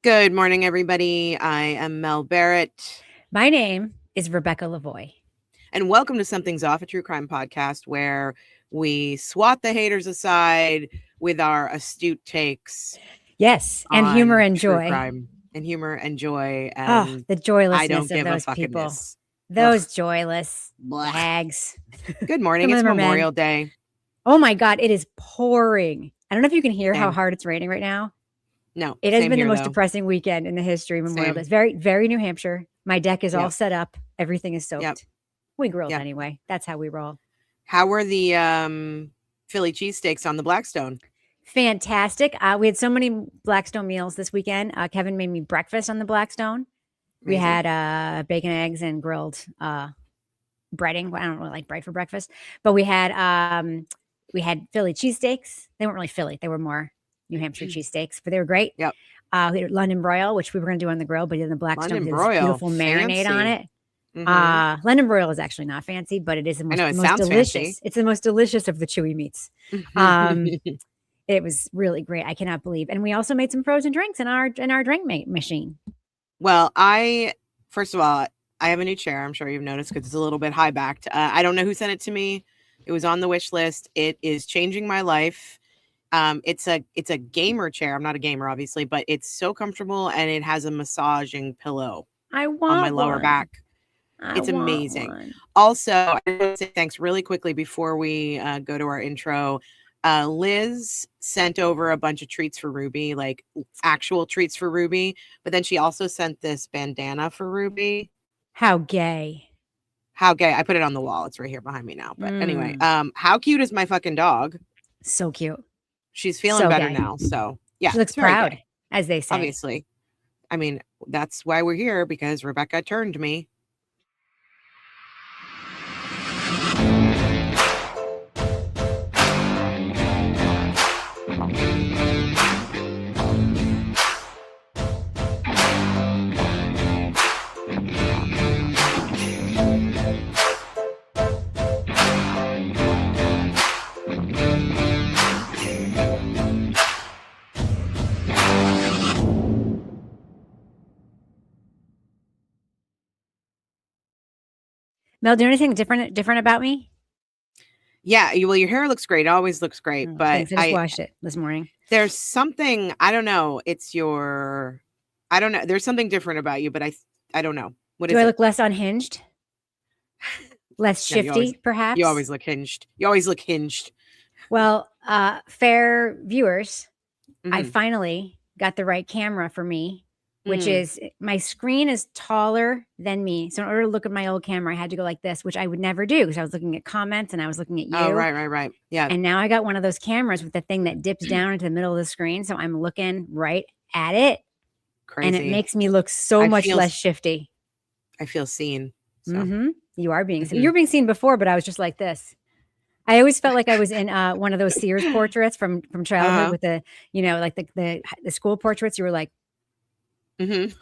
Good morning, everybody. I am Mel Barrett, My name is Rebecca Lavoie. and welcome to Something's Off, a true crime podcast where we swat the haters aside with our astute takes Yes, and humor on and true joy. crime and humor and joy. Oh, And the I joylessness don't of give a those fucking people. miss. Those Ugh. joyless Blah. bags. Good morning. Some of It's them are men. Memorial Day. Oh my God, it is pouring. I don't know if you can hear how Same. hard it's raining right now. No, It has same been the here, most though. depressing weekend in the history of Memorial Same. Day. It's very, very New Hampshire. My deck is all Yep. set up. Everything is soaked. Yep. We grilled Yep. anyway. That's how we roll. How were the Philly cheesesteaks on the Blackstone? Fantastic. We had so many Blackstone meals this weekend. Kevin made me breakfast on the Blackstone. We Amazing. had bacon, eggs, and grilled breading. Well, I don't really like bread for breakfast, but we had Philly cheesesteaks. They weren't really Philly; they were more New Hampshire cheesesteaks, but they were great. Yep. We had London broil, which we were going to do on the grill, but in the Blackstone, London we had this broil, beautiful marinade on fancy. it. London broil is actually not fancy, but it is the I know, it most sounds delicious. fancy. It's the most delicious of the chewy meats. It was really great. I cannot believe. And we also made some frozen drinks in our drink machine. Well, first of all, I have a new chair. I'm sure you've noticed because it's a little bit high backed. I don't know who sent it to me. It was on the wish list. It is changing my life. It's a gamer chair. I'm not a gamer, obviously, but it's so comfortable and it has a massaging pillow on my lower back. It's amazing. One. Also, I want to say thanks really quickly before we go to our intro. Liz sent over a bunch of treats for Ruby, like actual treats for Ruby, but then she also sent this bandana for Ruby. How gay. How gay. I put it on the wall. It's right here behind me now. But anyway, how cute is my fucking dog? So cute. She's feeling better now. So yeah. She looks proud, as they say. Obviously. I mean, that's why we're here, because Rebecca turned me. Mel, do anything different about me? Yeah, well, your hair looks great. It always looks great. But I just washed it this morning. There's something, I don't know. I don't know. There's something different about you, but I don't know. What is it? Do I look less unhinged? Less shifty, perhaps? You always look hinged. Well, fair viewers, I finally got the right camera for me, which is my screen is taller than me. So in order to look at my old camera, I had to go like this, which I would never do because I was looking at comments and I was looking at you. Oh, right. Yeah. And now I got one of those cameras with the thing that dips down into the middle of the screen. So I'm looking right at it. Crazy. And it makes me look so much less shifty. I feel seen. So. You are being seen. You were being seen before, but I was just like this. I always felt like I was in one of those Sears portraits from childhood with the, like the school portraits. You were like, that's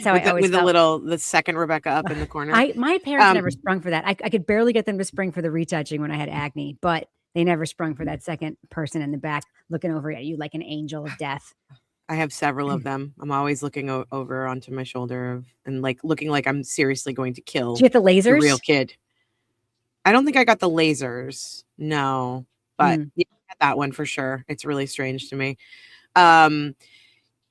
how I always felt. With the second Rebecca up in the corner. My parents never sprung for that. I could barely get them to spring for the retouching when I had acne, but they never sprung for that second person in the back looking over at you like an angel of death. I have several of them. I'm always looking over onto my shoulder and like looking like I'm seriously going to kill. Did you get the lasers? The real kid. I don't think I got the lasers. No, but yeah, I got that one for sure. It's really strange to me.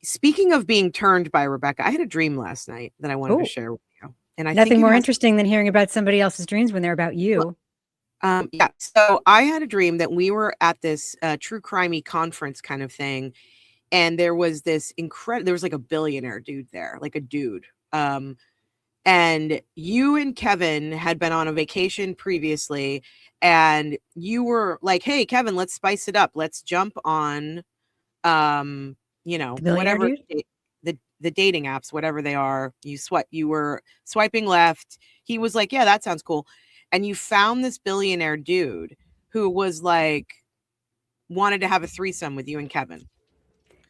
Speaking of being turned by Rebecca, I had a dream last night that I wanted to share with you. And nothing more interesting than hearing about somebody else's dreams when they're about you. Yeah. So I had a dream that we were at this true crimey conference kind of thing. And there was this there was like a billionaire dude there, like a dude. And you and Kevin had been on a vacation previously. And you were like, hey, Kevin, let's spice it up. Let's jump on, whatever the dating apps, whatever they are. You were swiping left. He was like, yeah, that sounds cool. And you found this billionaire dude who was like, wanted to have a threesome with you and Kevin.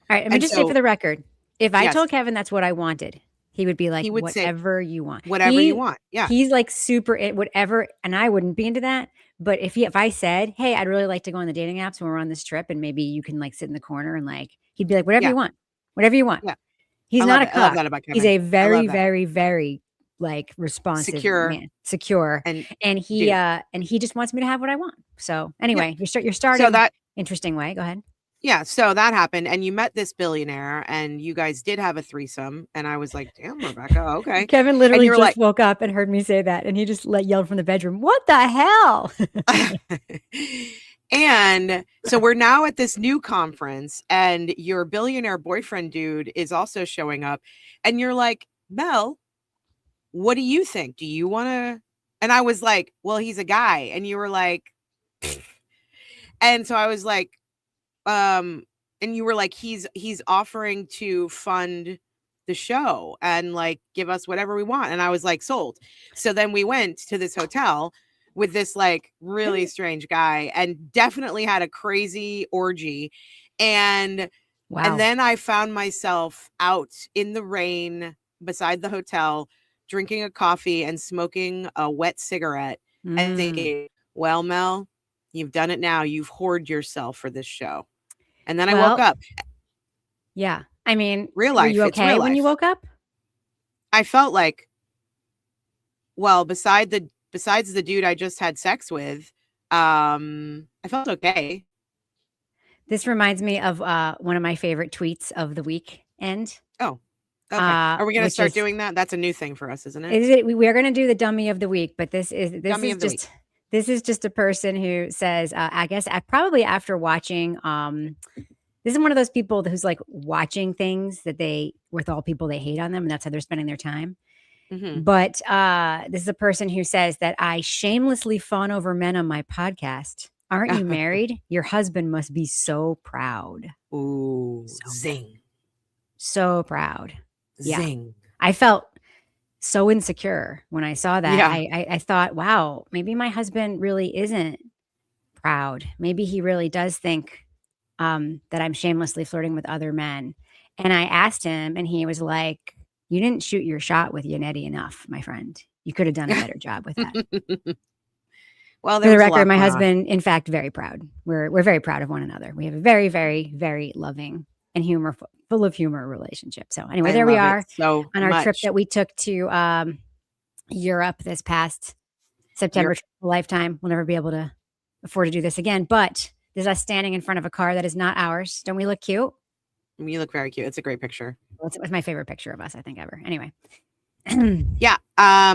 All right. Let me just say for the record, if I told Kevin that's what I wanted, he would be like, whatever you want. Whatever you want. Yeah. He's like super whatever. And I wouldn't be into that. But if I said, hey, I'd really like to go on the dating apps when we're on this trip and maybe you can like sit in the corner and like, he'd be like, whatever you want. Whatever you want. Yeah. He's I not love a it. I love cuck. that about He's Kevin. a I very, love that. very, very like responsive Secure man, secure, and and he just wants me to have what I want. So yep. anyway, you're So starting that interesting way. Go ahead. yeah, so that happened, and you met this billionaire, and you guys did have a threesome, and I was like, "Damn, Rebecca, okay." Kevin And literally you were just like, woke up and heard me say that, and he just yelled from the bedroom, "What the hell?" and so we're now at this new conference, and your billionaire boyfriend dude is also showing up, and you're like, "Mel, what do you think? Do you want to?" And I was like, "Well, he's a guy," and you were like, "Pfft." And so I was like, and you were like, he's offering to fund the show and like give us whatever we want. And I was like, sold. So then we went to this hotel with this like really strange guy and definitely had a crazy orgy. And Wow. then I found myself out in the rain beside the hotel drinking a coffee and smoking a wet cigarette and thinking, well, Mel, you've done it now. You've hoarded yourself for this show. And then I woke Well, up. yeah. I mean, Real were you life. It's okay real when you life. woke up? I felt like, well, besides the dude I just had sex with, I felt okay. This reminds me of one of my favorite tweets of the weekend. Oh, okay. Are we going to which start is doing that? That's a new thing for us, isn't it? is it we are going to do the dummy of the week, but this Dummy is of the week. just this is just a person who says, I guess probably after watching this is one of those people who's like watching things that they with all people they hate on them, and that's how they're spending their time. Mhm. But this is a person who says that I shamelessly fawn over men on my podcast. Aren't you married? Your husband must be so proud. Ooh, So zing. So proud. Yeah. Zing. I felt so insecure when I saw that. Yeah. I thought, wow, maybe my husband really isn't proud. Maybe he really does think that I'm shamelessly flirting with other men. And I asked him, and he was like, you didn't shoot your shot with Yannetti enough, my friend. You could have done a better job with that. Well, For there the was a record, lot my going on. husband, in fact, very proud. We're very proud of one another. We have a very, very, very loving and full of humor relationship. So anyway, I there we love it are so on our trip much. that we took to Europe this past September. Trip of a lifetime. We'll never be able to afford to do this again. But there's us standing in front of a car that is not ours. Don't we look cute? You look very cute. It's a great picture. Well, it's my favorite picture of us, I think, ever. Anyway. Yeah. I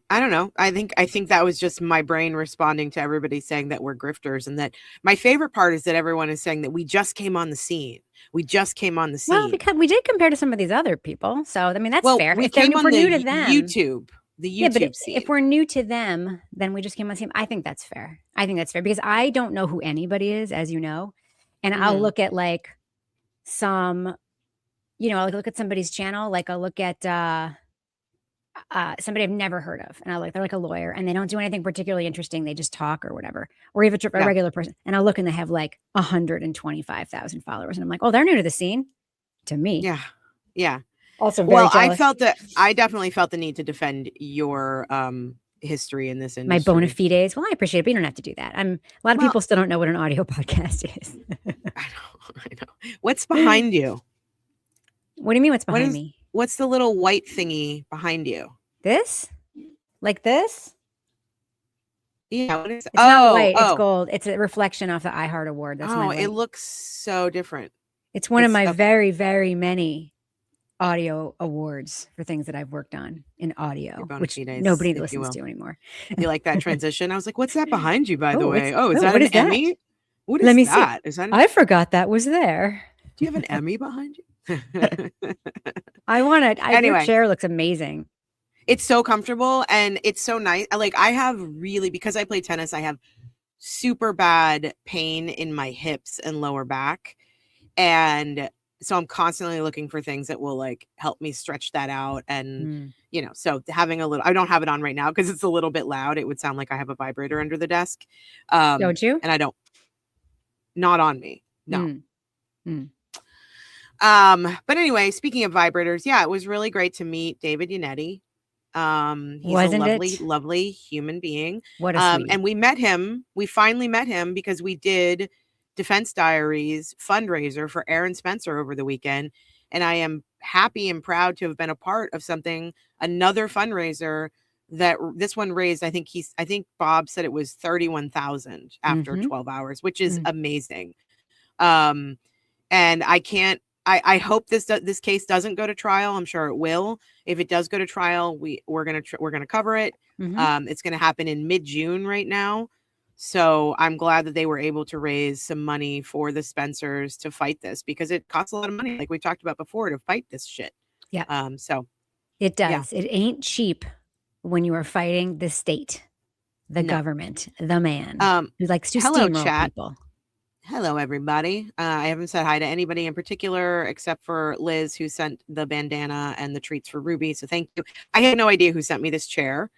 don't know. I think that was just my brain responding to everybody saying that we're grifters, and that my favorite part is that everyone is saying that we just came on the scene. We just came on the scene. Well, because we did compare to some of these other people. So, I mean, that's fair. We If came on we're new the to them, YouTube. The YouTube scene. If we're new to them, then we just came on the scene. I think that's fair. I think that's fair because I don't know who anybody is, as you know. And I'll look at like some, I'll look at somebody's channel. Like I'll look at somebody I've never heard of. And they're like a lawyer and they don't do anything particularly interesting. They just talk or whatever. Or even a regular person. And I'll look and they have like 125,000 followers. And I'm like, oh, they're new to the scene to me. Yeah. Yeah. Also, very jealous. I definitely felt the need to defend your history in this industry. My bona fides. Well, I appreciate it, but you don't have to do that. A lot of people still don't know what an audio podcast is. I know. What's behind you? What do you mean what's behind me? What's the little white thingy behind you? This? Like this? Yeah. What is it's not white, it's gold. It's a reflection off the iHeart Award. That's it looks so different. It's one of my very, very many audio awards for things that I've worked on in audio, which nobody listens to anymore. You like that transition? I was like, what's that behind you, by the way? Oh, is that an Emmy? What is Let me that? See. I forgot that was there. Do you have an Emmy behind you? I want it. Your chair looks amazing. It's so comfortable and it's so nice. Like I have because I play tennis, I have super bad pain in my hips and lower back. And so I'm constantly looking for things that will like help me stretch that out. And, so having I don't have it on right now because it's a little bit loud. It would sound like I have a vibrator under the desk. Don't you? And I don't. Not on me. No. But anyway, speaking of vibrators, yeah, it was really great to meet David Yannetti. He's a lovely human being. What a sweetie. And we finally met him because we did Defense Diaries fundraiser for Aaron Spencer over the weekend. And I am happy and proud to have been a part of something, another fundraiser that this one raised. I think Bob said it was 31,000 after 12 hours, which is amazing. And I hope this case doesn't go to trial. I'm sure it will. If it does go to trial, we're gonna cover it. It's gonna happen in mid-June right now. So I'm glad that they were able to raise some money for the Spencers to fight this, because it costs a lot of money, like we talked about before, to fight this shit. Yeah. So it does. Yeah. It ain't cheap when you are fighting the state, the government, the man who likes to steamroll people. Hello, everybody. I haven't said hi to anybody in particular except for Liz, who sent the bandana and the treats for Ruby. So thank you. I had no idea who sent me this chair.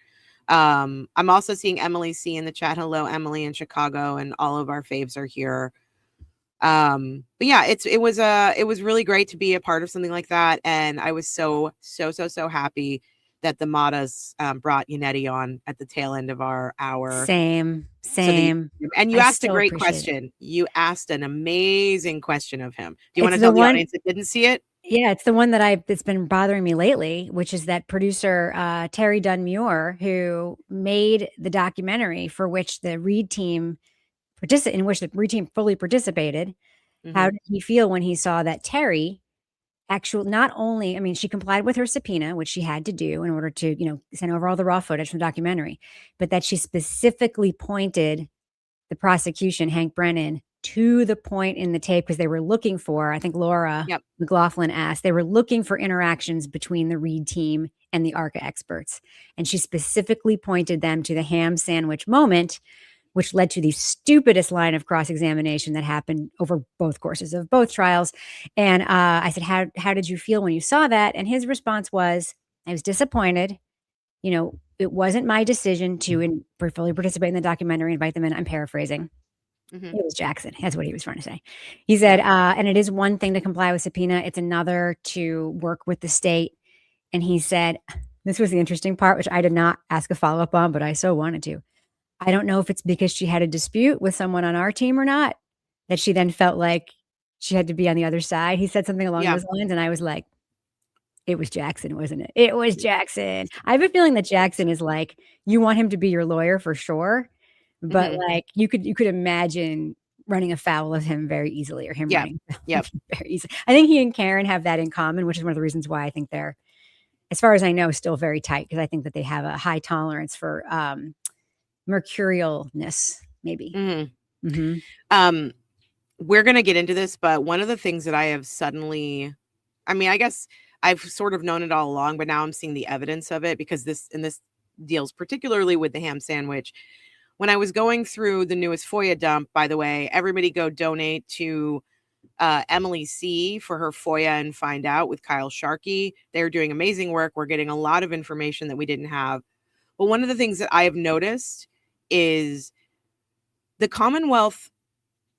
I'm also seeing Emily C in the chat. Hello, Emily in Chicago, and all of our faves are here. But yeah, it was really great to be a part of something like that, and I was so happy that the Matas brought Yannetti on at the tail end of our hour. Same. And you asked a great question. You asked an amazing question of him. Do you want to tell the audience that didn't see it? Yeah, it's the one that's been bothering me lately, which is that producer Terry Dunn Muir, who made the documentary for which the Reed team fully participated. How did he feel when he saw that Terry not only, I mean, she complied with her subpoena, which she had to do in order to, send over all the raw footage from the documentary, but that she specifically pointed the prosecution, Hank Brennan, to the point in the tape because they were looking for, I think Laura McLaughlin asked, they were looking for interactions between the Reed team and the ARCA experts. And she specifically pointed them to the ham sandwich moment, which led to the stupidest line of cross-examination that happened over both courses of both trials. And I said, how did you feel when you saw that? And his response was, I was disappointed. It wasn't my decision to fully participate in the documentary, invite them in. I'm paraphrasing. It was Jackson. That's what he was trying to say. He said, and it is one thing to comply with subpoena. It's another to work with the state. And he said, this was the interesting part, which I did not ask a follow-up on, but I so wanted to. I don't know if it's because she had a dispute with someone on our team or not, that she then felt like she had to be on the other side. He said something along those lines. And I was like, it was Jackson, wasn't it? It was Jackson. I have a feeling that Jackson is like, you want him to be your lawyer for sure. But like you could imagine running afoul of him very easily, or him running very easily. I think he and Karen have that in common, which is one of the reasons why I think they're, as far as I know, still very tight, because I think that they have a high tolerance for mercurialness, maybe. We're going to get into this, but one of the things that I have suddenly, I mean, I guess I've sort of known it all along, but now I'm seeing the evidence of it, because this deals particularly with the ham sandwich. When I was going through the newest FOIA dump, by the way, everybody go donate to Emily C for her FOIA and Find Out with Kyle Sharkey. They're doing amazing work. We're getting a lot of information that we didn't have. But one of the things that I have noticed is the Commonwealth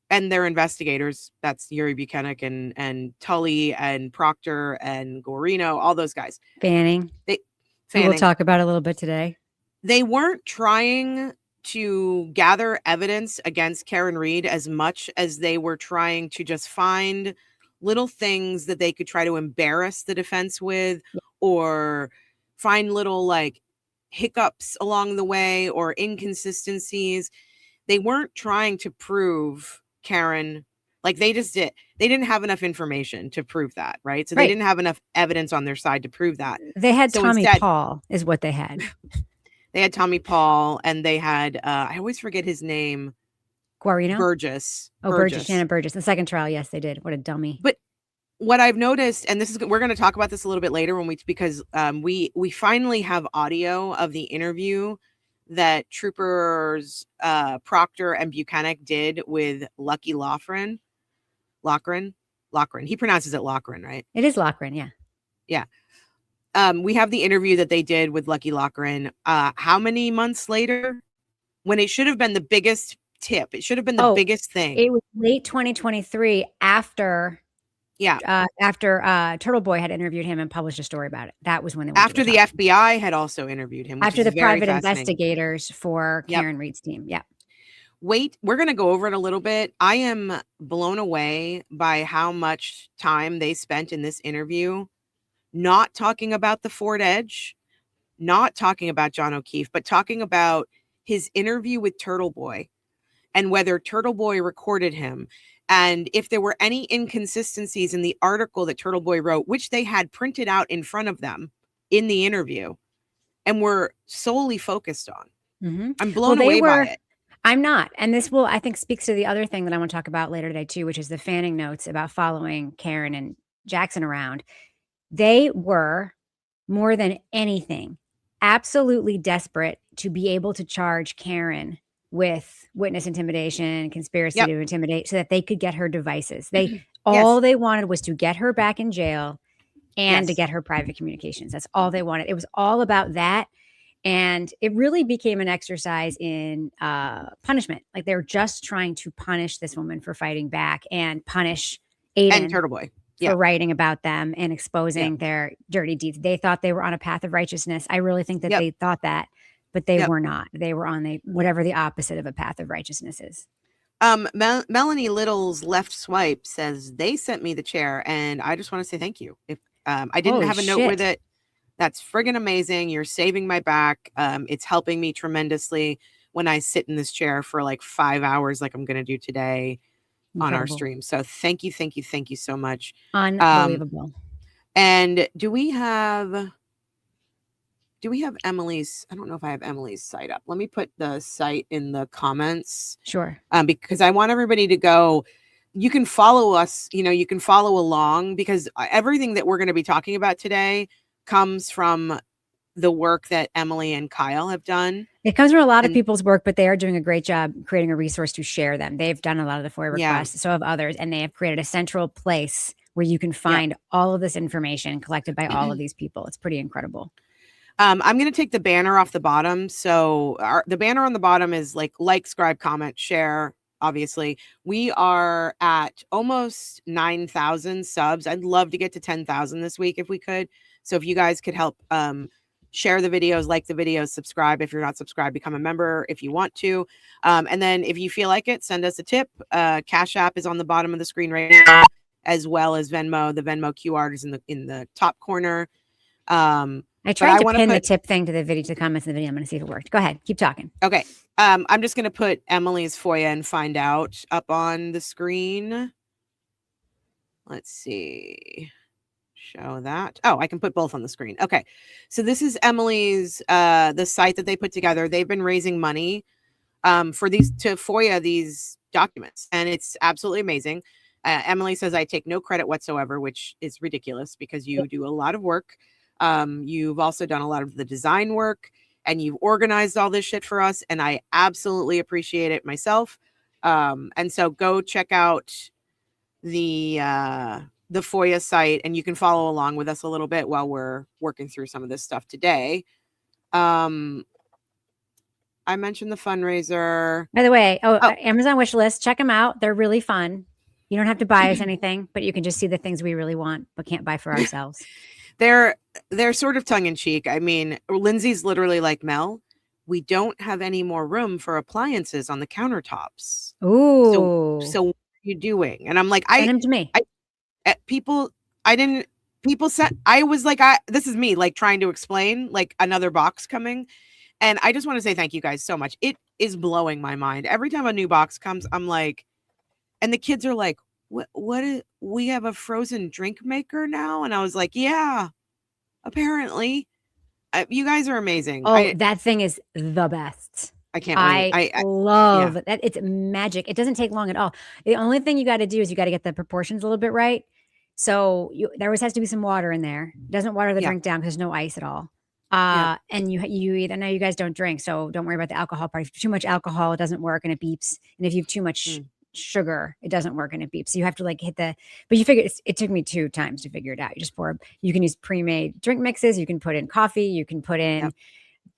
and their investigators, that's Yuri Buchanan and Tully and Proctor and Guarino, all those guys. Fanning. We'll talk about it a little bit today. They weren't trying to gather evidence against Karen Reed as much as they were trying to just find little things that they could try to embarrass the defense with, or find little like hiccups along the way or inconsistencies. They weren't trying to prove Karen, like they didn't have enough information to prove that, right? So they didn't have enough evidence on their side to prove that. They had Tommy Paul is what they had. They had Tommy Paul, and they had, I always forget his name. Guarino? Burgess. Burgess, Shannon Burgess. The second trial, yes, they did. What a dummy. But what I've noticed, and we're going to talk about this a little bit later because we finally have audio of the interview that troopers Proctor and Buchanan did with Lucky Loughran. He pronounces it Loughran, right? It is Loughran, yeah. Yeah. We have the interview that they did with Lucky Loughran. How many months later? When it should have been the biggest tip. It should have been the biggest thing. It was late 2023 after Turtle Boy had interviewed him and published a story about it. That was when they went after the FBI had also interviewed him. After the private investigators for Karen Reed's team. Yeah. Wait, we're going to go over it a little bit. I am blown away by how much time they spent in this interview not talking about the Ford Edge, not talking about John O'Keefe, but talking about his interview with Turtle Boy and whether Turtle Boy recorded him. And if there were any inconsistencies in the article that Turtle Boy wrote, which they had printed out in front of them in the interview and were solely focused on. Mm-hmm. I'm blown away by it. I'm not. And this will, I think, speaks to the other thing that I want to talk about later today, too, which is the fanning notes about following Karen and Jackson around. They were, more than anything, absolutely desperate to be able to charge Karen with witness intimidation, conspiracy to intimidate, so that they could get her devices. All they wanted was to get her back in jail and to get her private communications. That's all they wanted. It was all about that. And it really became an exercise in punishment. Like they were just trying to punish this woman for fighting back and punish Aiden and Turtle Boy for writing about them and exposing their dirty deeds. They thought they were on a path of righteousness. I really think that they thought that, but they were not. They were on whatever the opposite of a path of righteousness is. Melanie Little's left swipe says they sent me the chair, and I just want to say thank you. If I didn't have a note with it, that's friggin' amazing. You're saving my back. It's helping me tremendously when I sit in this chair for like 5 hours, like I'm going to do today on our stream. So thank you so much. Unbelievable. And do we have Emily's? I don't know if I have Emily's site up. Let me put the site in the comments. Sure. Because I want everybody to go. You can follow us. You can follow along, because everything that we're going to be talking about today comes from the work that Emily and Kyle have done. It comes from a lot of people's work, but they are doing a great job creating a resource to share them. They've done a lot of the FOIA requests, so have others, and they have created a central place where you can find all of this information collected by all of these people. It's pretty incredible. I'm going to take the banner off the bottom. So the banner on the bottom is like, subscribe, comment, share. Obviously, we are at almost 9,000 subs. I'd love to get to 10,000 this week if we could. So if you guys could help share the videos, like the videos, subscribe. If you're not subscribed, become a member if you want to. And then if you feel like it, send us a tip. Cash App is on the bottom of the screen right now, as well as Venmo. The Venmo QR is in the top corner. I tried to pin the tip thing to the comments in the video. I'm going to see if it worked. Go ahead. Keep talking. Okay. I'm just going to put Emily's FOIA and find out up on the screen. Let's see. Show that. Oh, I can put both on the screen. Okay. So this is Emily's, the site that they put together. They've been raising money to FOIA these documents, and it's absolutely amazing. Emily says, I take no credit whatsoever, which is ridiculous because you do a lot of work. You've also done a lot of the design work, and you've organized all this shit for us, and I absolutely appreciate it myself. And so go check out the FOIA site, and you can follow along with us a little bit while we're working through some of this stuff today. I mentioned the fundraiser. By the way, Amazon wish list, check them out. They're really fun. You don't have to buy us anything, but you can just see the things we really want but can't buy for ourselves. They're sort of tongue in cheek. I mean, Lindsay's literally like, Mel, we don't have any more room for appliances on the countertops. Ooh. So what are you doing? And I'm like, send them to me. This is me like trying to explain like another box coming. And I just want to say thank you guys so much. It is blowing my mind. Every time a new box comes, I'm like, and the kids are like, we have a frozen drink maker now? And I was like, yeah, apparently. You guys are amazing. That thing is the best. I can't wait. I love that. It's magic. It doesn't take long at all. The only thing you got to do is you got to get the proportions a little bit right. So there always has to be some water in there. It doesn't water the drink down because there's no ice at all. And you eat. I know you guys don't drink, so don't worry about the alcohol part. If you have too much alcohol, it doesn't work and it beeps. And if you have too much sugar, it doesn't work and it beeps. So you have to like but you figure it took me 2 times to figure it out. You can use pre-made drink mixes. You can put in coffee. You can put in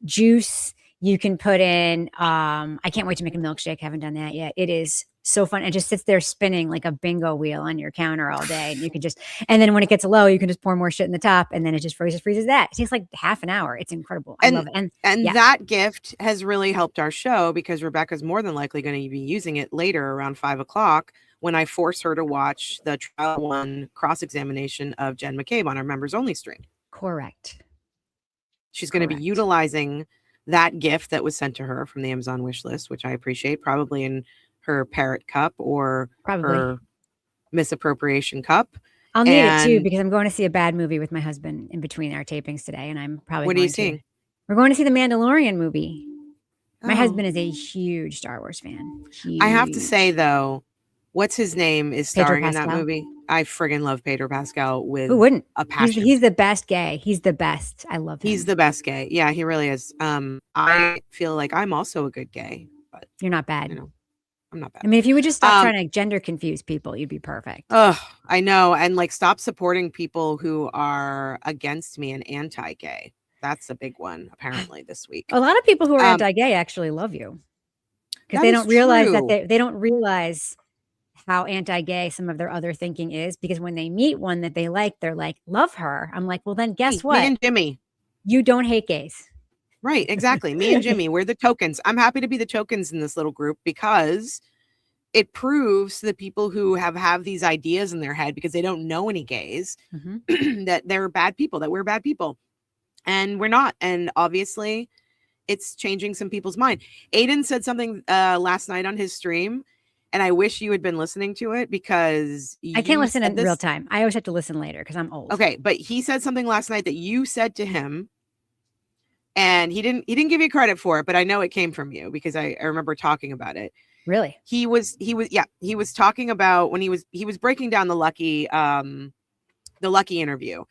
juice. You can put in, I can't wait to make a milkshake. Haven't done that yet. It is so fun. It just sits there spinning like a bingo wheel on your counter all day. And you can and then when it gets low, you can just pour more shit in the top, and then it just freezes that. It takes like half an hour. It's incredible. I love it. And that gift has really helped our show because Rebecca's more than likely going to be using it later around 5 o'clock when I force her to watch the trial one cross-examination of Jen McCabe on our members only stream. Correct. She's going to be utilizing that gift that was sent to her from the Amazon wish list, which I appreciate, probably in her parrot cup or her misappropriation cup. I'll need it too, because I'm going to see a bad movie with my husband in between our tapings today, and I'm probably What are you seeing? We're going to see the Mandalorian movie. My husband is a huge Star Wars fan. I have to say, though, what's his name is starring in that movie. I friggin' love Pedro Pascal with who wouldn't? A passion. He's the best gay. He's the best. I love him. He's the best gay. Yeah, he really is. I feel like I'm also a good gay, but you're not bad. You know, I'm not bad. I mean, if you would just stop trying to gender confuse people, you'd be perfect. Oh, I know. And like, stop supporting people who are against me and anti-gay. That's a big one, apparently, this week. A lot of people who are anti-gay actually love you, because they don't realize that they don't realize how anti-gay some of their other thinking is, because when they meet one that they like, they're like, love her. I'm like, well, then guess what? Me and Jimmy. You don't hate gays. Right, exactly. Me and Jimmy, we're the tokens. I'm happy to be the tokens in this little group, because it proves to the people who have these ideas in their head because they don't know any gays that they're bad people, that we're bad people. And we're not. And obviously, it's changing some people's mind. Aiden said something last night on his stream, and I wish you had been listening to it, because I can't listen in real time. I always have to listen later because I'm old. Okay, but he said something last night that you said to him, and he didn't give you credit for it, but I know it came from you because I remember talking about it. Really? He was talking about when he was breaking down the Lucky interview.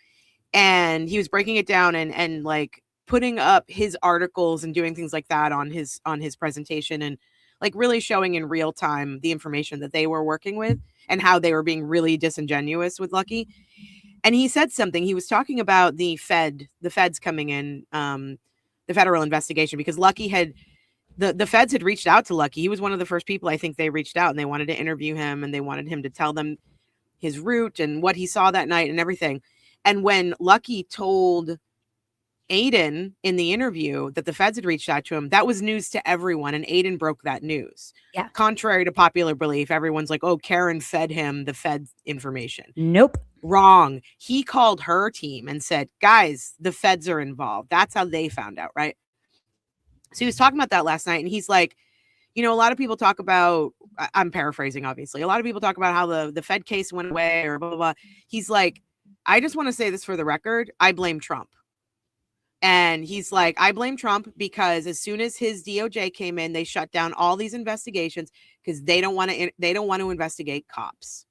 And he was breaking it down and like putting up his articles and doing things like that on his presentation, and like really showing in real time the information that they were working with and how they were being really disingenuous with Lucky. And he said something. He was talking about the feds coming in, the federal investigation, because Lucky the feds had reached out to Lucky. He was one of the first people I think they reached out, and they wanted to interview him, and they wanted him to tell them his route and what he saw that night and everything. And when Lucky told Aiden in the interview that the feds had reached out to him, that was news to everyone. And Aiden broke that news. Yeah. Contrary to popular belief, everyone's like, oh, Karen fed him the feds information. Nope. Wrong. He called her team and said, guys, the feds are involved. That's how they found out, right? So he was talking about that last night, and he's like, you know, a lot of people talk about, I'm paraphrasing, obviously. A lot of people talk about how the Fed case went away or blah, blah, blah. He's like, I just want to say this for the record. I blame Trump. And he's like, I blame Trump because as soon as his DOJ came in, they shut down all these investigations because they don't want to investigate cops.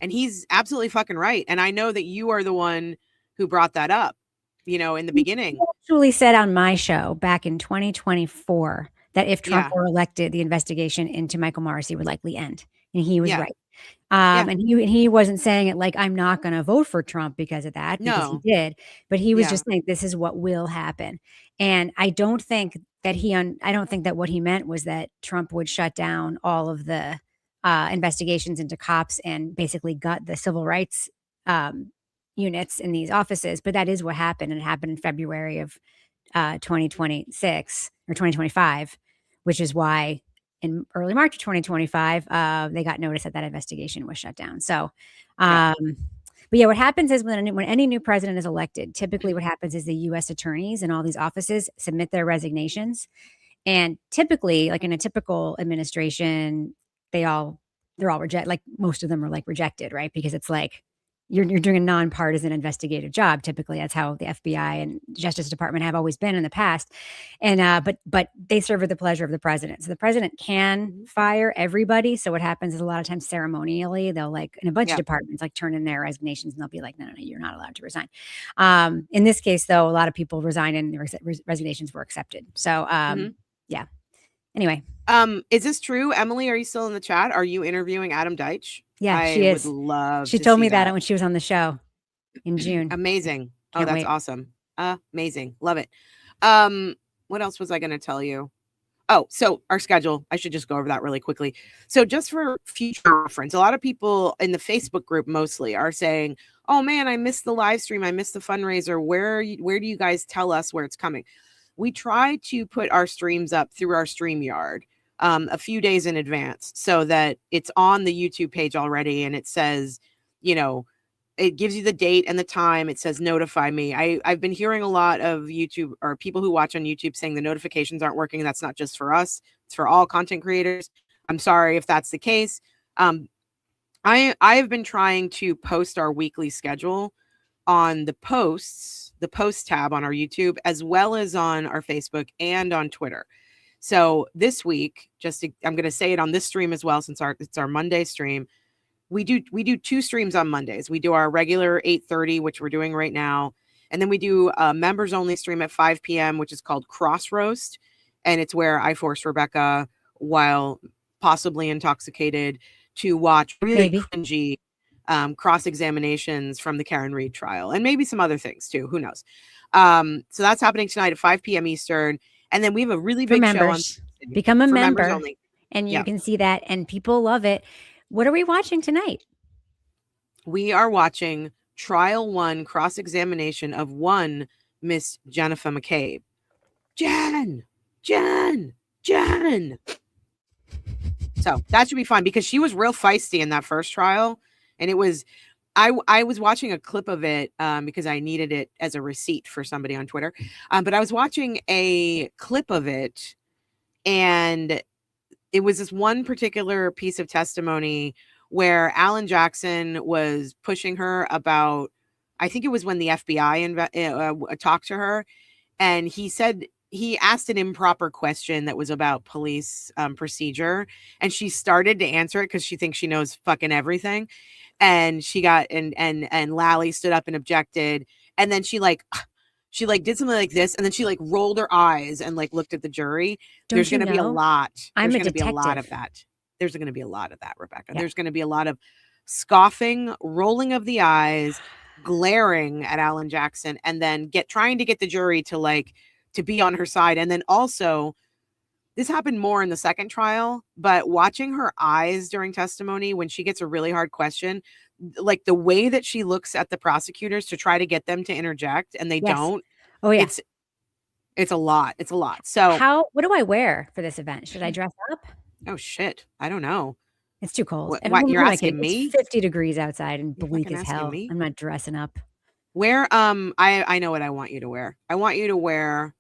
And he's absolutely fucking right. And I know that you are the one who brought that up, you know, in the beginning. He actually said on my show back in 2024 that if Trump were elected, the investigation into Michael Morrissey would likely end. And he was right. And he wasn't saying it like, I'm not going to vote for Trump because of that, because he did, but he was just saying, this is what will happen. And I don't think that what he meant was that Trump would shut down all of the investigations into cops and basically gut the civil rights units in these offices. But that is what happened. And it happened in February of 2026 or 2025, which is why in early March of 2025, they got notice that investigation was shut down. So, but yeah, what happens is when any new president is elected, typically what happens is the U.S. attorneys in all these offices submit their resignations. And typically, like in a typical administration, they're all rejected. Like most of them are like rejected, right? Because it's like, you're doing a nonpartisan investigative job. Typically, that's how the FBI and Justice Department have always been in the past. And but they serve at the pleasure of the president. So the president can fire everybody. So what happens is a lot of times ceremonially, they'll like in a bunch of departments like turn in their resignations, and they'll be like, no, you're not allowed to resign. In this case, though, a lot of people resigned and their resignations were accepted. So yeah. Anyway, is this true, Emily? Are you still in the chat? Are you interviewing Adam Deitch? Yeah, she is. Would love. She told me that when she was on the show in June. Amazing. Can't that's wait. Awesome. Amazing. Love it. What else was I going to tell you? Oh, so our schedule. I should just go over that really quickly. So just for future reference, a lot of people in the Facebook group mostly are saying, "Oh man, I missed the live stream. I missed the fundraiser. Where do you guys tell us where it's coming?" We try to put our streams up through our StreamYard. a few days in advance so that it's on the YouTube page already, and it says, you know, it gives you the date and the time. It says notify me. I've been hearing a lot of YouTube or people who watch on YouTube saying the notifications aren't working. That's not just for us, it's for all content creators. I'm sorry if that's the case. I have been trying to post our weekly schedule on the post tab on our YouTube, as well as on our Facebook and on Twitter. So this week, I'm going to say it on this stream as well, since it's our Monday stream. We do 2 streams on Mondays. We do our regular 8:30, which we're doing right now, and then we do a members only stream at 5 p.m., which is called Cross Roast, and it's where I force Rebecca, while possibly intoxicated, to watch really cringy cross examinations from the Karen Reed trial, and maybe some other things too. Who knows? So that's happening tonight at 5 p.m. Eastern, and then we have a really big show on Become a member only, and you can see that, and people love it. What are we watching tonight? We are watching Trial 1 cross-examination of one Miss Jennifer McCabe. Jen. So that should be fun, because she was real feisty in that first trial. And it was, I was watching a clip of it because I needed it as a receipt for somebody on Twitter. But I was watching a clip of it, and it was this one particular piece of testimony where Alan Jackson was pushing her about, I think it was when the FBI talked to her, and he asked an improper question that was about police procedure, and she started to answer it because she thinks she knows fucking everything. And she got, and Lally stood up and objected. And then she did something like this, and then she rolled her eyes and looked at the jury. There's going to be a lot. There's going to be a lot of that. There's going to be a lot of that, Rebecca. Yeah. There's going to be a lot of scoffing, rolling of the eyes, glaring at Alan Jackson, and then trying to get the jury to be on her side. And then also, this happened more in the second trial, but watching her eyes during testimony when she gets a really hard question, the way that she looks at the prosecutors to try to get them to interject, and they don't. Oh yeah. It's a lot. It's a lot. So what do I wear for this event? Should I dress up? Oh shit. I don't know. It's too cold. What you're asking me? It's 50 degrees outside and bleak as hell. I'm not dressing up. I know what I want you to wear. I want you to wear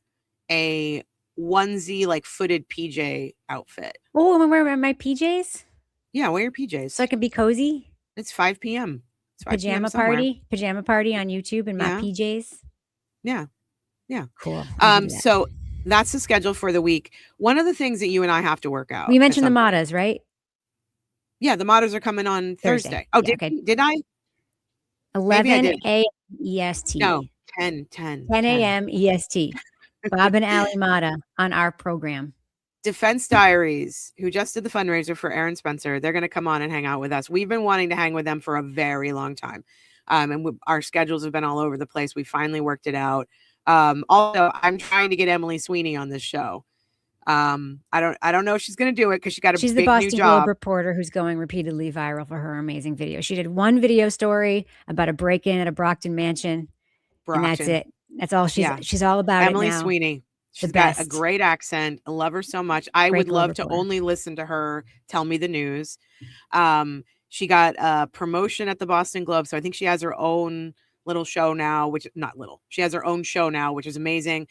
a onesie, footed PJ outfit. Oh, I'm gonna wear my PJs? Yeah, wear your PJs. So I can be cozy? It's 5 p.m. It's 5 Pajama party? Pajama party on YouTube in my PJs? Yeah. Yeah. Cool. So that's the schedule for the week. One of the things that you and I have to work out. We mentioned the Matas, right? Yeah, the Matas are coming on Thursday. Oh, yeah, did I? 11 a.m. EST. No, 10 a.m. EST. Bob and Allie Mata on our program. Defense Diaries, who just did the fundraiser for Aaron Spencer, they're going to come on and hang out with us. We've been wanting to hang with them for a very long time. And our schedules have been all over the place. We finally worked it out. Also, I'm trying to get Emily Sweeney on this show. I don't know if she's going to do it because she's the Boston new job. Globe reporter who's going repeatedly viral for her amazing video. She did one video story about a break-in at a Brockton mansion. And that's it. That's all she's all about. Emily Sweeney. She's got a great accent. I love her so much. I would love to only listen to her tell me the news. She got a promotion at the Boston Globe, so I think she has her own little show now, she has her own show now, which is amazing.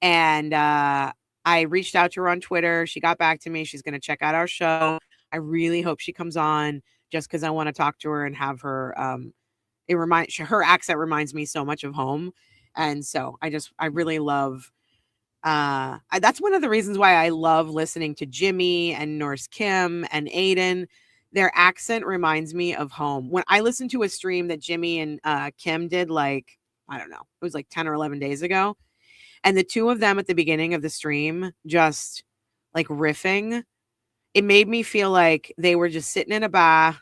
And I reached out to her on Twitter. She got back to me. She's going to check out our show. I really hope she comes on, just because I want to talk to her and have her. Her accent reminds me so much of home. And so I really love, that's one of the reasons why I love listening to Jimmy and Norse Kim and Aiden. Their accent reminds me of home. When I listened to a stream that Jimmy and Kim did, I don't know, it was 10 or 11 days ago. And the two of them at the beginning of the stream, just riffing, it made me feel like they were just sitting in a bar,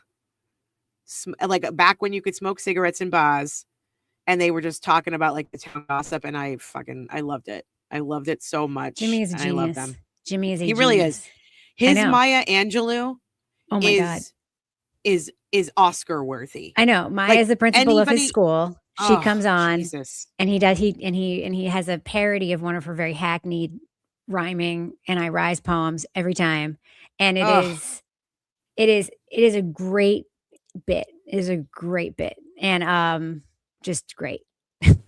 back when you could smoke cigarettes in bars. And they were just talking about the town gossip, and I loved it. I loved it so much. Jimmy is a genius. I love them. Jimmy is a genius. He really is. His Maya Angelou, oh my God, is Oscar worthy. I know. Maya is the principal of his school. She comes on, Jesus. and he has a parody of one of her very hackneyed rhyming and I rise poems every time. And Oh, it is a great bit. It is a great bit. And just great.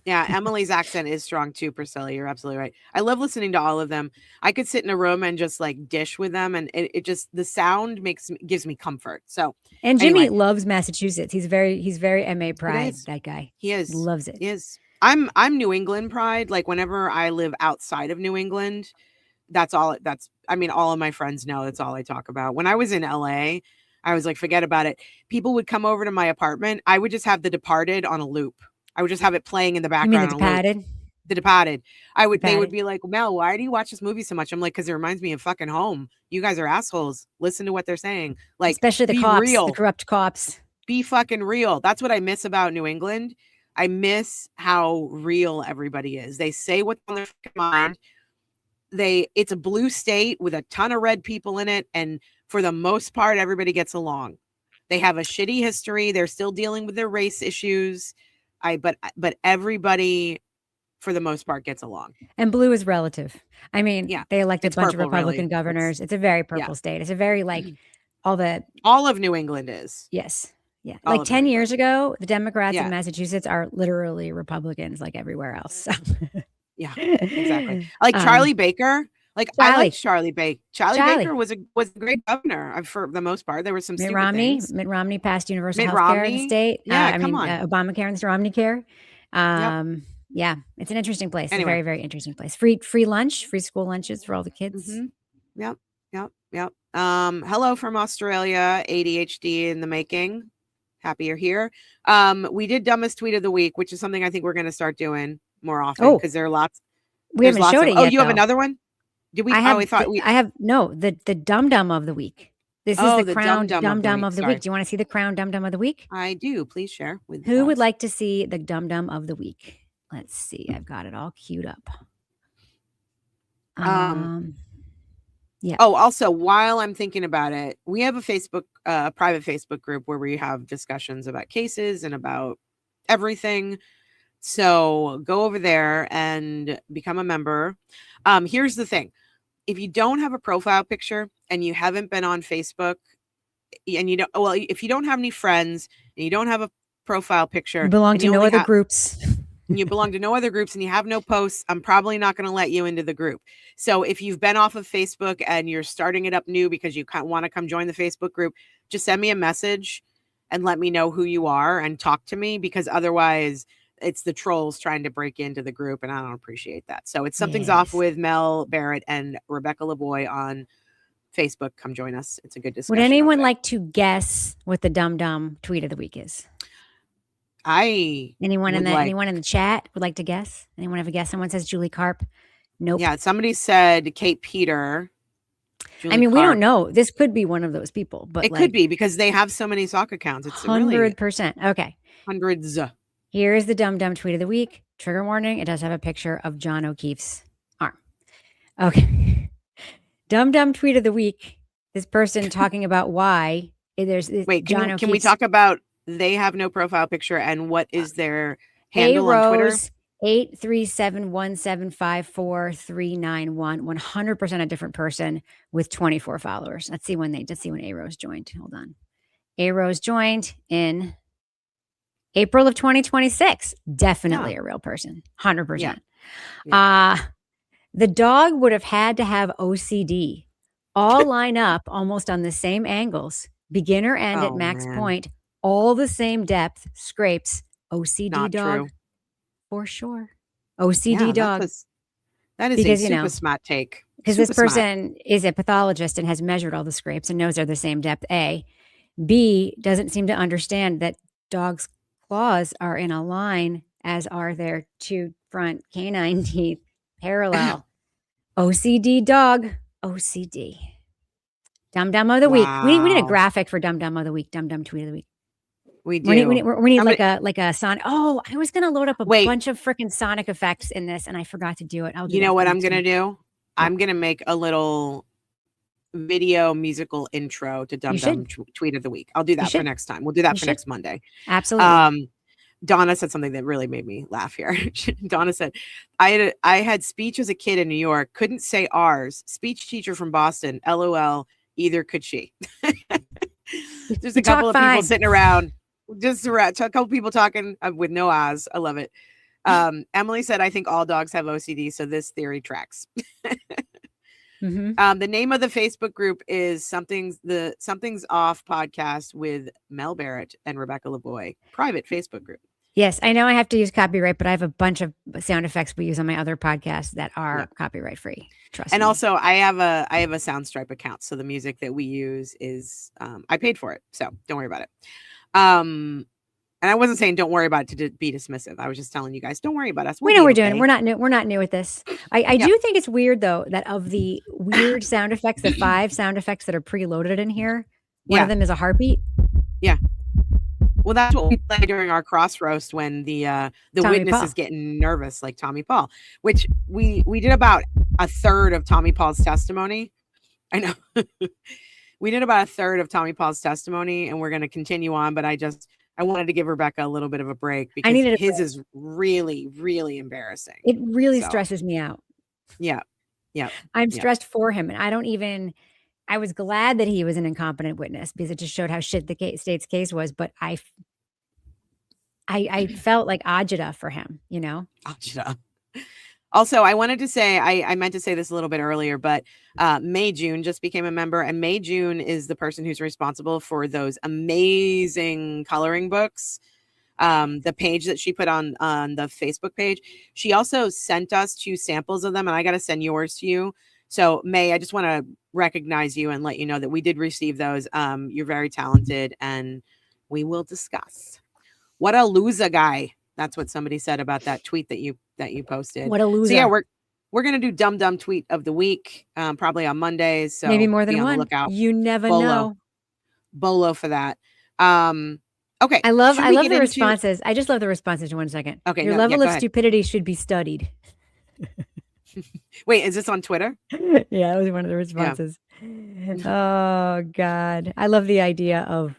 yeah, Emily's accent is strong too, Priscilla. You're absolutely right. I love listening to all of them. I could sit in a room and just like dish with them, and it just the sound gives me comfort. So And Jimmy anyway, loves Massachusetts. He's very MA it pride, is. that guy. He He is. loves it. He is. I'm New England pride. Like whenever I live outside of New England, I mean, all of my friends know that's all I talk about. When I was in LA, I was like, forget about it. People would come over to my apartment. I would just have The Departed on a loop. I would just have it playing in the You mean The background on a loop. Departed? The Departed. They would Departed. be like, Mel, why do you watch this movie so much? I'm like, because it reminds me of fucking home. You guys are assholes. Listen to what they're saying. Like, Especially the be cops, the real. corrupt cops. Be fucking real. That's what I miss about New England. I miss how real everybody is. They say what's on their mind. It's a blue state with a ton of red people in it, and for the most part everybody gets along. They have a shitty history. They're still dealing with their race issues. But everybody for the most part gets along. And blue is relative. I mean, Yeah, they elected it's a bunch of purple, Republican really. governors. It's a very Yeah. purple state. It's a very like all of New England is. Yes. Yeah. All like of 10 New years ago, the Democrats Yeah. in Massachusetts are literally Republicans like everywhere else. So. Yeah, exactly. Like Charlie Baker. Like I liked Charlie Baker. Charlie Baker was a great governor for the most part. There were some stupid things. Mitt Romney passed universal Mitt health care in the Romney. state. Yeah, come on. Obamacare and Romney care. Yep. Yeah, it's an interesting place. Anyway. It's a very, very interesting place. Free lunch, free school lunches for all the kids. Yep. Hello from Australia. ADHD in the making. Happy you're here. We did dumbest tweet of the week, which is something I think we're going to start doing more often because there are lots. We haven't showed it yet. Oh, you have another one? Did we? I have the dum dum of the week. This is the crowned dum dum of the week. Do you want to see the crowned dum dum of the week? I do. Please share with who would like to see the dum dum of the week. Let's see. I've got it all queued up. Yeah. Oh, also, while I'm thinking about it, we have a private Facebook group where we have discussions about cases and about everything. So go over there and become a member. Here's the thing. If you don't have a profile picture and you haven't been on Facebook and if you don't have any friends and you don't have a profile picture, you belong to no other groups. You belong to no other groups and you have no posts, I'm probably not going to let you into the group. So if you've been off of Facebook and you're starting it up new because you want to come join the Facebook group, just send me a message and let me know who you are and talk to me, because otherwise it's the trolls trying to break into the group and I don't appreciate that. So it's Something's Off with Mel Barrett and Rebecca LaBoy on Facebook. Come join us. It's a good discussion. Would anyone like to guess what the dum dum tweet of the week is? Anyone in the chat would like to guess? Anyone have a guess? Someone says Julie Carp. Nope. Yeah, somebody said Kate Peter. Julie Carp. We don't know. This could be one of those people, but it could be because they have so many sock accounts. It's 100%. Okay. Hundreds. Here is the dum dum tweet of the week. Trigger warning. It does have a picture of John O'Keefe's arm. Okay. Dum dum tweet of the week. This person talking about why there's John O'Keefe's. Can we talk about they have no profile picture and what is their handle on Twitter? 837175439 100% a different person with 24 followers. Let's see when A Rose joined. Hold on. A Rose joined in April of 2026. Definitely a real person. 100%. Yeah. The dog would have had to have OCD. All line up almost on the same angles. Beginner end at max point. All the same depth. Scrapes. OCD Not dog. True. For sure. OCD dog. That is a super smart take. Because this person is a pathologist and has measured all the scrapes and knows they're the same depth, A. B, doesn't seem to understand that dogs' claws are in a line, as are their two front canine teeth, parallel. OCD dog. OCD. Dum Dum of the week. We need a graphic for Dum Dum of the week. Dum Dum tweet of the week. We do. We need like a Sonic. Oh, I was gonna load up a bunch of freaking Sonic effects in this, and I forgot to do it. You know what I'm gonna do? I'm gonna make a little video musical intro to Dum Dum tweet of the week. I'll do that for next time. We'll do that for next Monday. Absolutely. Donna said something that really made me laugh here. Donna said, I had speech as a kid in New York, couldn't say ours. Speech teacher from Boston, LOL, either could she. There's a couple of people sitting around, a couple people talking with no eyes. I love it. Emily said, I think all dogs have OCD, so this theory tracks. The name of the Facebook group is Something's Off podcast with Mel Barrett and Rebecca Lavoie. Private Facebook group. Yes, I know I have to use copyright, but I have a bunch of sound effects we use on my other podcasts that are copyright free. Trust me. And also, I have a Soundstripe account, so the music that we use is I paid for it, so don't worry about it. And I wasn't saying don't worry about it to be dismissive. I was just telling you guys, don't worry about us. We know we're doing. We're not new. We're not new at this. I do think it's weird though that of the weird sound effects, the 5 sound effects that are preloaded in here, one of them is a heartbeat. Yeah. Well, that's what we play during our cross roast when the witness is getting nervous, like Tommy Paul, which we did about a third of Tommy Paul's testimony. I know. We did about a third of Tommy Paul's testimony, and we're going to continue on, but I wanted to give Rebecca a little bit of a break because his is really, really embarrassing. It really stresses me out. Yeah. Yeah. I'm stressed for him. And I was glad that he was an incompetent witness because it just showed how shit the state's case was. But I felt like agita for him, you know? Agita. Also, I wanted to say, I meant to say this a little bit earlier, but May June just became a member, and May June is the person who's responsible for those amazing coloring books. The page that she put on the Facebook page, she also sent us 2 samples of them, and I got to send yours to you. So May, I just want to recognize you and let you know that we did receive those. You're very talented, and we will discuss. What a loser guy. That's what somebody said about that tweet that you posted. What a loser. So yeah, we're gonna do dumb tweet of the week, probably on Mondays. So maybe more than one. Look out. You never know. Bolo for that. Okay. I love the responses. I just love the responses to 1 second. Okay. Your level of stupidity should be studied. Wait, is this on Twitter? Yeah, that was one of the responses. Yeah. Oh God. I love the idea of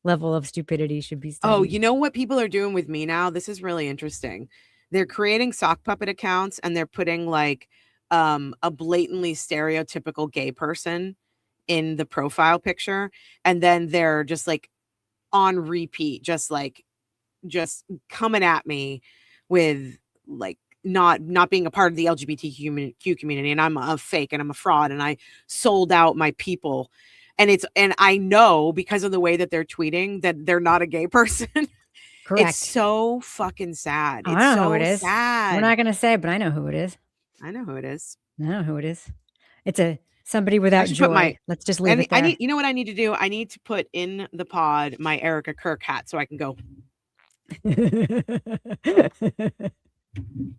level of stupidity should be studied. Oh, you know what people are doing with me now? This is really interesting. They're creating sock puppet accounts and they're putting like a blatantly stereotypical gay person in the profile picture. And then they're just like on repeat, just coming at me with like not being a part of the LGBTQ community. And I'm a fake and I'm a fraud and I sold out my people. And I know because of the way that they're tweeting that they're not a gay person. Correct. It's so fucking sad. I don't know who it is. Sad. We're not going to say, but I know who it is. I know who it is. It's somebody without joy. Let's just leave it there. You know what I need to do? I need to put in the pod my Erica Kirk hat so I can go.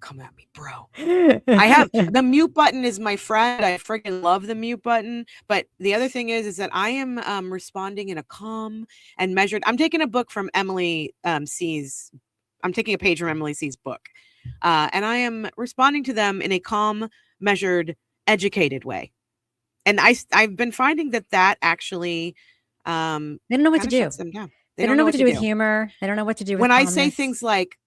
Come at me, bro. I have the mute button is my friend. I freaking love the mute button. But the other thing is that I am responding in a calm and measured. I'm taking a book from Emily C's. I'm taking a page from Emily C's book, and I am responding to them in a calm, measured, educated way. And I've been finding that actually they don't know what to do. Them down. They don't know what to do with humor. They don't know what to do with when calmness. I say things like.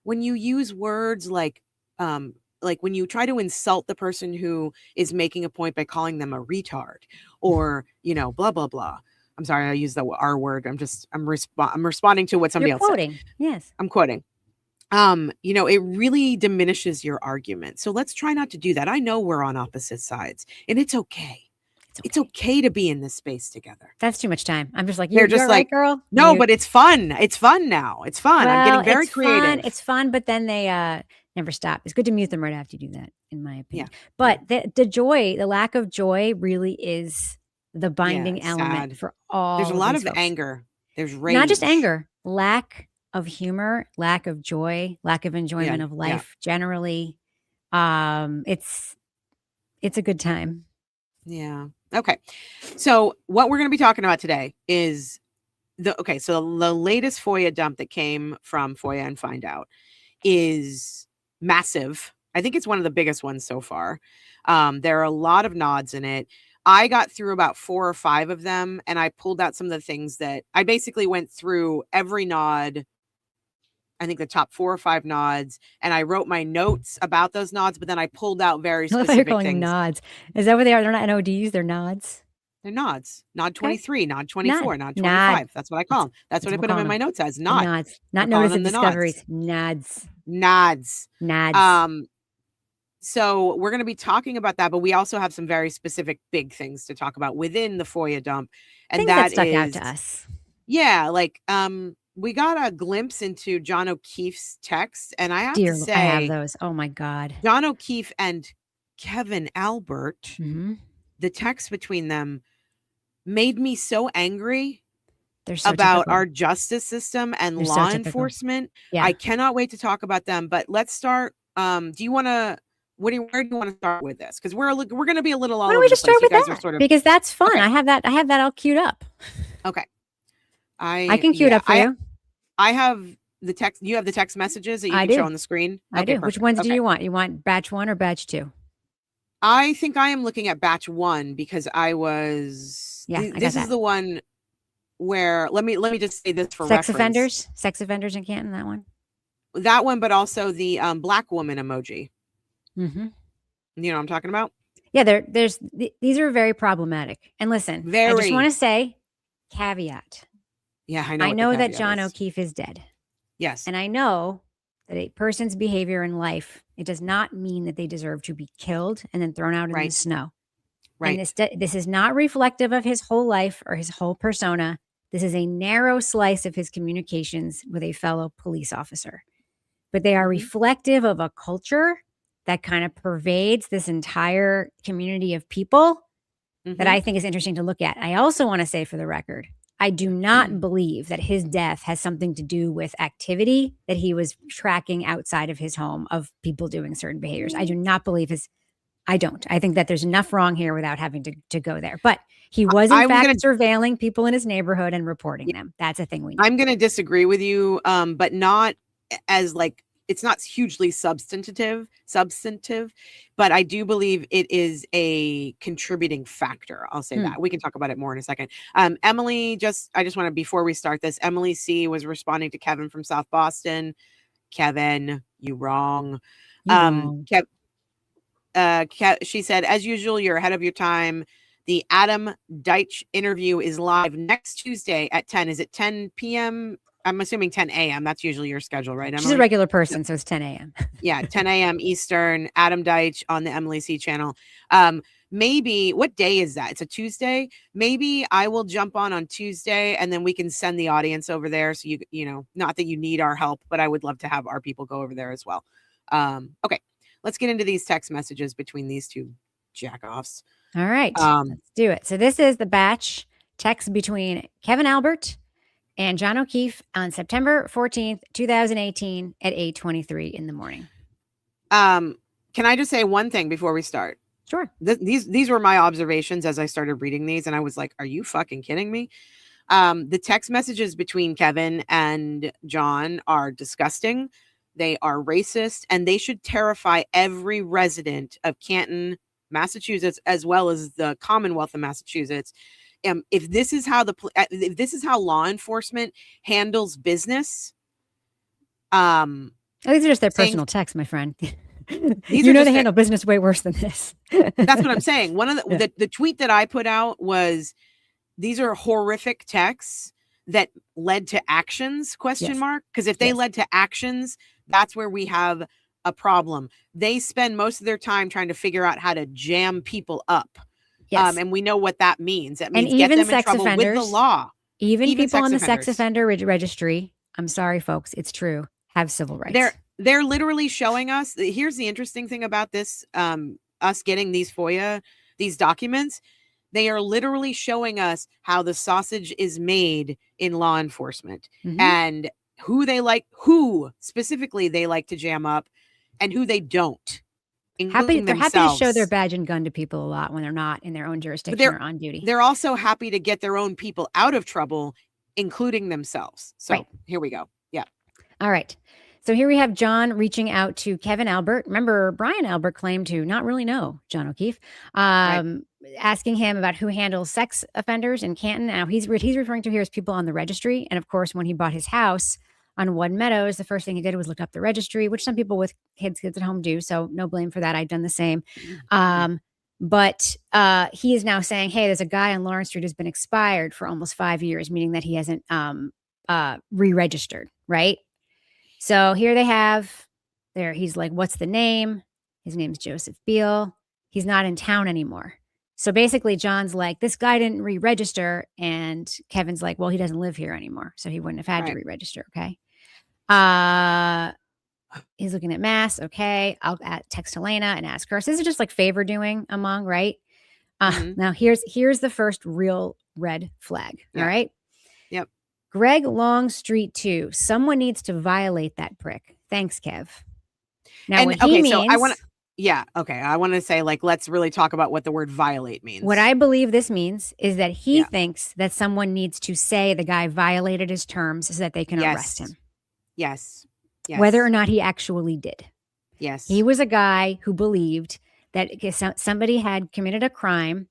When you use words like when you try to insult the person who is making a point by calling them a retard or, blah, blah, blah. I'm sorry, I use the R word. I'm responding to what somebody else quoting. Said. Yes. I'm quoting. It really diminishes your argument. So let's try not to do that. I know we're on opposite sides and it's okay. It's okay to be in this space together. That's too much time. I'm just like, you're just like, right, girl. No, but it's fun. It's fun now. It's fun. Well, I'm getting very creative. It's fun, but then they never stop. It's good to mute them right after you do that, in my opinion. Yeah. But the joy, the lack of joy really is the binding element for all. There's a lot of folks. Anger. There's rage. Not just anger, lack of humor, lack of joy, lack of enjoyment of life generally. It's a good time. Yeah. Okay. So what we're going to be talking about today is the latest FOIA dump that came from FOIA and Find Out is massive. I think it's one of the biggest ones so far. There are a lot of nods in it. I got through about 4 or 5 of them and I pulled out some of the things that I basically went through every nod I think the top 4 or 5 nods, and I wrote my notes about those nods, but then I pulled out very I love how you're specific calling them things. nods. Is that what they are? They're not NODs, they're nods. They're nods. Nod Okay. 23, nod Nod. 24, nod Nod. 25. That's what I call them. That's That's what I what we're put them calling in my them. notes as, The nod. nods. Not We're calling notice them of the nods. discoveries. Nods. Nods. Nods. So we're going to be talking about that, but we also have some very specific big things to talk about within the FOIA dump. And Things that that stuck out is, to us. yeah, like, we got a glimpse into John O'Keefe's text, and I have to I have say, those. Oh my God. John O'Keefe and Kevin Albert, Mhm. the text between them made me so angry They're so about typical. our justice system and They're so law typical. enforcement. Yeah. I cannot wait to talk about them, but let's start. Do you want to, where do you want to start with this? Because we're going to be a little all Why don't over we the just start place. You with guys are that? sort of, Because that's fun. okay. I have that all queued up. Okay. I can queue it up for you. I have the text. You have the text messages that you can show on the screen. I do. Perfect. Which ones do Okay. you want? You want batch 1 or batch 2? I think I am looking at batch 1 because I was, this is the one where, let me just say this for reference. Sex offenders in Canton, that one? That one, but also the black woman emoji. Mm-hmm. You know what I'm talking about? Yeah, these are very problematic. And listen, I just want to say, caveat. Yeah, I know that John O'Keefe is dead. Yes. And I know that a person's behavior in life, it does not mean that they deserve to be killed and then thrown out in the snow. Right. And this is not reflective of his whole life or his whole persona. This is a narrow slice of his communications with a fellow police officer. But they are reflective of a culture that kind of pervades this entire community of people that I think is interesting to look at. I also want to say, for the record, I do not believe that his death has something to do with activity that he was tracking outside of his home of people doing certain behaviors. I do not believe I don't. I think that there's enough wrong here without having to go there. But he was, in fact, surveilling people in his neighborhood and reporting them. That's a thing we know. I'm going to disagree with you, but not as like, it's not hugely substantive, but I do believe it is a contributing factor. I'll say that. We can talk about it more in a second. Emily, I just want to, before we start this, Emily C was responding to Kevin from South Boston. Kevin, you wrong. She said, as usual, you're ahead of your time. The Adam Deitch interview is live next Tuesday at 10. Is it 10 p.m.? I'm assuming 10 a.m. That's usually your schedule, right, Emily? She's a regular person, so it's 10 a.m. Yeah, 10 a.m. Eastern, Adam Deitch on the Emily C channel. Maybe, what day is that? It's a Tuesday. Maybe I will jump on Tuesday, and then we can send the audience over there. So you know, not that you need our help, but I would love to have our people go over there as well. Okay, let's get into these text messages between these two jackoffs. All right, let's do it. So this is the batch text between Kevin Albert and John O'Keefe on September 14th, 2018 at 8:23 in the morning. Can I just say one thing before we start? Sure. These were my observations as I started reading these, and I was like, are you fucking kidding me? The text messages between Kevin and John are disgusting. They are racist, and they should terrify every resident of Canton, Massachusetts, as well as the Commonwealth of Massachusetts. If this is how law enforcement handles business, these are just their personal texts, my friend. They handle business way worse than this. That's what I'm saying. One of the tweet that I put out was, these are horrific texts that led to actions, ? Because if they led to actions, that's where we have a problem. They spend most of their time trying to figure out how to jam people up. Yes. And we know what that means. That means get them in trouble with the law. Even people on the sex offender registry, I'm sorry, folks, it's true, have civil rights. They're literally showing us. Here's the interesting thing about this, us getting these FOIA, these documents. They are literally showing us how the sausage is made in law enforcement and who specifically they like to jam up and who they don't. They're happy to show their badge and gun to people a lot when they're not in their own jurisdiction or on duty. They're also happy to get their own people out of trouble, including themselves. So Here we go. Yeah. All right. So here we have John reaching out to Kevin Albert. Remember, Brian Albert claimed to not really know John O'Keefe, asking him about who handles sex offenders in Canton. Now he's referring to here as people on the registry. And of course, when he bought his house, on One Meadows, the first thing he did was look up the registry, which some people with kids at home do. So no blame for that. I'd done the same. But he is now saying, hey, there's a guy on Lawrence Street who's been expired for almost 5 years, meaning that he hasn't re-registered, right? So here they have there. He's like, what's the name? His name's Joseph Beal. He's not in town anymore. So basically, John's like, this guy didn't re-register. And Kevin's like, well, he doesn't live here anymore. So he wouldn't have had to re-register. Okay. He's looking at Mass. Okay. I'll text Helena and ask her. So this is just like favor doing among, right? Now here's the first real red flag. All right. Yep. Greg Longstreet 2. Someone needs to violate that prick. Thanks, Kev. Now, what he means, so I want to. Yeah. Okay. I want to say, like, let's really talk about what the word violate means. What I believe this means is that he thinks that someone needs to say the guy violated his terms so that they can arrest him. Yes. Whether or not he actually did. Yes. He was a guy who believed that somebody had committed a crime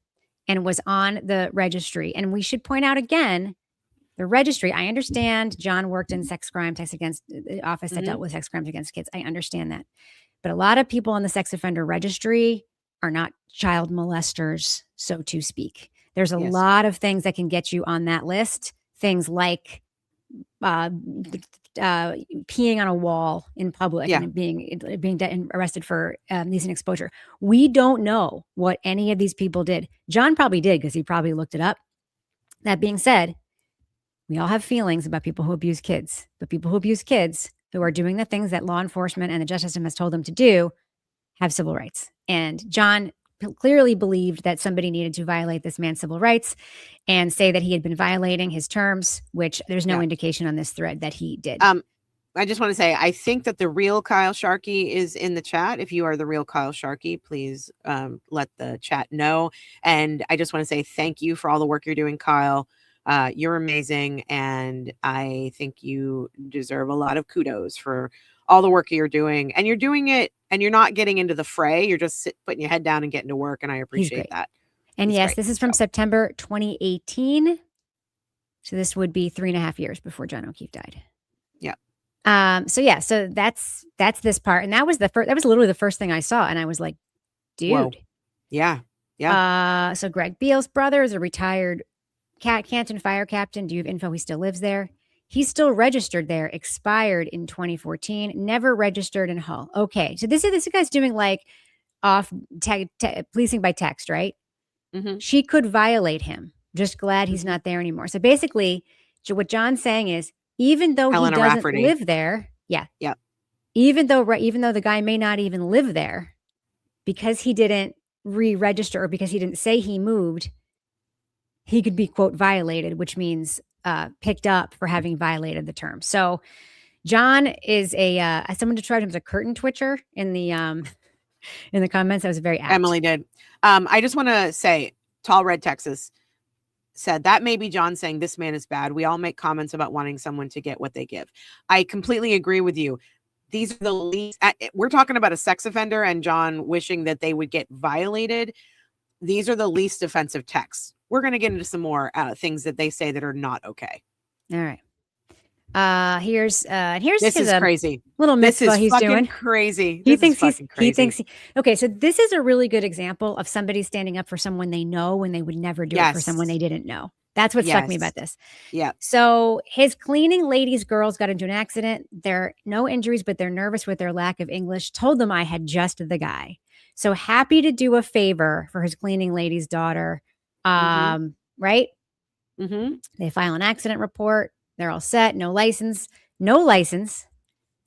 and was on the registry. And we should point out again, the registry, I understand John worked in sex against the office that dealt with sex crimes against kids. I understand that. But a lot of people on the sex offender registry are not child molesters, so to speak. There's a lot of things that can get you on that list. Things like peeing on a wall in public and being arrested for indecent exposure. We don't know what any of these people did. John probably did because he probably looked it up. That being said, we all have feelings about people who abuse kids, but people who abuse kids who are doing the things that law enforcement and the justice system has told them to do have civil rights. And John clearly believed that somebody needed to violate this man's civil rights and say that he had been violating his terms, which there's no indication on this thread that he did. I just want to say, I think that the real Kyle Sharkey is in the chat. If you are the real Kyle Sharkey, please let the chat know. And I just want to say thank you for all the work you're doing, Kyle. You're amazing. And I think you deserve a lot of kudos for all the work you're doing. And you're doing it and you're not getting into the fray. You're just putting your head down and getting to work. And I appreciate that. And yes, this is from September 2018. So this would be 3.5 years before John O'Keefe died. Yeah. So that's this part. And that was literally the first thing I saw. And I was like, dude. Whoa. Yeah. So Greg Beal's brother is a retired Canton fire captain. Do you have info? He still lives there. He's still registered there, expired in 2014, never registered in Hull. Okay. So this guy's doing like off policing by text, right? She could violate him. Just glad he's not there anymore. So basically what John's saying is, even though he doesn't live there, even though the guy may not even live there, because he didn't re-register or because he didn't say he moved, he could be, quote, violated, which means picked up for having violated the term. So John is someone described him as a curtain twitcher in the comments. That was very apt. Emily did. I just want to say, Tall Red Texas said that may be John saying this man is bad. We all make comments about wanting someone to get what they give. I completely agree with you. These are the least, we're talking about a sex offender and John wishing that they would get violated. These are the least offensive texts. We're going to get into some more things that they say that are not okay. All right. Here's this is crazy. Little mitzvah he's doing. Crazy. He thinks okay. So this is a really good example of somebody standing up for someone they know when they would never do it for someone they didn't know. That's what struck me about this. Yeah. So his cleaning ladies girls got into an accident. They're no injuries, but they're nervous with their lack of English. Told them I had just the guy. So happy to do a favor for his cleaning lady's daughter. Right? They file an accident report. They're all set. No license.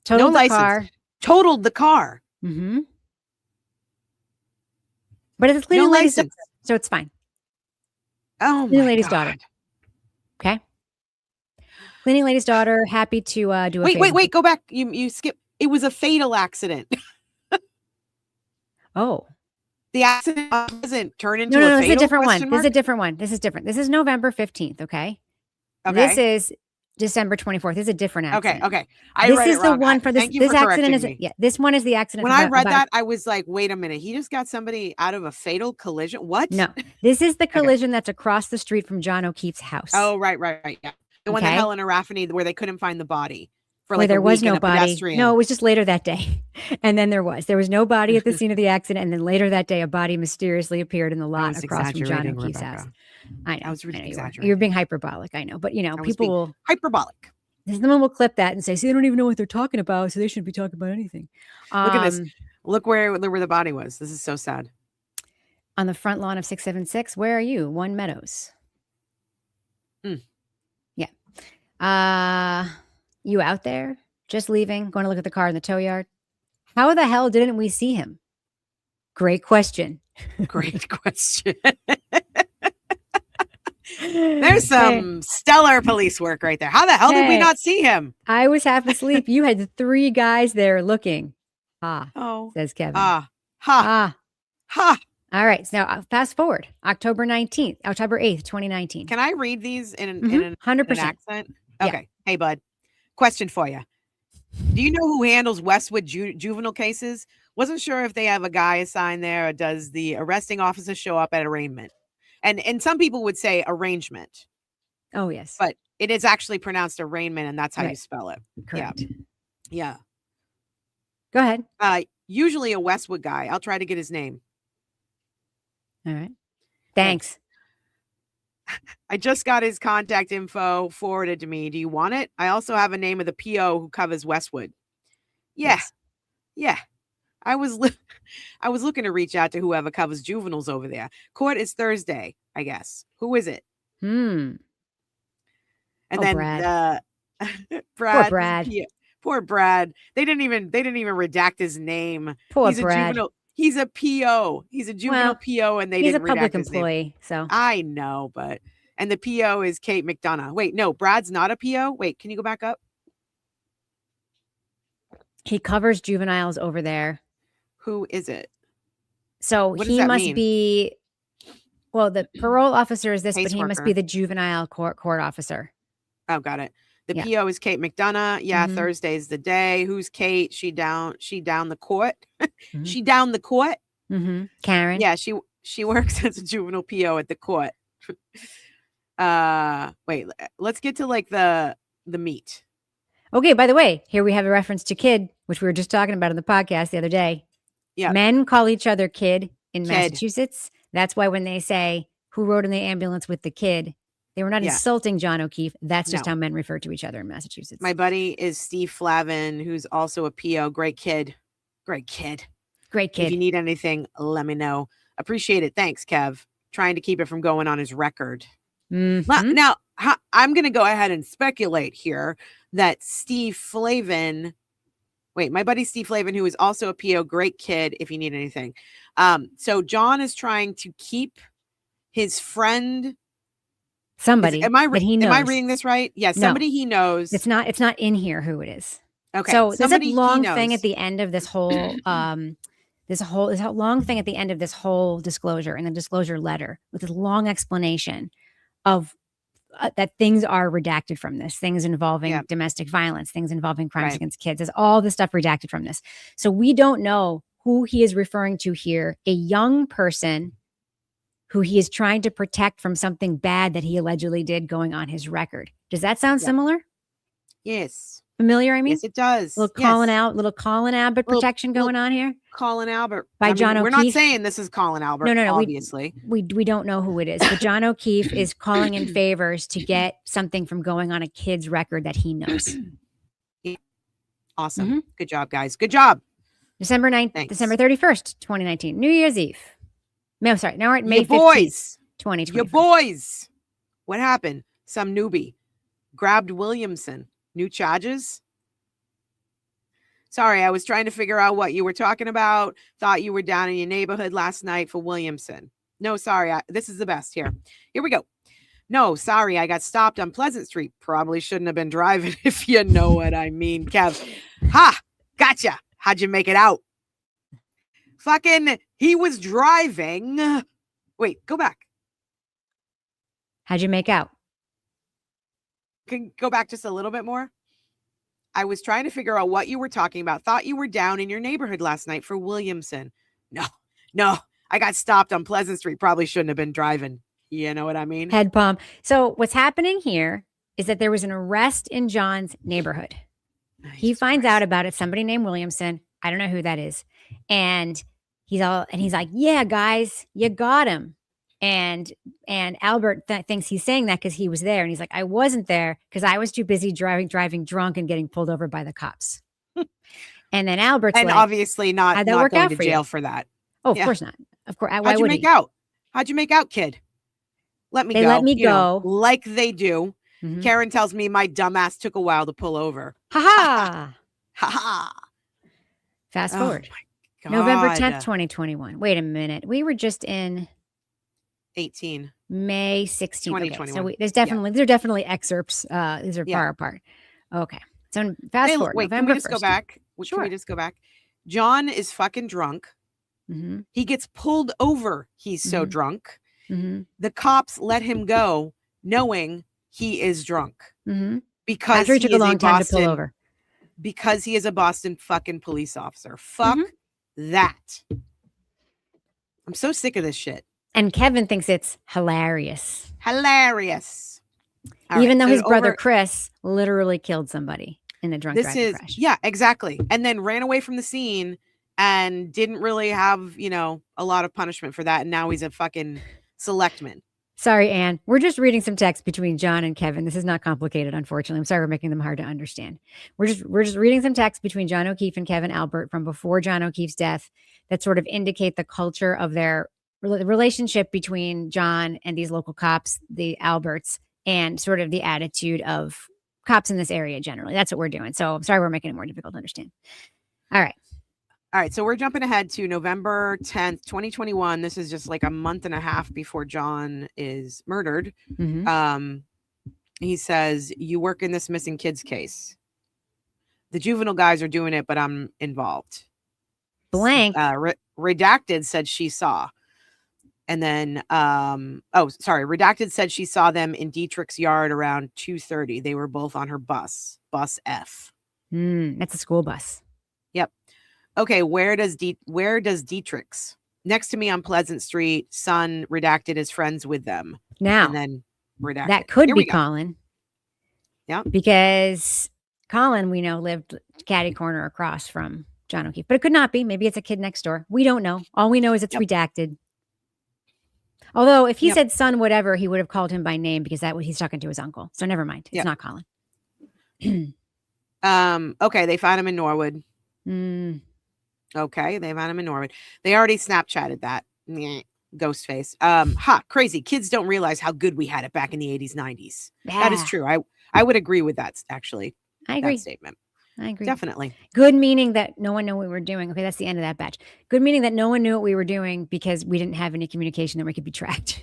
Totaled the car. Totaled the car. But it's cleaning lady's daughter, so it's fine. Oh, cleaning my lady's God. daughter. Okay. Cleaning lady's daughter. Happy to do a favor. Wait. Go back. You skip. It was a fatal accident. Oh. The accident doesn't turn into a fatal. No, this is a different one. This is a different one. This is different. This is November 15th. Okay. This is December 24th. This is a different accident. Okay. This is the one for this. This accident is this one is the accident. When I read that, I was like, wait a minute. He just got somebody out of a fatal collision. What? No, this is the collision that's across the street from John O'Keefe's house. Oh, right. Yeah. The one that Helena Rafferty, where they couldn't find the body. for Where like a there was week and no a body. pedestrian. No, it was just later that day. And then there was no body at the scene of the accident. And then later that day, a body mysteriously appeared in the I lot was across from John exaggerating, O'Keefe's house. Rebecca. I I know. was I know you were. exaggerating. You're being hyperbolic. I know. But, you know, I was people being will. hyperbolic. Someone will clip that and say, see, they don't even know what they're talking about. So they shouldn't be talking about anything. Look at this. Look where the body was. This is so sad. On the front lawn of 676. Where are you? One Meadows. Yeah. You out there? Just leaving, going to look at the car in the tow yard? How the hell didn't we see him? Great question. Great question. There's some stellar police work right there. How the hell did we not see him? I was half asleep. You had 3 guys there looking. Says Kevin. Ha. All right. So now fast forward. October 8th, 2019. Can I read these in an 100% accent? Yeah. Okay. Hey, bud. Question for you. Do you know who handles Westwood juvenile cases? Wasn't sure if they have a guy assigned there, or does the arresting officer show up at arraignment? And some people would say arrangement. Oh, yes. But it is actually pronounced arraignment, and that's how you spell it. Correct. Yeah. Go ahead. Usually a Westwood guy. I'll try to get his name. All right. Thanks. I just got his contact info forwarded to me. Do you want it? I also have a name of the PO who covers Westwood. Yeah. Yes. Yeah. I was looking to reach out to whoever covers juveniles over there. Court is Thursday, I guess. Who is it? And then Brad. Brad. Poor Brad. Poor Brad. They didn't even redact his name. Poor He's Brad. a juvenile. He's a PO. He's a juvenile PO, and he's didn't a public redact his employee. name. So I know, and the PO is Kate McDonough. Wait, no, Brad's not a PO. Wait, can you go back up? He covers juveniles over there. Who is it? So he must be, well, the parole officer is this, but he must be the juvenile court officer. Oh, got it. The PO is Kate McDonough. Yeah, Thursday's the day. Who's Kate? She down the court. She down the court. Karen. Yeah, she works as a juvenile PO at the court. Wait, let's get to like the meat. Okay, by the way, here we have a reference to kid, which we were just talking about in the podcast the other day. Yeah. Men call each other kid in Massachusetts. That's why when they say who rode in the ambulance with the kid, they were not insulting John O'Keefe. That's just how men refer to each other in Massachusetts. My buddy is Steve Flavin, who's also a PO. Great kid. If you need anything, let me know. Appreciate it. Thanks, Kev. Trying to keep it from going on his record. Now, I'm going to go ahead and speculate here that Steve Flavin, my buddy Steve Flavin, who is also a PO, great kid, if you need anything. So John is trying to keep his friend. Somebody am I that he knows. Am I reading this right? Yeah, somebody he knows. It's not in here who it is. Okay. So there's a long thing at the end of this whole this long thing at the end of this whole disclosure and the disclosure letter with this long explanation of that things are redacted from this, things involving domestic violence, things involving crimes against kids. There's all this stuff redacted from this. So we don't know who he is referring to here, a young person who he is trying to protect from something bad that he allegedly did going on his record. Does that sound similar? Yes. Familiar, I mean? Yes, it does. Little Colin Abbott protection going on here? Colin Albert. By John O'Keefe. We're not saying this is Colin Albert, no, obviously. We don't know who it is, but John O'Keefe is calling in favors to get something from going on a kid's record that he knows. Awesome. Good job, guys. Good job. December 31st, 2019. New Year's Eve. No, sorry. Now we're at May 15th, 2020. Your boys. What happened? Some newbie grabbed Williamson. New charges? Sorry, I was trying to figure out what you were talking about. Thought you were down in your neighborhood last night for Williamson. No, sorry. This is the best here. Here we go. No, sorry. I got stopped on Pleasant Street. Probably shouldn't have been driving, if you know what I mean, Kev. Ha! Gotcha. How'd you make it out? Fucking, he was driving. Wait, go back. How'd you make out? Can go back just a little bit more? I was trying to figure out what you were talking about. Thought you were down in your neighborhood last night for Williamson. No. I got stopped on Pleasant Street. Probably shouldn't have been driving. You know what I mean? Head palm. So what's happening here is that there was an arrest in John's neighborhood. He finds out about it. Somebody named Williamson. I don't know who that is. And he's like, yeah, guys, you got him. And Albert thinks he's saying that because he was there. And he's like, I wasn't there because I was too busy driving drunk and getting pulled over by the cops. And then Albert's and like, obviously not work going out to for jail you? for that. Oh, of course not. Of course. Why How'd you would make he? out? How'd you make out, kid? Let me They go. let me You know, go. like they do. Mhm. Karen tells me my dumbass took a while to pull over. Ha ha. Ha ha. Fast forward. My God. November 10th, 2021. Wait a minute. We were just in 18. May 16th. 2021. Okay, so there are definitely excerpts. These are far apart. Okay. So fast forward. Wait, November can we just 1st. go back? Sure. Can we just go back? John is fucking drunk. Mm-hmm. He gets pulled over. He's so drunk. Mm-hmm. The cops let him go knowing he is drunk. Mm-hmm. Because after he took a long time to pull over. Because he is a Boston fucking police officer. Fuck that. I'm so sick of this shit. And Kevin thinks it's hilarious. Hilarious. Even though his brother Chris literally killed somebody in a drunk driving crash. Yeah, exactly. And then ran away from the scene and didn't really have, a lot of punishment for that. And now he's a fucking selectman. Sorry, Anne. We're just reading some text between John and Kevin. This is not complicated, unfortunately. I'm sorry we're making them hard to understand. We're just reading some text between John O'Keefe and Kevin Albert from before John O'Keefe's death that sort of indicate the culture of their relationship between John and these local cops, the Alberts, and sort of the attitude of cops in this area generally. That's what we're doing. So I'm sorry we're making it more difficult to understand. All right. So we're jumping ahead to November 10th, 2021. This is just like a month and a half before John is murdered. Mm-hmm. He says, you work in this missing kids case. The juvenile guys are doing it, but I'm involved. Blank. Redacted said she saw. And then, Redacted said she saw them in Dietrich's yard around 2:30. They were both on her bus F. That's a school bus. Yep. Okay. Where does Dietrich's? Next to me on Pleasant Street. Son, Redacted is friends with them. Now, and then Redacted. That could be Colin. Yeah. Because Colin, we know, lived catty corner across from John O'Keefe. But it could not be. Maybe it's a kid next door. We don't know. All we know is it's Redacted. Although if he said son, whatever, he would have called him by name because he's talking to his uncle. So never mind. It's not Colin. Okay. They found him in Norwood. Okay. They found him in Norwood. They already Snapchatted that. Ghostface. Crazy. Kids don't realize how good we had it back in the 80s, 90s. Yeah. That is true. I would agree with that, actually. I agree. That statement. I agree. Definitely. Good meaning that no one knew what we were doing. Okay, that's the end of that batch. Good meaning that no one knew what we were doing because we didn't have any communication that we could be tracked.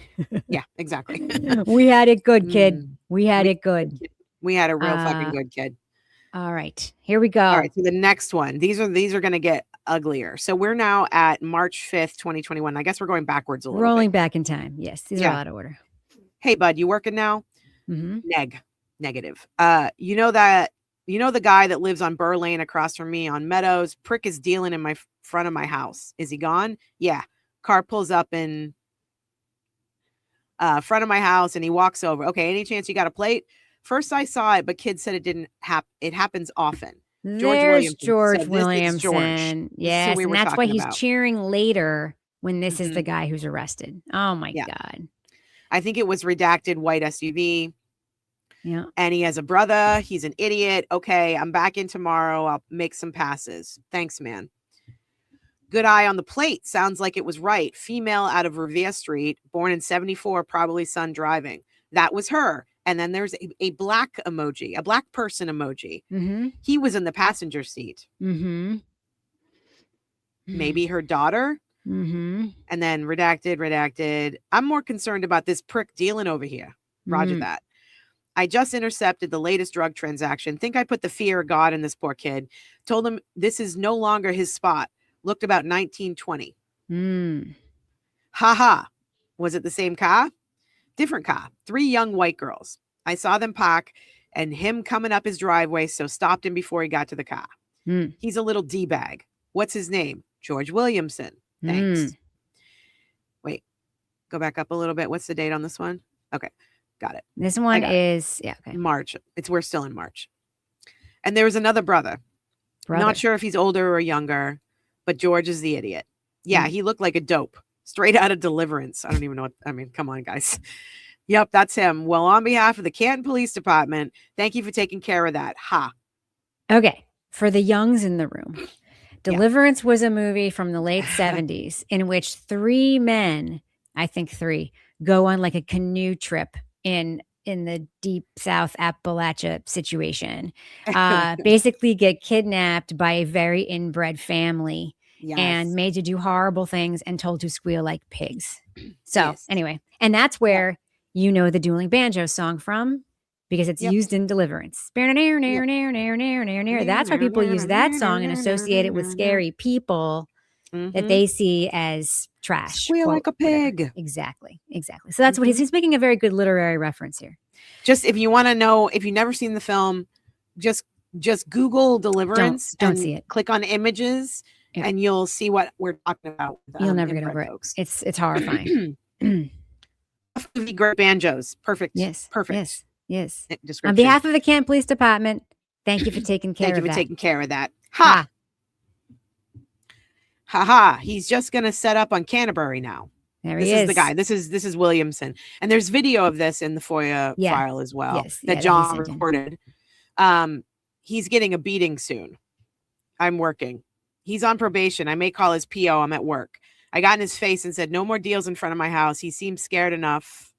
Yeah, exactly. We had it good, kid. We had it good. We had a real fucking good kid. All right, here we go. All right, so the next one. These are going to get uglier. So we're now at March 5th, 2021. I guess we're going backwards a little Rolling back in time. Yes, these are out of order. Hey, bud, you working now? Mm-hmm. Negative. You know the guy that lives on Burr Lane across from me on Meadows? Prick is dealing in my front of my house. Is he gone? Yeah. Car pulls up in front of my house and he walks over. Okay, any chance you got a plate? First I saw it, but kids said it didn't happen. It happens often. There's George Williamson. Yes, and that's why he's cheering later when this is the guy who's arrested. Oh my God. I think it was Redacted white SUV. Yeah. And he has a brother. He's an idiot. Okay, I'm back in tomorrow. I'll make some passes. Thanks, man. Good eye on the plate. Sounds like it was right. Female out of Revere Street, born in 74, probably son driving. That was her. And then there's a black emoji, a black person emoji. Mm-hmm. He was in the passenger seat. Mm-hmm. Maybe her daughter. Mm-hmm. And then redacted. I'm more concerned about this prick dealing over here. Roger that. I just intercepted the latest drug transaction. Think I put the fear of God in this poor kid. Told him this is no longer his spot. Looked about 1920. Ha. Was it the same car? Different car. 3 young white girls. I saw them park and him coming up his driveway, so stopped him before he got to the car. He's a little D-bag. What's his name? George Williamson. Thanks. Wait, go back up a little bit. What's the date on this one? Okay. Got it. This one is March. We're still in March. And there was another brother. Not sure if he's older or younger, but George is the idiot. Yeah, he looked like a dope. Straight out of Deliverance. I don't even know what, I mean, come on, guys. Yep, that's him. Well, on behalf of the Canton Police Department, thank you for taking care of that. Ha. Okay. For the youngs in the room, Deliverance was a movie from the late 70s in which three men, I think three, go on like a canoe trip in the deep South Appalachia situation, basically get kidnapped by a very inbred family and made to do horrible things and told to squeal like pigs. So anyway, and that's where you know the Dueling Banjo song from, because it's used in Deliverance. That's why people use that song and associate it with scary people that they see as trash. Squeal like a pig. Whatever. Exactly. So that's what he's making a very good literary reference here. Just if you want to know, if you've never seen the film, just Google Deliverance. Don't see it. Click on images and you'll see what we're talking about. You'll never get over it. It's horrifying. Great banjos. Perfect. Yes. Perfect. Yes. On behalf of the Canton Police Department, thank you for taking care of that. Thank you for taking care of that. Ha. Ha ha. He's just going to set up on Canterbury now. There this he is. Is the guy. This is Williamson. And there's video of this in the FOIA file as well that John recorded. He's getting a beating soon. I'm working. He's on probation. I may call his PO. I'm at work. I got in his face and said, no more deals in front of my house. He seemed scared enough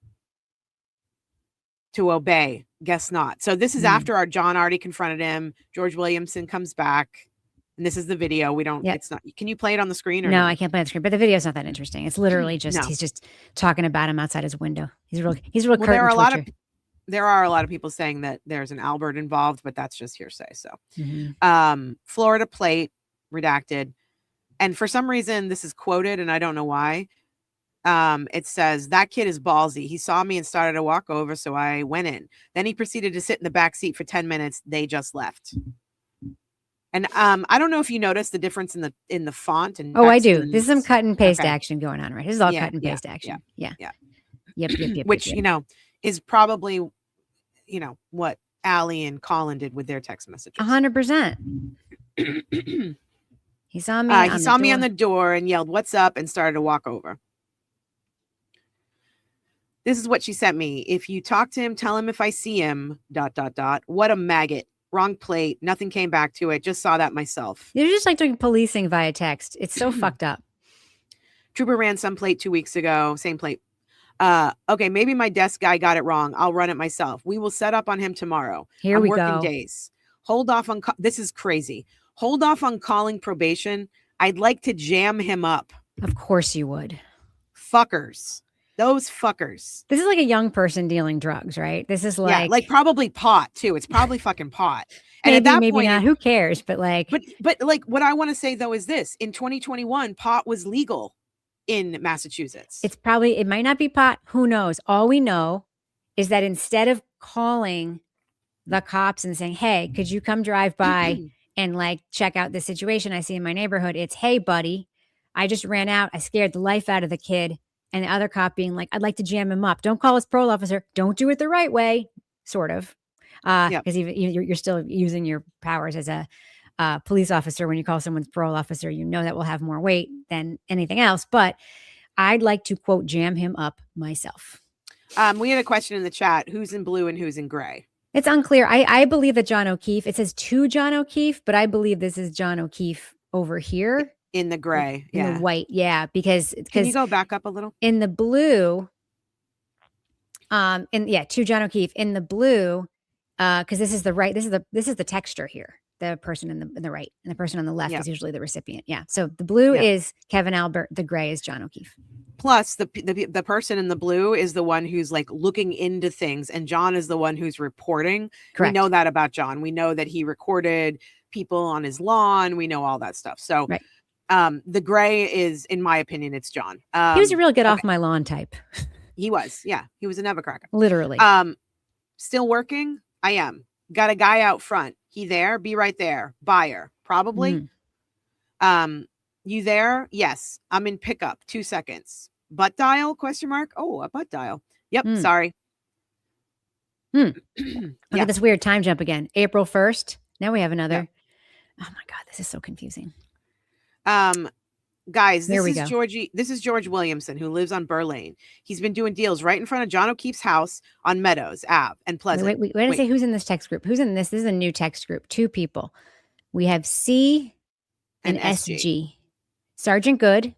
to obey. Guess not. So this is after our John already confronted him. George Williamson comes back. And this is the video. We don't, it's not, can you play it on the screen? Or no, I can't play on the screen, but the video's not that interesting. It's literally just, he's just talking about him outside his window. He's real well, there are a lot of people saying that there's an Albert involved, but that's just hearsay. So, Florida plate redacted. And for some reason, this is quoted, and I don't know why. It says, that kid is ballsy. He saw me and started to walk over, so I went in. Then he proceeded to sit in the back seat for 10 minutes. They just left. And I don't know if you noticed the difference in the font. And I do. This is some cut and paste action going on, right? This is all cut and paste action. Yeah. Yep. Which, you know, is probably, you know, what Allie and Colin did with their text messages. 100%. He saw me. He saw me on the door and yelled, "What's up?" and started to walk over. This is what she sent me. If you talk to him, tell him if I see him, ... What a maggot. Wrong plate. Nothing came back to it. Just saw that myself. You're just like doing policing via text. It's so fucked up. Trooper ran some plate 2 weeks ago. Same plate. Okay, maybe my desk guy got it wrong. I'll run it myself. We will set up on him tomorrow. Here we working go. Days. Hold off on. This is crazy. Hold off on calling probation. I'd like to jam him up. Of course you would. Fuckers. Those fuckers. This is like a young person dealing drugs, right? This is like like probably pot too. It's probably fucking pot. And maybe, at that maybe point, not. Who cares? But like, but like, what I want to say though is this: in 2021, pot was legal in Massachusetts. It might not be pot. Who knows? All we know is that instead of calling the cops and saying, "Hey, could you come drive by and like check out the situation I see in my neighborhood?" It's, "Hey, buddy, I just ran out. I scared the life out of the kid." And the other cop being like, "I'd like to jam him up. Don't call us parole officer. Don't do it the right way." Sort of. Because you're still using your powers as a police officer. When you call someone's parole officer, you know that will have more weight than anything else. But I'd like to, quote, jam him up myself. We had a question in the chat. Who's in blue and who's in gray? It's unclear. I believe that John O'Keefe, it says to John O'Keefe, but I believe this is John O'Keefe over here. In the gray. In the white. Yeah. Because can you go back up a little? In the blue, to John O'Keefe in the blue, because this is the right, this is the texture here. The person in the right and the person on the left is usually the recipient. Yeah. So the blue is Kevin Albert, the gray is John O'Keefe. Plus the person in the blue is the one who's like looking into things, and John is the one who's reporting. Correct. We know that about John. We know that he recorded people on his lawn. We know all that stuff. So the gray is, in my opinion, it's John. He was a real get off my lawn type. He was. Yeah. He was a never cracker. Literally. Still working. I am. Got a guy out front. He there? Be right there. Buyer. Probably. You there? Yes. I'm in pickup. 2 seconds. Butt dial? Question mark. Oh, a butt dial. Yep. Sorry. Look at this weird time jump again. April 1st. Now we have another. Yep. Oh my God, this is so confusing. Guys, Here this we is go. Georgie. This is George Williamson, who lives on Burr Lane. He's been doing deals right in front of John O'Keefe's house on Meadows Ave and Pleasant. Wait. Wait, say who's in this text group? Who's in this? This is a new text group. 2 people. We have C and SG. Sergeant Good,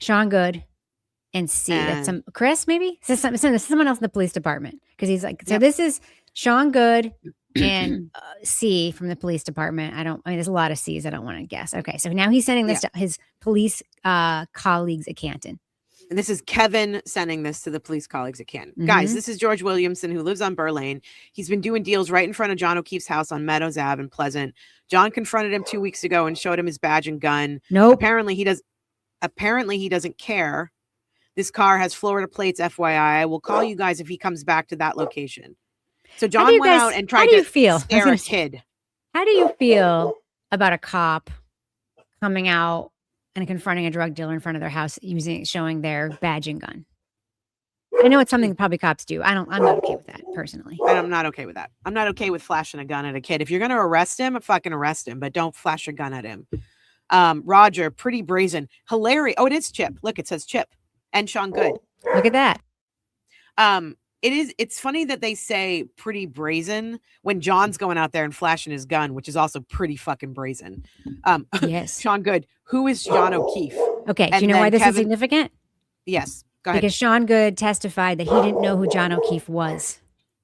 Sean Good, and C. That's some Chris, maybe? This is someone else in the police department. Because he's like, so this is Sean Good and C from the police department. I mean, there's a lot of C's. I don't want to guess. Okay. So now he's sending this to his police colleagues at Canton. And this is Kevin sending this to the police colleagues at Canton. Guys, this is George Williamson, who lives on Burr Lane. He's been doing deals right in front of John O'Keefe's house on Meadows Ave in Pleasant. John confronted him 2 weeks ago and showed him his badge and gun. Nope. Apparently he doesn't care. This car has Florida plates, FYI. I will call you guys if he comes back to that location. So John went out and tried to scare a kid. How do you feel about a cop coming out and confronting a drug dealer in front of their house showing their badge and gun? I know it's something probably cops do. I'm not okay with that personally. And I'm not okay with that. I'm not okay with flashing a gun at a kid. If you're going to arrest him, fucking arrest him, but don't flash a gun at him. Roger, pretty brazen. Hilarious. Oh, it is Chip. Look, it says Chip and Sean Good. Look at that. It's funny that they say pretty brazen when John's going out there and flashing his gun, which is also pretty fucking brazen. Yes. Sean Good. Who is John O'Keefe? Okay. Do you know why this is significant? Yes. Go ahead. Because Sean Good testified that he didn't know who John O'Keefe was.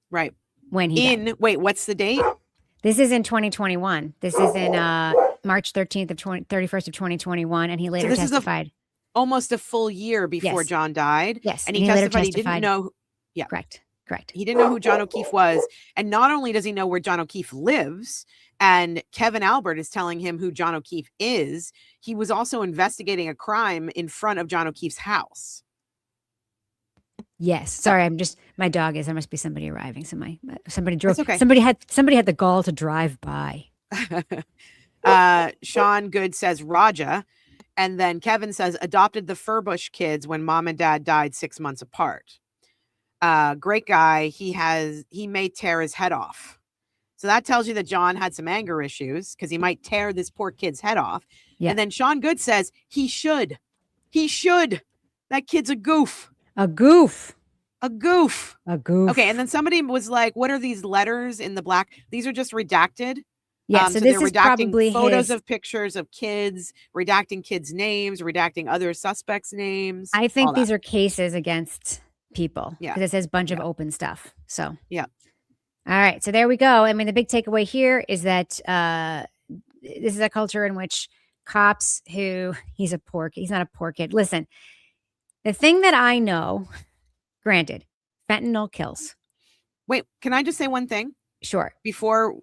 Right. When he died. Wait, what's the date? This is in 2021. This is in March 31st of 2021. And he later testified. Almost a full year before John died. Yes. And he testified he didn't know. Yeah. Correct. He didn't know who John O'Keefe was. And not only does he know where John O'Keefe lives, and Kevin Albert is telling him who John O'Keefe is, he was also investigating a crime in front of John O'Keefe's house. Yes. Sorry, my dog is. There must be somebody arriving. Somebody drove. Okay. Somebody had the gall to drive by. Sean Good says Raja. And then Kevin says adopted the Furbush kids when mom and dad died 6 months apart. Great guy. He may tear his head off. So that tells you that John had some anger issues because he might tear this poor kid's head off. Yeah. And then Sean Good says he should. That kid's a goof. A goof. Okay. And then somebody was like, what are these letters in the black? These are just redacted. Yeah. So this is probably photos of pictures of kids, redacting kids' names, redacting other suspects' names. I think these are cases against people. Yeah. Because it says bunch of open stuff. So, yeah. All right. So there we go. I mean, the big takeaway here is that this is a culture in which cops he's not a poor kid. Listen, the thing that I know, granted, fentanyl kills. Wait, can I just say one thing? Sure. Before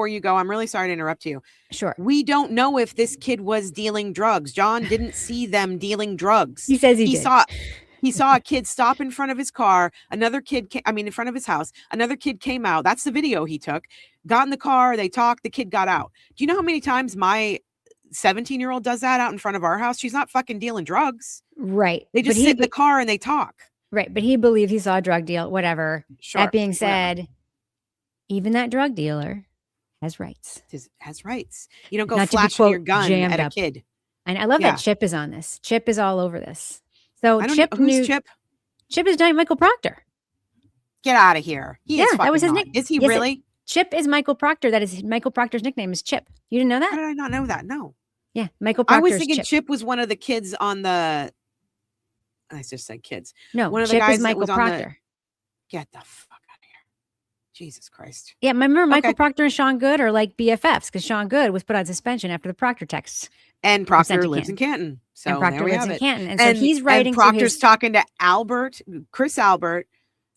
you go, I'm really sorry to interrupt you. Sure. We don't know if this kid was dealing drugs. John didn't see them dealing drugs. He says he did. He saw a kid stop in front of his car. Another kid in front of his house. Another kid came out. That's the video he took. Got in the car. They talked. The kid got out. Do you know how many times my 17-year-old does that out in front of our house? She's not fucking dealing drugs. Right. They just sit in the car and they talk. Right. But he believed he saw a drug deal, whatever. Sure. That being said, even that drug dealer has rights. Has rights. You don't go flashing your gun at a kid. And I love that Chip is on this. Chip is all over this. So Chip who's Chip? Chip is Michael Proctor. Get out of here. That was his nickname. Is he really? Chip is Michael Proctor. That is Michael Proctor's nickname is Chip. You didn't know that? How did I not know that? No. Yeah, Michael Proctor's I was thinking Chip was one of the kids on the. I just said kids. No, one of Chip the guys is Michael that was Proctor. Get the fuck out of here. Jesus Christ. Yeah, remember Michael Proctor and Sean Good are like BFFs because Sean Good was put on suspension after the Proctor texts. And Proctor lives in Canton. So and Proctor lives in Canton. And so and he's writing. And Proctor's talking to Chris Albert,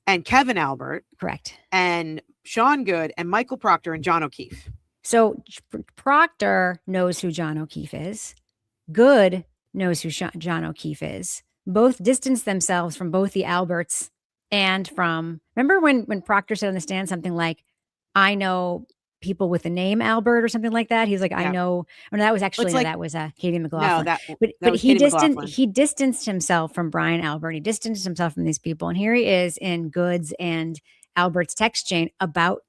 and Kevin Albert. Correct. And Sean Good and Michael Proctor and John O'Keefe. So Proctor knows who John O'Keefe is. Good knows who John O'Keefe is. Both distanced themselves from both the Alberts and from. Remember when Proctor said on the stand something like, "I know people with the name Albert" or something like that. He's like, "I know." Or no, that was actually that was Katie McLaughlin. No, but he distanced himself from Brian Albert. He distanced himself from these people, and here he is in Goods and Albert's text chain about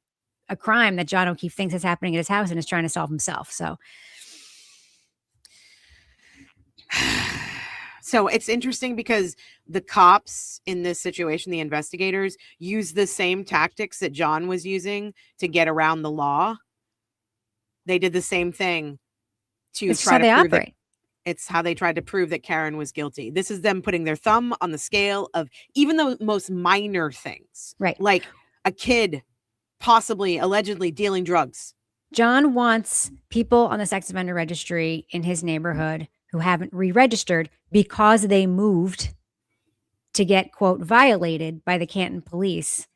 a crime that John O'Keefe thinks is happening at his house and is trying to solve himself. So it's interesting because the cops in this situation, the investigators, use the same tactics that John was using to get around the law. They did the same thing to it's try how to they prove operate. it's how they tried to prove that Karen was guilty. This is them putting their thumb on the scale of even the most minor things, Right? Like a kid possibly allegedly dealing drugs. John wants people on the sex offender registry in his neighborhood who haven't re-registered because they moved to get, quote, violated by the Canton police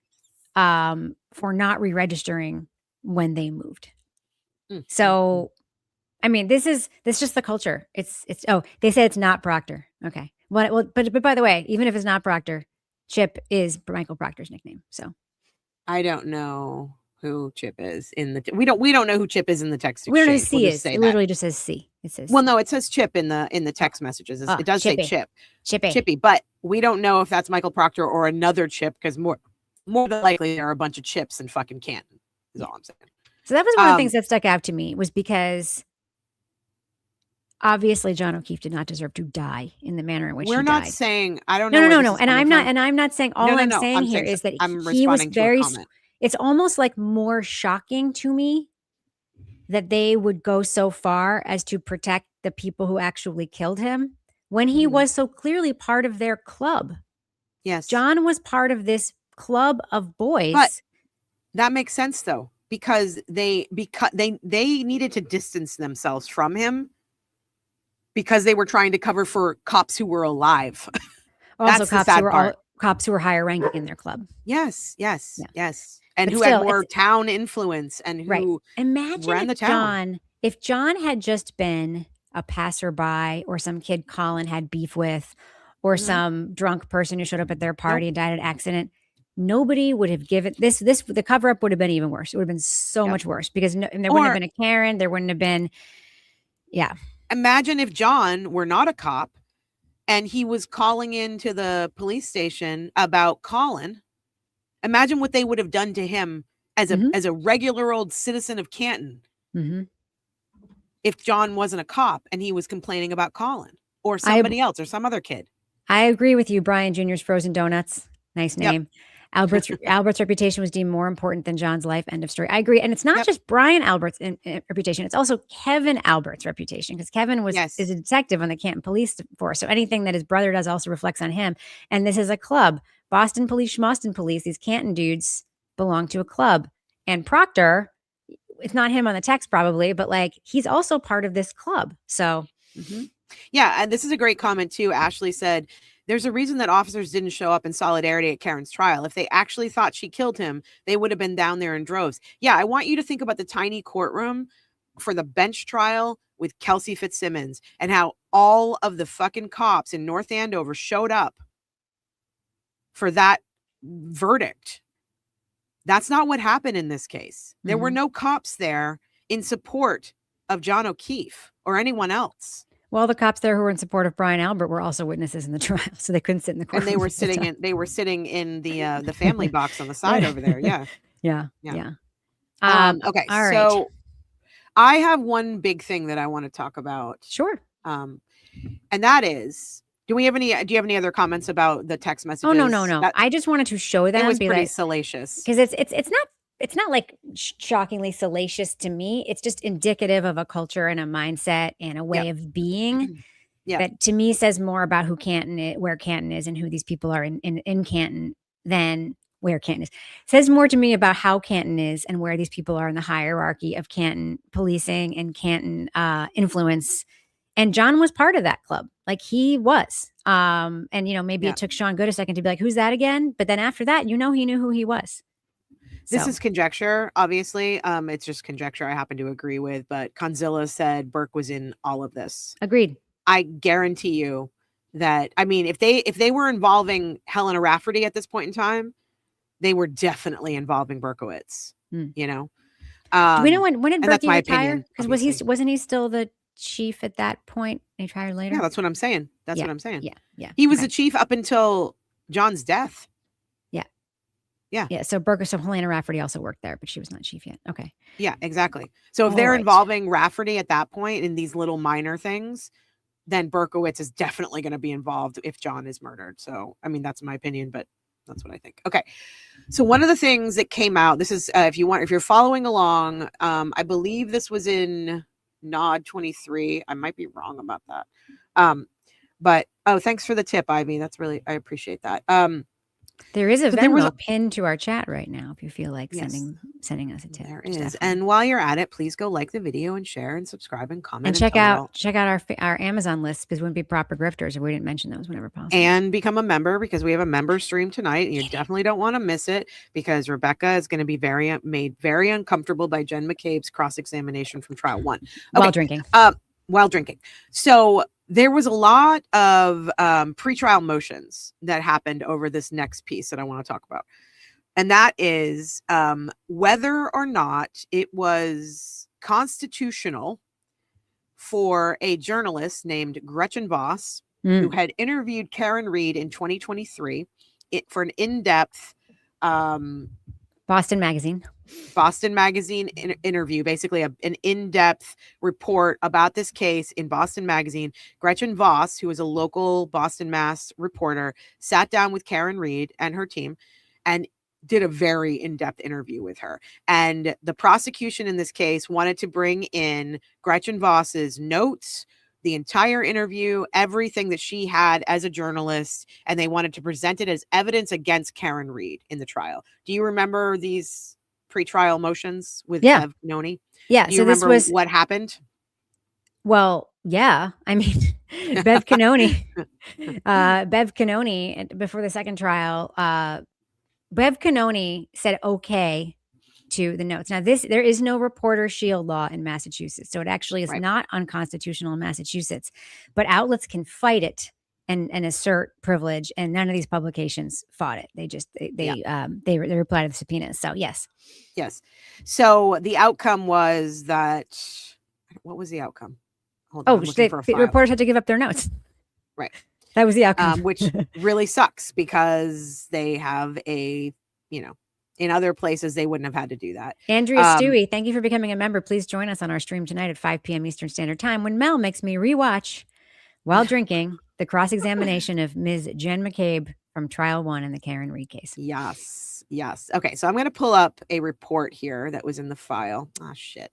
for not re-registering when they moved. So, I mean, this is just the culture. It's they say it's not Proctor. Okay. Well, but by the way, even if it's not Proctor, Chip is Michael Proctor's nickname. So I don't know who Chip is in the we don't know who Chip is in the text we don't know who exchange. C We'll is. just say It that. literally just says C. It says Well, no, it says Chip in the text messages. It does Chippy. say Chip. Chippy. Chippy, but we don't know if that's Michael Proctor or another Chip because more than likely there are a bunch of Chips in fucking Canton. Is all I'm saying. So that was one of the things that stuck out to me was because obviously John O'Keefe did not deserve to die in the manner in which we're he not died. saying I don't know. No. And I'm not saying all I'm saying here is that I'm he was responding to very. a comment. It's almost like more shocking to me that they would go so far as to protect the people who actually killed him when he was so clearly part of their club. Yes, John was part of this club of boys. But that makes sense though, because they needed to distance themselves from him because they were trying to cover for cops who were alive. Also, cops who were higher ranking in their club. Yes. And but who still, had more town influence and who ran the town. If John had just been a passerby or some kid Colin had beef with or some drunk person who showed up at their party and died in an accident, nobody would have given this. The cover up would have been even worse. It would have been so much worse because there wouldn't have been a Karen. There wouldn't have been. Yeah. Imagine if John were not a cop and he was calling into the police station about Colin. Imagine what they would have done to him as a regular old citizen of Canton. If John wasn't a cop and he was complaining about Colin or somebody else or some other kid. I agree with you. Brian Jr.'s Frozen Donuts. Nice name. Yep. Albert's reputation was deemed more important than John's life. End of story. I agree. And it's not just Brian Albert's reputation. It's also Kevin Albert's reputation because Kevin is a detective on the Canton Police Force. So anything that his brother does also reflects on him. And this is a club. Boston Police, Schmoston Police, these Canton dudes belong to a club. And Proctor, it's not him on the text probably, but like he's also part of this club. So yeah, and this is a great comment too. Ashley said, there's a reason that officers didn't show up in solidarity at Karen's trial. If they actually thought she killed him, they would have been down there in droves. Yeah, I want you to think about the tiny courtroom for the bench trial with Kelsey Fitzsimmons and how all of the fucking cops in North Andover showed up for that verdict. That's not what happened in this case. There were no cops there in support of John O'Keefe or anyone else. Well, the cops there who were in support of Brian Albert were also witnesses in the trial, so they couldn't sit in the courtroom. And they were sitting in the family box on the side over there. Yeah. Okay. All so right. I have one big thing that I want to talk about. Sure. And that is, do you have any other comments about the text messages? Oh, no. I just wanted to show them. It was pretty salacious. Because it's not like shockingly salacious to me. It's just indicative of a culture and a mindset and a way of being that to me says more about who Canton is, where Canton is, and who these people are in Canton than where Canton is. It says more to me about how Canton is and where these people are in the hierarchy of Canton policing and Canton influence. And John was part of that club. Like he was. And maybe it took Sean Good a second to be like, who's that again? But then after that, he knew who he was. This is conjecture, obviously. It's just conjecture I happen to agree with, but Conzilla said Burke was in all of this. Agreed. I guarantee you that, I mean, if they were involving Helena Rafferty at this point in time, they were definitely involving Berkowitz, Do we know when did Berkey retire? Because wasn't he still the chief at that point? He retired later? Yeah, that's what I'm saying. What I'm saying. Yeah. He was the chief up until John's death. Yeah. Yeah. Yeah. So Helena Rafferty also worked there, but she was not chief yet. Okay. Yeah, exactly. So if All they're right. involving Rafferty at that point in these little minor things, then Berkowitz is definitely going to be involved if John is murdered. So, I mean, that's my opinion, but that's what I think. Okay. So one of the things that came out, this is if you're following along, I believe this was in Nod 23. I might be wrong about that. But thanks for the tip, Ivy. That's really, I appreciate that. There is a So there was Venmo pinned to our chat right now if you feel like Yes. sending us a tip. There just is. FYI. And while you're at it, please go like the video and share and subscribe and comment And and check out our Amazon list, because we wouldn't be proper grifters if we didn't mention those whenever possible. and become a member, because we have a member stream tonight and you definitely don't want to miss it, because Rebecca is going to be made very uncomfortable by Jen McCabe's cross-examination from trial 1. Okay. While drinking. While drinking. So there was a lot of pretrial motions that happened over this next piece that I want to talk about. And that is whether or not it was constitutional for a journalist named Gretchen Voss, who had interviewed Karen Reed in 2023 for an in-depth Boston Magazine interview, basically an in-depth report about this case in Boston Magazine. Gretchen Voss, who is a local Boston, Mass reporter, sat down with Karen Reed and her team and did a very in-depth interview with her. And the prosecution in this case wanted to bring in Gretchen Voss's notes, the entire interview, everything that she had as a journalist, and they wanted to present it as evidence against Karen Reed in the trial. Do you remember these pretrial motions with Bev Canoni? Yeah. Do you remember what happened? Well, yeah. I mean, Bev Canoni, before the second trial, Bev Canoni said okay to the notes. Now, there is no reporter shield law in Massachusetts, so it actually is not unconstitutional in Massachusetts. But outlets can fight it and assert privilege, and none of these publications fought it. They replied to the subpoenas. So yes. So the outcome was that. What was the outcome? Hold on, reporters had to give up their notes. Right. That was the outcome, which really sucks, because they have in other places they wouldn't have had to do that. Andrea Stewie, thank you for becoming a member. Please join us on our stream tonight at 5 p.m. Eastern Standard Time when Mel makes me rewatch while drinking the cross-examination of Ms. Jen McCabe from trial 1 in the Karen Reed case. Yes. Okay, so I'm going to pull up a report here that was in the file. Oh, shit.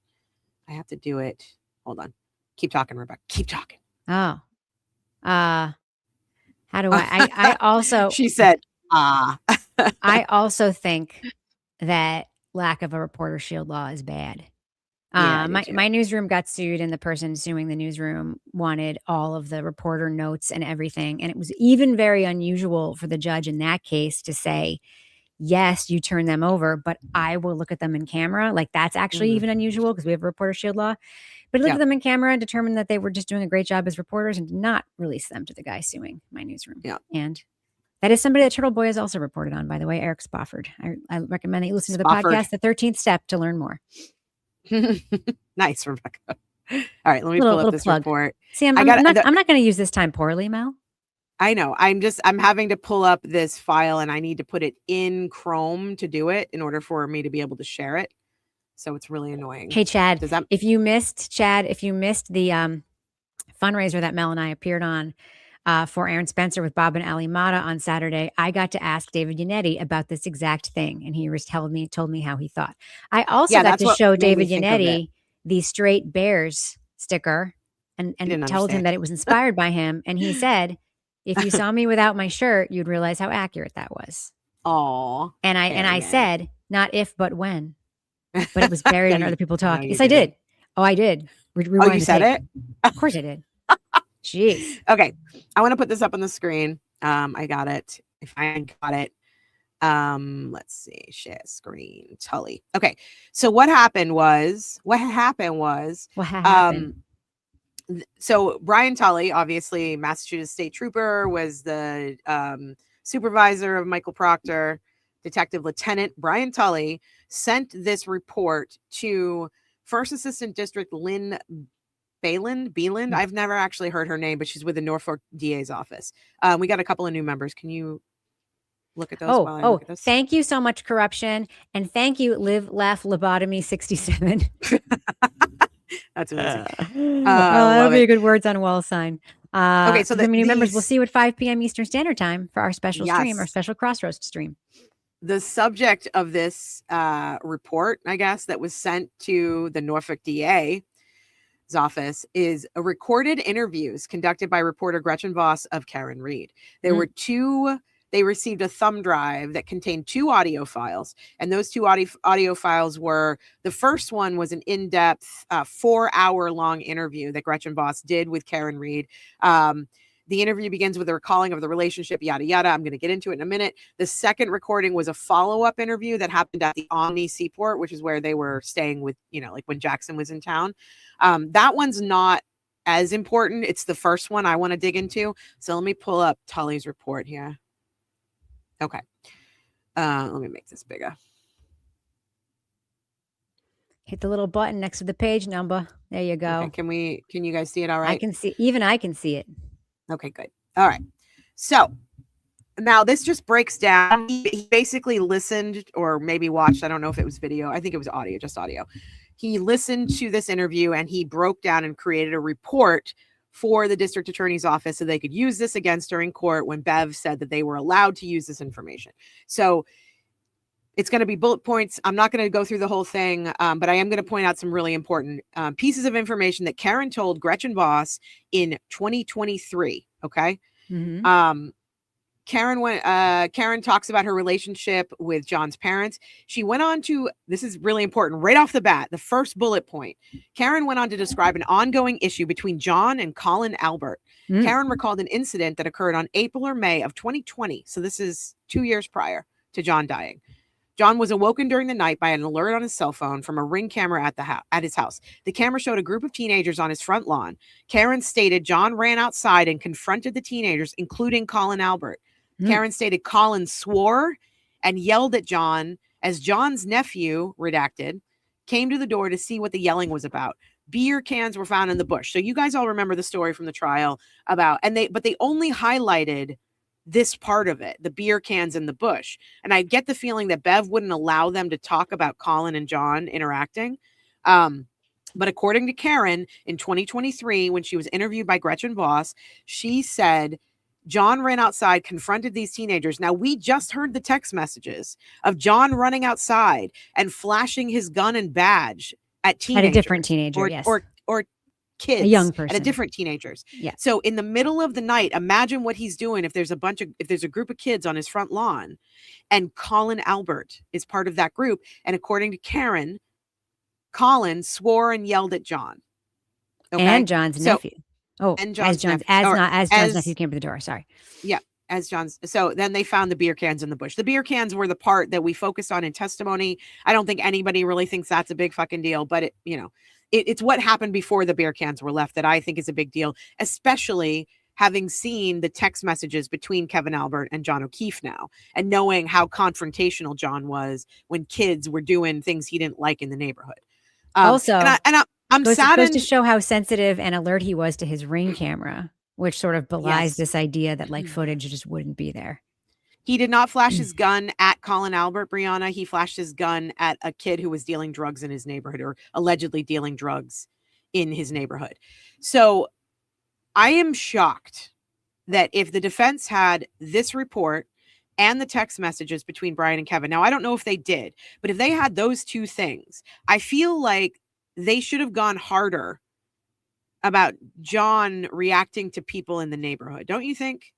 I have to do it. Hold on. Keep talking, Rebecca. Keep talking. Oh. How do I also... She said, I also think that lack of a reporter shield law is bad. My newsroom got sued, and the person suing the newsroom wanted all of the reporter notes and everything. And it was even very unusual for the judge in that case to say, yes, you turn them over, but I will look at them in camera. Like, that's actually even unusual because we have a reporter shield law. But he looked at them in camera and determined that they were just doing a great job as reporters and did not release them to the guy suing my newsroom. Yeah. And that is somebody that Turtle Boy has also reported on, by the way, Eric Spofford. I recommend that you listen to the podcast, The 13th Step, to learn more. Nice, Rebecca. All right, let me pull up this report. See, I'm not going to use this time poorly, Mel. I know. I'm having to pull up this file, and I need to put it in Chrome to do it in order for me to be able to share it. So it's really annoying. Hey, Chad, if you missed the fundraiser that Mel and I appeared on for Aaron Spencer with Bob and Ali Mata on Saturday, I got to ask David Yannetti about this exact thing, and he told me how he thought. I also got to show David Yannetti the Straight Bears sticker and told him that it was inspired by him, and he said, if you saw me without my shirt, you'd realize how accurate that was. Oh, and I said, not if, but when. But it was buried in other people talk. Yes, I did. Oh, I did. You said it? Of course I did. Jeez. Okay. I want to put this up on the screen. I got it. If I got it. Let's see. Share screen. Tully. Okay. So what happened was so Brian Tully, obviously Massachusetts State Trooper, was the supervisor of Michael Proctor. Detective Lieutenant Brian Tully sent this report to First Assistant District Lynn Beeland. I've never actually heard her name, but she's with the Norfolk DA's office. We got a couple of new members. Can you? look at those while I look at this? Thank you so much, corruption. And thank you, Live, Laugh, Lobotomy 67. That's amazing. That'll be a good words on wall sign. Okay, so for the new members, we'll see you at 5 p.m. Eastern Standard Time for our special stream, our special Crossroads stream. The subject of this report, I guess, that was sent to the Norfolk DA's office is a recorded interviews conducted by reporter Gretchen Voss of Karen Reed. There were two. They received a thumb drive that contained 2 audio files. And those 2 audio files were, the first one was an in-depth 4-hour-long interview that Gretchen Voss did with Karen Reed. The interview begins with a recalling of the relationship, yada, yada. I'm going to get into it in a minute. The second recording was a follow-up interview that happened at the Omni Seaport, which is where they were staying with, like when Jackson was in town. That one's not as important. It's the first one I want to dig into. So let me pull up Tully's report here. Okay. Let me make this bigger. Hit the little button next to the page number. There you go. Okay, can you guys see it all right? I can see it. Okay, good. All right. So now this just breaks down. He basically listened or maybe watched. I don't know if it was video. I think it was audio, just audio. He listened to this interview and he broke down and created a report for the district attorney's office so they could use this against her in court when Bev said that they were allowed to use this information. So it's going to be bullet points. I'm not going to go through the whole thing, but I am going to point out some really important pieces of information that Karen told Gretchen Voss in 2023. Okay. Mm-hmm. Karen talks about her relationship with John's parents. She went on to, this is really important, right off the bat, the first bullet point. Karen went on to describe an ongoing issue between John and Colin Albert. Karen recalled an incident that occurred on April or May of 2020. So this is 2 years prior to John dying. John was awoken during the night by an alert on his cell phone from a Ring camera at his house. The camera showed a group of teenagers on his front lawn. Karen stated John ran outside and confronted the teenagers, including Colin Albert. Karen stated Colin swore and yelled at John as John's nephew, redacted, came to the door to see what the yelling was about. Beer cans were found in the bush. So you guys all remember the story from the trial about, but they only highlighted this part of it, the beer cans in the bush. And I get the feeling that Bev wouldn't allow them to talk about Colin and John interacting. But according to Karen, in 2023, when she was interviewed by Gretchen Voss, she said, John ran outside, confronted these teenagers. Now, we just heard the text messages of John running outside and flashing his gun and badge at teenagers. At a different teenager, yes. Or kids. A young person. At a different teenagers. Yeah. So in the middle of the night, imagine what he's doing if there's a group of kids on his front lawn and Colin Albert is part of that group. And according to Karen, Colin swore and yelled at John. Okay? And John's nephew. Oh, and John's John's nephew came to the door. Sorry. Yeah, as John's. So then they found the beer cans in the bush. The beer cans were the part that we focused on in testimony. I don't think anybody really thinks that's a big fucking deal, but it's what happened before the beer cans were left that I think is a big deal, especially having seen the text messages between Kevin Albert and John O'Keefe now, and knowing how confrontational John was when kids were doing things he didn't like in the neighborhood. Also, I'm saddened to show how sensitive and alert he was to his Ring camera, which sort of belies this idea that like footage just wouldn't be there. He did not flash his gun at Colin Albert, Brianna. He flashed his gun at a kid who was dealing drugs in his neighborhood, or allegedly dealing drugs in his neighborhood. So I am shocked that if the defense had this report and the text messages between Brian and Kevin, now I don't know if they did, but if they had those two things, I feel like they should have gone harder about John reacting to people in the neighborhood. Don't you think?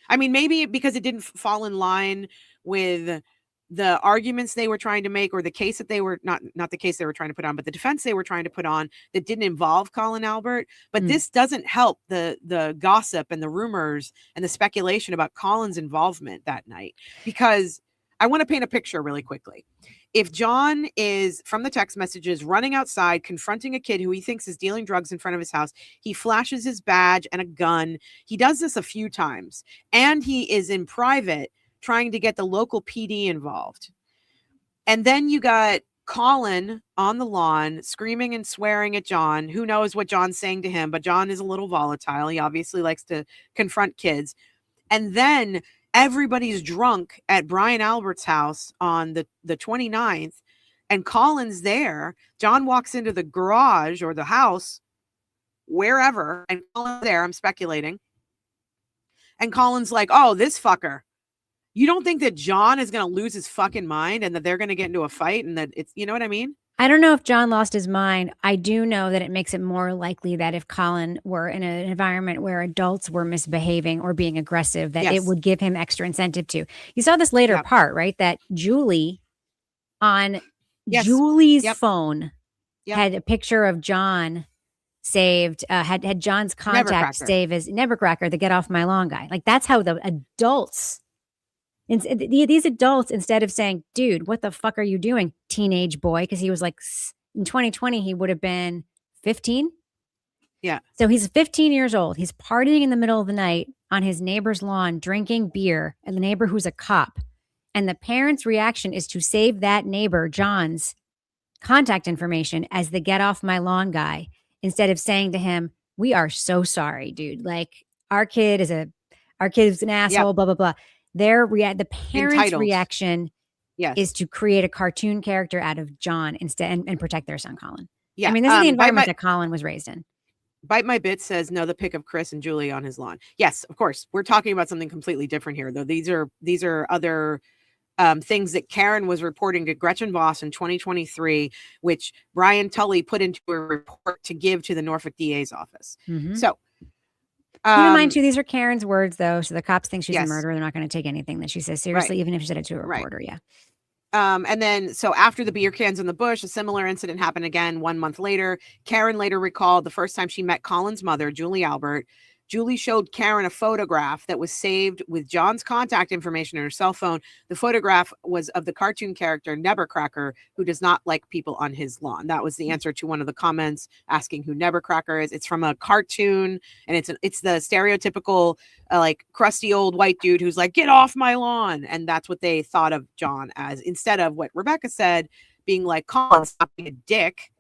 I mean, maybe because it didn't fall in line with the arguments they were trying to make, or the case that they were not the case they were trying to put on, but the defense they were trying to put on that didn't involve Colin Albert. But this doesn't help the gossip and the rumors and the speculation about Colin's involvement that night, because I want to paint a picture really quickly. If John is, from the text messages, running outside, confronting a kid who he thinks is dealing drugs in front of his house, he flashes his badge and a gun. He does this a few times, and he is in private trying to get the local PD involved. And then you got Colin on the lawn screaming and swearing at John. Who knows what John's saying to him, but John is a little volatile. He obviously likes to confront kids. And then everybody's drunk at Brian Albert's house on the 29th, and Colin's there. John walks into the garage or the house, wherever, and Colin's there. I'm speculating. And Colin's like, oh, this fucker. You don't think that John is going to lose his fucking mind and that they're going to get into a fight and that it's, you know what I mean? I don't know if John lost his mind. I do know that it makes it more likely that if Colin were in an environment where adults were misbehaving or being aggressive, that it would give him extra incentive to. You saw this later part, right? That Julie on Julie's phone had a picture of John saved, had John's contact saved as Nevercracker, the get off my lawn guy. Like, that's how the adults, these adults, instead of saying, dude, what the fuck are you doing, teenage boy? Because he was like, in 2020, he would have been 15. Yeah. So he's 15 years old. He's partying in the middle of the night on his neighbor's lawn, drinking beer, and the neighbor who's a cop. And the parents' reaction is to save that neighbor, John's contact information as the get off my lawn guy, instead of saying to him, we are so sorry, dude. Like, our kid is an asshole, blah, blah, blah. The parents' reaction is to create a cartoon character out of John instead and protect their son, Colin. Yeah. I mean, this is the environment that Colin was raised in. Bite My Bit says, no, the pic of Chris and Julie on his lawn. Yes, of course. We're talking about something completely different here, though. These are other things that Karen was reporting to Gretchen Voss in 2023, which Brian Tully put into a report to give to the Norfolk DA's office. Mm-hmm. So, keep in mind too, these are Karen's words, though. So the cops think she's a murderer. They're not going to take anything that she says seriously, even if she said it to a reporter. Yeah. And then, so after the beer cans in the bush, a similar incident happened again 1 month later. Karen later recalled the first time she met Colin's mother, Julie Albert. Julie showed Karen a photograph that was saved with John's contact information on her cell phone. The photograph was of the cartoon character Nevercracker, who does not like people on his lawn. That was the answer to one of the comments asking who Nevercracker is. It's from a cartoon, and it's the stereotypical like crusty old white dude who's like, get off my lawn. And that's what they thought of John as, instead of what Rebecca said, being like, Colin, stop being a dick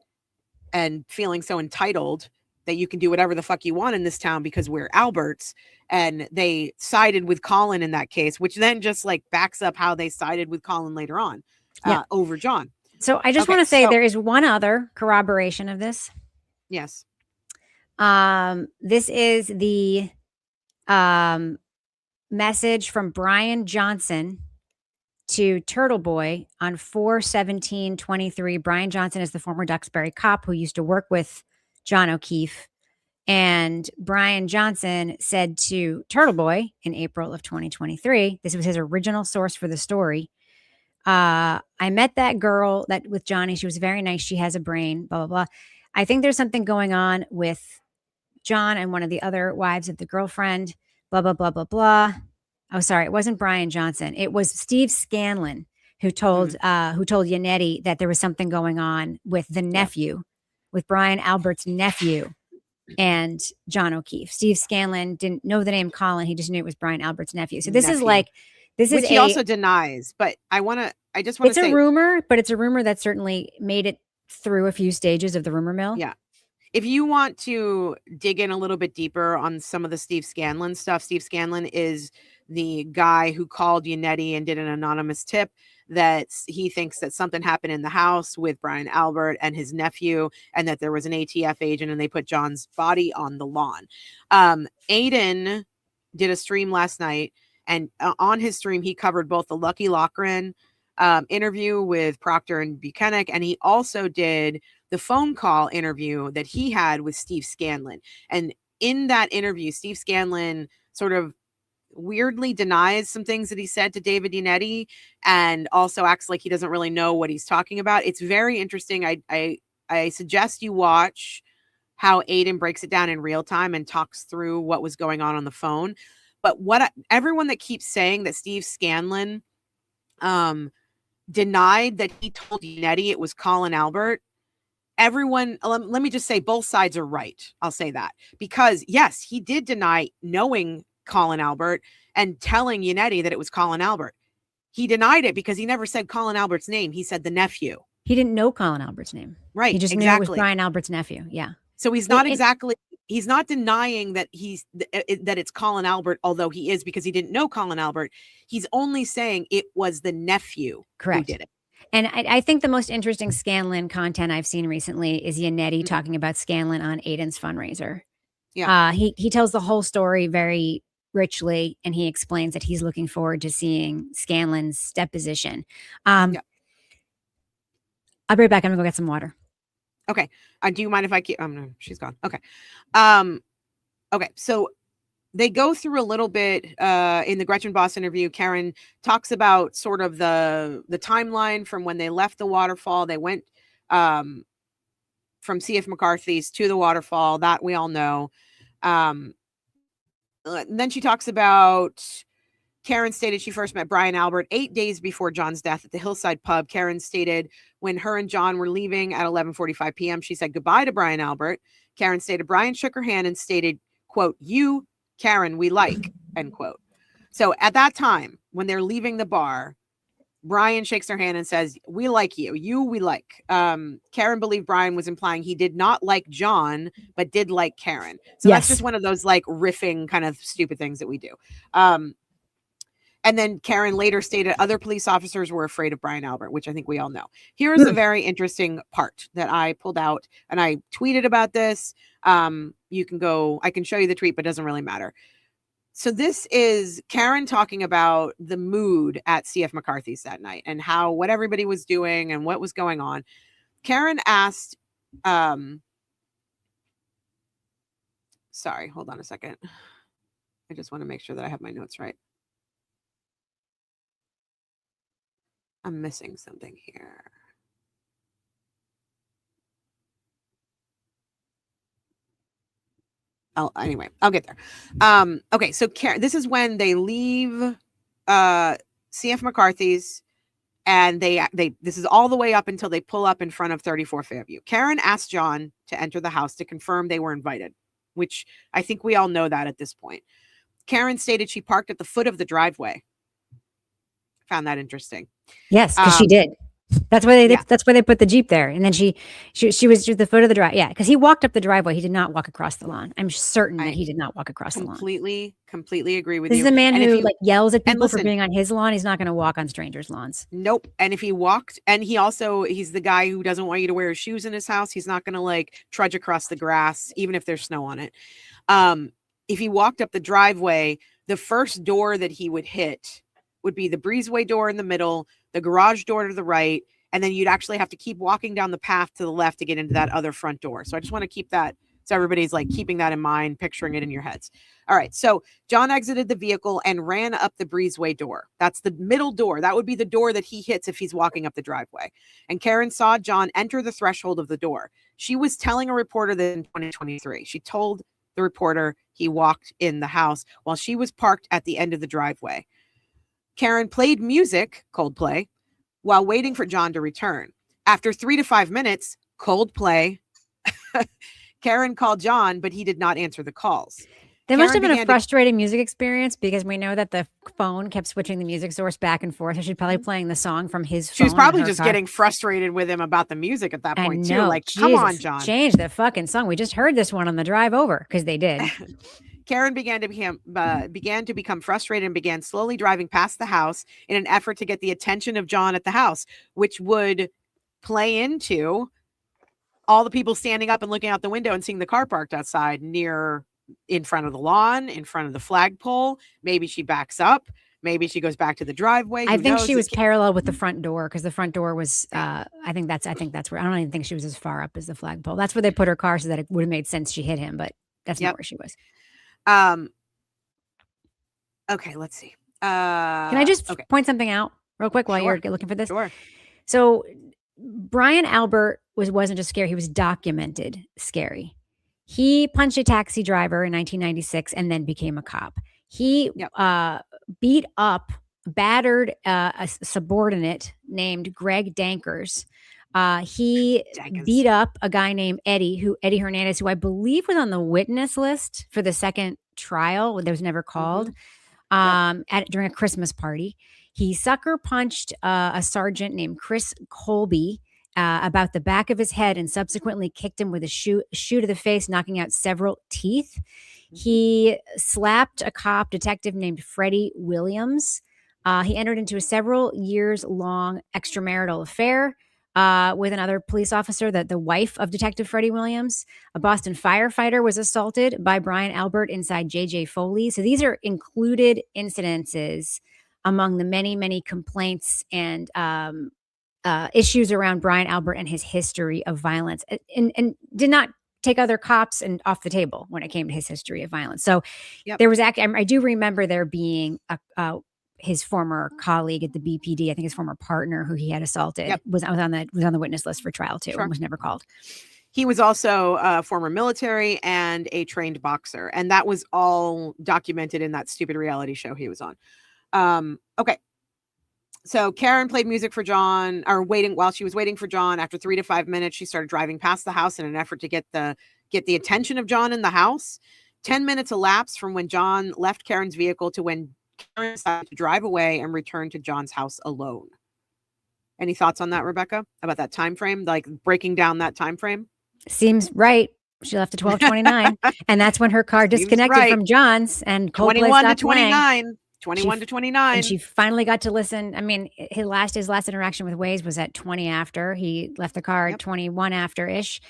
and feeling so entitled that you can do whatever the fuck you want in this town because we're Alberts. And they sided with Colin in that case, which then just like backs up how they sided with Colin later on over John. So I just want to say there is one other corroboration of this. Yes. This is the message from Brian Johnson to Turtle Boy on 4/17/23. Brian Johnson is the former Duxbury cop who used to work with John O'Keefe. And Brian Johnson said to Turtle Boy in April of 2023, this was his original source for the story. I met that girl that with Johnny. She was very nice. She has a brain, blah, blah, blah. I think there's something going on with John and one of the other wives of the girlfriend, blah, blah, blah, blah, blah. Oh, sorry. It wasn't Brian Johnson. It was Steve Scanlon who told Yannetti that there was something going on with the nephew, with Brian Albert's nephew and John O'Keefe. Steve Scanlon didn't know the name Colin. He just knew it was Brian Albert's nephew. So this is like, which he also denies, but I just want to say it's a rumor, but it's a rumor that certainly made it through a few stages of the rumor mill. Yeah. If you want to dig in a little bit deeper on some of the Steve Scanlon stuff, Steve Scanlon is the guy who called Yannetti and did an anonymous tip that he thinks that something happened in the house with Brian Albert and his nephew, and that there was an ATF agent and they put John's body on the lawn. Aiden did a stream last night, and on his stream, he covered both the Lucky Lochran interview with Proctor and Buchanan, and he also did the phone call interview that he had with Steve Scanlon. And in that interview, Steve Scanlon sort of weirdly denies some things that he said to David Yannetti and also acts like he doesn't really know what he's talking about. It's very interesting. I suggest you watch how Aiden breaks it down in real time and talks through what was going on the phone. But everyone that keeps saying that Steve Scanlon denied that he told Yannetti it was Colin Albert, everyone, let me just say both sides are right. I'll say that because yes, he did deny knowing Colin Albert and telling Yannetti that it was Colin Albert. He denied it because he never said Colin Albert's name. He said the nephew. He didn't know Colin Albert's name. Right. He just knew it was Brian Albert's nephew. Yeah. So he's not exactly he's not denying that that it's Colin Albert, although he is, because he didn't know Colin Albert. He's only saying it was the nephew who did it. And I think the most interesting Scanlon content I've seen recently is Yannetti talking about Scanlon on Aiden's fundraiser. Yeah. He tells the whole story very richly, and he explains that he's looking forward to seeing Scanlon's deposition. I'll be right back. I'm gonna go get some water. Okay. Do you mind if I keep? No, she's gone. Okay. Okay. So they go through a little bit in the Gretchen Boss interview. Karen talks about sort of the timeline from when they left the waterfall. They went from C.F. McCarthy's to the waterfall. That we all know. Then she talks about Karen stated she first met Brian Albert 8 days before John's death at the Hillside Pub. Karen stated when her and John were leaving at 11:45 p.m., she said goodbye to Brian Albert. Karen stated Brian shook her hand and stated, quote, "You, Karen, we like," end quote. So at that time, when they're leaving the bar, Brian shakes her hand and says, "We like you. You, we like." Karen believed Brian was implying he did not like John, but did like Karen. So that's just one of those like riffing kind of stupid things that we do. And then Karen later stated other police officers were afraid of Brian Albert, which I think we all know. Here's a very interesting part that I pulled out, and I tweeted about this. You can go, I can show you the tweet, but it doesn't really matter. So this is Karen talking about the mood at CF McCarthy's that night and how what everybody was doing and what was going on. Karen asked, sorry, hold on a second. I just want to make sure that I have my notes right. I'm missing something here. Oh, anyway, I'll get there. Okay, so Karen, this is when they leave CF McCarthy's, and they this is all the way up until they pull up in front of 34 Fairview. Karen asked John to enter the house to confirm they were invited, which I think we all know that at this point. Karen stated she parked at the foot of the driveway. Found that interesting. Yes, because she did. That's why they that's why they put the Jeep there. And then she was at the foot of the drive. Yeah, because he walked up the driveway. He did not walk across the lawn. I'm certain that he did not walk across the lawn. Completely agree with you. This is a man who like yells at people for being on his lawn. He's not going to walk on strangers' lawns. Nope. And if he walked, and he's the guy who doesn't want you to wear his shoes in his house. He's not going to like trudge across the grass, even if there's snow on it. If he walked up the driveway, the first door that he would hit would be the breezeway door in the middle, the garage door to the right, and then you'd actually have to keep walking down the path to the left to get into that other front door. So I just want to keep that, so everybody's like keeping that in mind, picturing it in your heads. All right, so John exited the vehicle and ran up the breezeway door. That's the middle door. That would be the door that he hits if he's walking up the driveway. And Karen saw John enter the threshold of the door. She was telling a reporter that in 2023, she told the reporter he walked in the house while she was parked at the end of the driveway. Karen played music, Coldplay, while waiting for John to return. After 3 to 5 minutes, Coldplay, Karen called John, but he did not answer the calls. There must have been a frustrating music experience because we know that the phone kept switching the music source back and forth. So she's probably playing the song from his phone. She was probably just getting frustrated with him about the music at that point, too. Like, come on, John. Change the fucking song. We just heard this one on the drive over, because they did. Karen began to become frustrated and began slowly driving past the house in an effort to get the attention of John at the house, which would play into all the people standing up and looking out the window and seeing the car parked outside in front of the lawn, in front of the flagpole. Maybe she backs up. Maybe she goes back to the driveway. I think she was parallel with the front door, because the front door was, I think that's where, I don't even think she was as far up as the flagpole. That's where they put her car, so that it would have made sense she hit him, but that's not where she was. Okay, let's see. Can I just point something out real quick while you're looking for this? Sure. So Brian Albert wasn't just scary. He was documented scary. He punched a taxi driver in 1996 and then became a cop. He beat up, battered a subordinate named Greg Dankers. He beat up a guy named Eddie Hernandez, who I believe was on the witness list for the second trial that was never called, during a Christmas party. He sucker punched a sergeant named Chris Colby about the back of his head and subsequently kicked him with a shoe to the face, knocking out several teeth. He slapped a cop detective named Freddie Williams. He entered into a several years long extramarital affair with another police officer, the wife of Detective Freddie Williams. A Boston firefighter was assaulted by Brian Albert inside J.J. Foley. So these are included incidences among the many, many complaints and issues around Brian Albert and his history of violence, and did not take other cops and off the table when it came to his history of violence. So there was I do remember there being his former colleague at the BPD, I think his former partner who he had assaulted, was on the witness list for trial too, and was never called. He was also former military and a trained boxer, and that was all documented in that stupid reality show he was on. Okay. So Karen played music for John, while she was waiting for John. After 3 to 5 minutes, she started driving past the house in an effort to get the attention of John in the house. 10 minutes elapsed from when John left Karen's vehicle to when Karen decided to drive away and return to John's house alone. Any thoughts on that, Rebecca? About that time frame, like breaking down that time frame? Seems right. She left at 12:29, and that's when her car disconnected from John's, and 21 to 29. 21 to 29. And she finally got to listen. I mean, his last interaction with Waze was at 20 after. He left the car at 21 after-ish.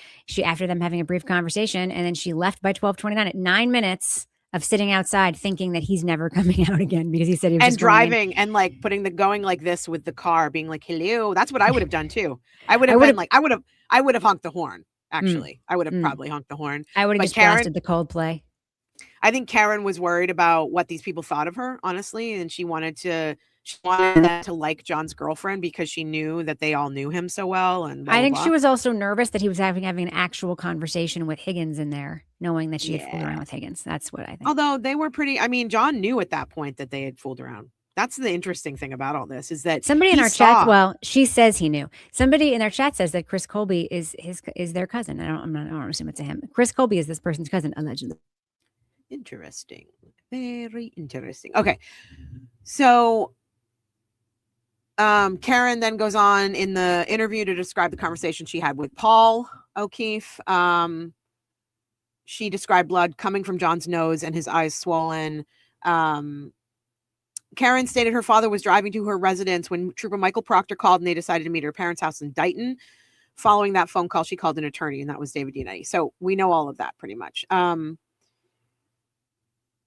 After them having a brief conversation, and then she left by 12:29 at 9 minutes of sitting outside thinking that he's never coming out again because he said he was just driving and like going like this with the car, being like, hello. That's what I would have done too. I would have honked the horn. Actually, I would have probably honked the horn. I would have just blasted the Coldplay. I think Karen was worried about what these people thought of her, honestly, and she wanted them to like John's girlfriend because she knew that they all knew him so well. And I think she was also nervous that he was having an actual conversation with Higgins in there, knowing that she had fooled around with Higgins. That's what I think. Although they were John knew at that point that they had fooled around. That's the interesting thing about all this, is that somebody in our chat, well, she says he knew. Somebody in our chat says that Chris Colby is their cousin. I don't assume it's him. Chris Colby is this person's cousin, allegedly. Interesting. Very interesting. Okay. So Karen then goes on in the interview to describe the conversation she had with Paul O'Keefe. She described blood coming from John's nose and his eyes swollen. Karen stated her father was driving to her residence when Trooper Michael Proctor called, and they decided to meet at her parents' house in Dighton. Following that phone call, she called an attorney, and that was David Dianetti. So we know all of that pretty much.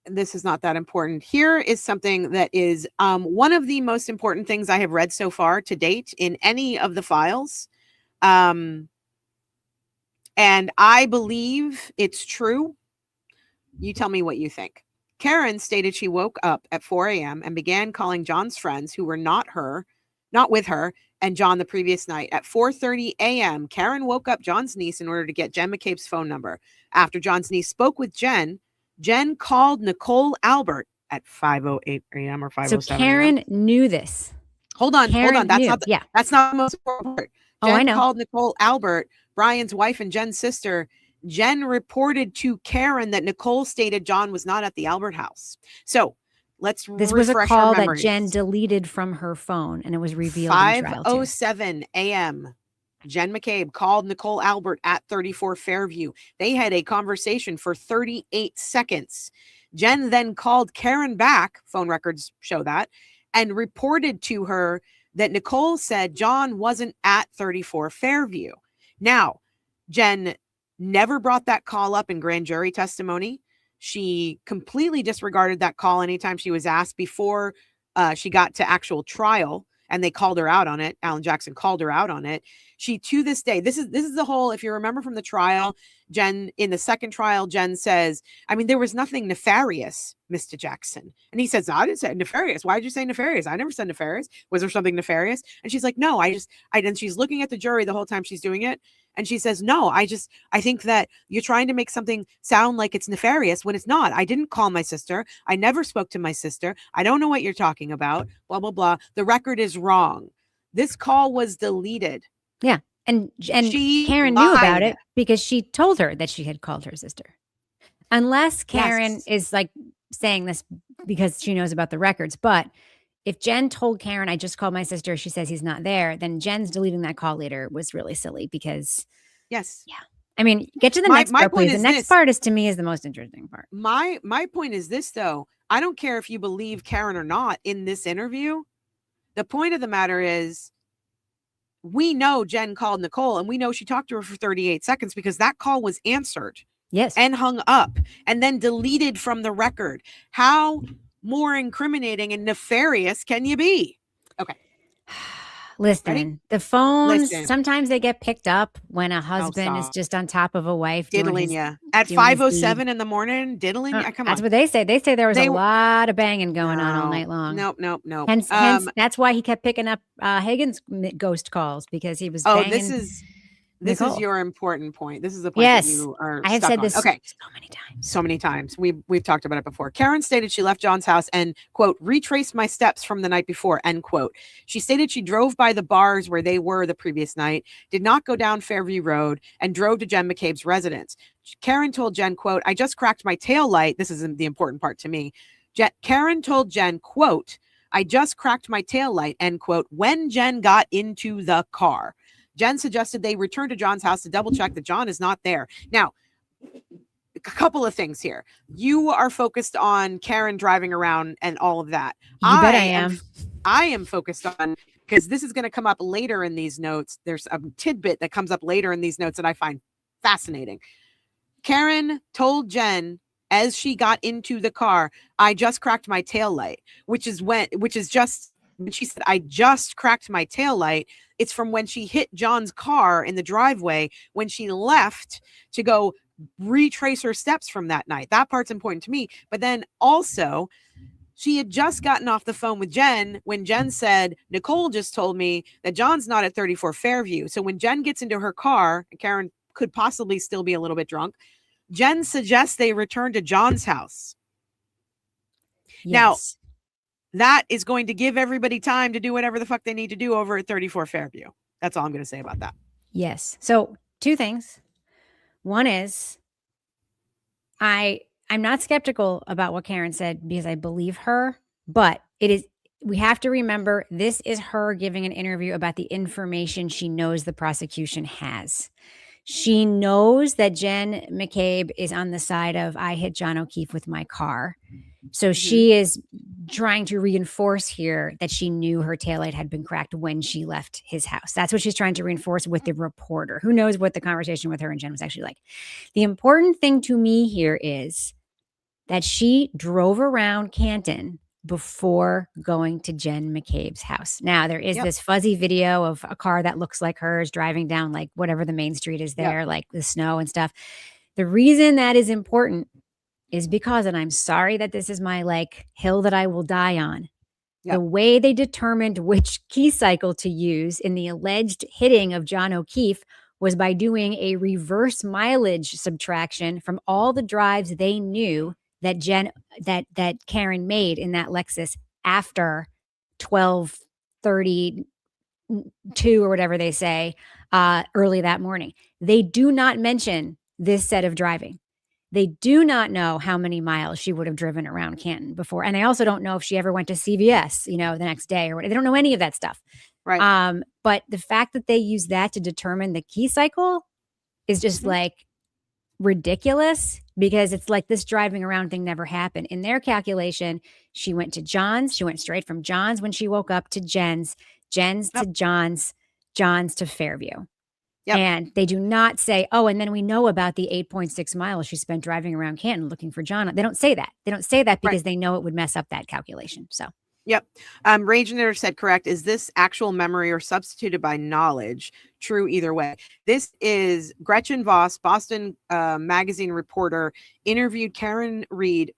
This is not that important. Here is something that is one of the most important things I have read so far to date in any of the files. And I believe it's true. You tell me what you think. Karen stated she woke up at 4 a.m. and began calling John's friends who were not with her and John the previous night. At 4:30 a.m., Karen woke up John's niece in order to get Jen McCabe's phone number. After John's niece spoke with Jen called Nicole Albert at 5:08 a.m. or 5:07 So Karen knew this. Hold on. That's not the most important part. Jen I know. Called Nicole Albert, Brian's wife and Jen's sister. Jen reported to Karen that Nicole stated John was not at the Albert house. So let's This was a call that Jen deleted from her phone, and it was revealed 5:07 a.m. Jen McCabe called Nicole Albert at 34 Fairview. They had a conversation for 38 seconds. Jen then called Karen back, phone records show that, and reported to her that Nicole said John wasn't at 34 Fairview. Now, Jen never brought that call up in grand jury testimony. She completely disregarded that call anytime she was asked before she got to actual trial, and they called her out on it. Alan Jackson called her out on it. She, to this day, this is the whole, if you remember from the trial, Jen, in the second trial, Jen says, I mean, there was nothing nefarious, Mr. Jackson. And he says, I didn't say nefarious. Why did you say nefarious? I never said nefarious. Was there something nefarious? And she's like, no, and she's looking at the jury the whole time she's doing it. And she says, no, I think that you're trying to make something sound like it's nefarious when it's not. I didn't call my sister. I never spoke to my sister. I don't know what you're talking about. Blah, blah, blah. The record is wrong. This call was deleted. Yeah. And Karen knew about it because she told her that she had called her sister. Unless Karen is like saying this because she knows about the records. But if Jen told Karen, I just called my sister, she says he's not there, then Jen's deleting that call later was really silly because, yes. yeah. I mean, get to the My next part, point please. The is next this. part is, to me, is the most interesting part. My point is this, though. I don't care if you believe Karen or not in this interview. The point of the matter is, we know Jen called Nicole, and we know she talked to her for 38 seconds because that call was answered. Yes. And hung up and then deleted from the record. How more incriminating and nefarious can you be? Okay. Listen, Ready? the phones, Listen. sometimes they get picked up when a husband is just on top of a wife diddling doing you at doing his 5:07 in the morning, diddling you. Come on. That's what they say. They say there was a lot of banging going on all night long. Nope. Hence, that's why he kept picking up Hagen's ghost calls, because he was banging. This is your important point. This is the point that you are I have stuck said on. this Okay. so many times. We've talked about it before. Karen stated she left John's house and, quote, retraced my steps from the night before, end quote. She stated she drove by the bars where they were the previous night, did not go down Fairview Road, and drove to Jen McCabe's residence. Karen told Jen, quote, I just cracked my tail light. This is the important part to me. Karen told Jen, quote, I just cracked my tail light, end quote, when Jen got into the car. Jen suggested they return to John's house to double check that John is not there. Now, a couple of things here. You are focused on Karen driving around and all of that. You bet I am. I am focused on, because this is going to come up later in these notes. There's a tidbit that comes up later in these notes that I find fascinating. Karen told Jen as she got into the car, I just cracked my tail light, which is just when she said, I just cracked my tail light. It's from when she hit John's car in the driveway when she left to go retrace her steps from that night. That part's important to me. But then also, she had just gotten off the phone with Jen when Jen said, Nicole just told me that John's not at 34 Fairview. So when Jen gets into her car, and Karen could possibly still be a little bit drunk, Jen suggests they return to John's house. Yes. Now, that is going to give everybody time to do whatever the fuck they need to do over at 34 Fairview. That's all I'm going to say about that. Yes. So 2 things. One is, I'm not skeptical about what Karen said because I believe her, but we have to remember this is her giving an interview about the information she knows the prosecution has. She knows that Jen McCabe is on the side of, I hit John O'Keefe with my car. So she is trying to reinforce here that she knew her taillight had been cracked when she left his house. That's what she's trying to reinforce with the reporter. Who knows what the conversation with her and Jen was actually like. The important thing to me here is that she drove around Canton before going to Jen McCabe's house. Now, there is this fuzzy video of a car that looks like hers driving down like whatever the main street is there, like the snow and stuff. The reason that is important is because, and I'm sorry that this is my like hill that I will die on, the way they determined which key cycle to use in the alleged hitting of John O'Keefe was by doing a reverse mileage subtraction from all the drives they knew that that Karen made in that Lexus after 12:32 or whatever they say early that morning. They do not mention this set of driving. They do not know how many miles she would have driven around Canton before. And they also don't know if she ever went to CVS, the next day or whatever. They don't know any of that stuff. Right. But the fact that they use that to determine the key cycle is just like ridiculous, because it's like this driving around thing never happened. In their calculation, she went to John's. She went straight from John's when she woke up to Jen's to John's to Fairview. Yep. And they do not say, oh, and then we know about the 8.6 miles she spent driving around Canton looking for John. They don't say that. They don't say that because they know it would mess up that calculation. So, yep. Ragener said correct. Is this actual memory or substituted by knowledge? True either way. This is Gretchen Voss, Boston Magazine reporter, interviewed Karen Reed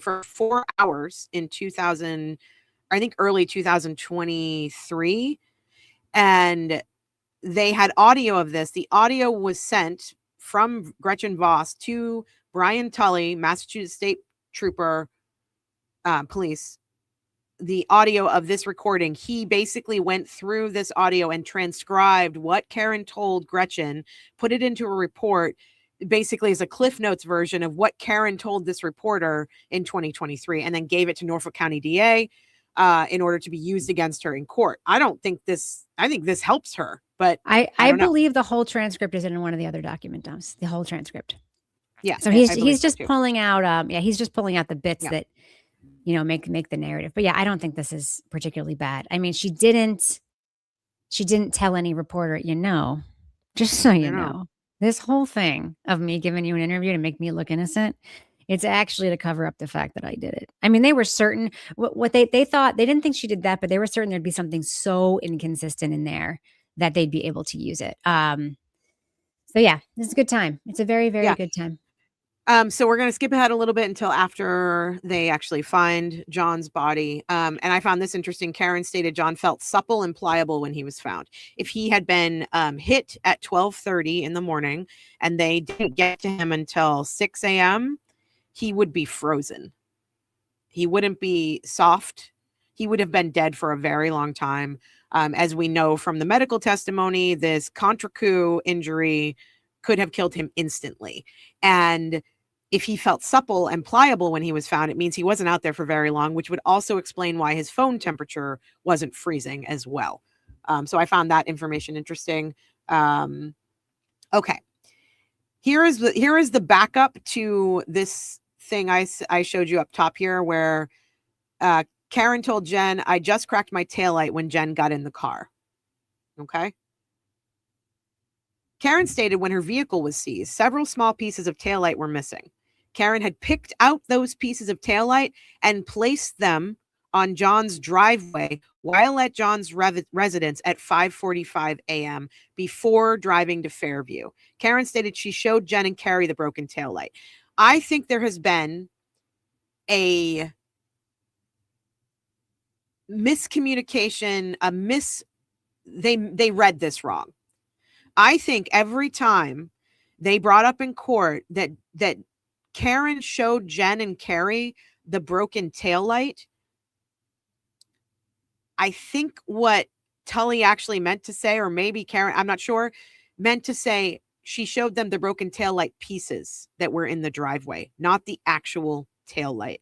for 4 hours in early 2023. And they had audio of this. The audio was sent from Gretchen Voss to Brian Tully, Massachusetts State Trooper, police. The audio of this recording, he basically went through this audio and transcribed what Karen told Gretchen, put it into a report, basically as a Cliff Notes version of what Karen told this reporter in 2023, and then gave it to Norfolk County DA. in order to be used against her in court. I think this helps her, but I don't know. believe the whole transcript is in one of the other document dumps, the whole transcript. Yeah. So he's just pulling out he's just pulling out the bits that, you know, make the narrative. But yeah, I don't think this is particularly bad. I mean, she didn't tell any reporter, you know, just so you know, this whole thing of me giving you an interview to make me look innocent, it's actually to cover up the fact that I did it. I mean, they were certain what they thought, they didn't think she did that, but they were certain there'd be something so inconsistent in there that they'd be able to use it. So yeah, this is a good time. It's a very, very good time. So we're going to skip ahead a little bit until after they actually find John's body. And I found this interesting. Karen stated John felt supple and pliable when he was found. If he had been hit at 12:30 in the morning and they didn't get to him until 6 a.m., he would be frozen. He wouldn't be soft. He would have been dead for a very long time. As we know from the medical testimony, this contra coup injury could have killed him instantly. And if he felt supple and pliable when he was found, it means he wasn't out there for very long, which would also explain why his phone temperature wasn't freezing as well. So I found that information interesting. Okay. Here is the backup to this thing I showed you up top here, where Karen told Jen, I just cracked my taillight when Jen got in the car. Okay. Karen stated when her vehicle was seized, several small pieces of taillight were missing. Karen had picked out those pieces of taillight and placed them on John's driveway while at John's residence at 5:45 a.m. before driving to Fairview. Karen stated she showed Jen and Carrie the broken taillight. I think there has been a miscommunication, they read this wrong. I think every time they brought up in court that Karen showed Jen and Carrie the broken taillight, I think what Tully actually meant to say, or maybe Karen, I'm not sure, meant to say she showed them the broken taillight pieces that were in the driveway, not the actual taillight.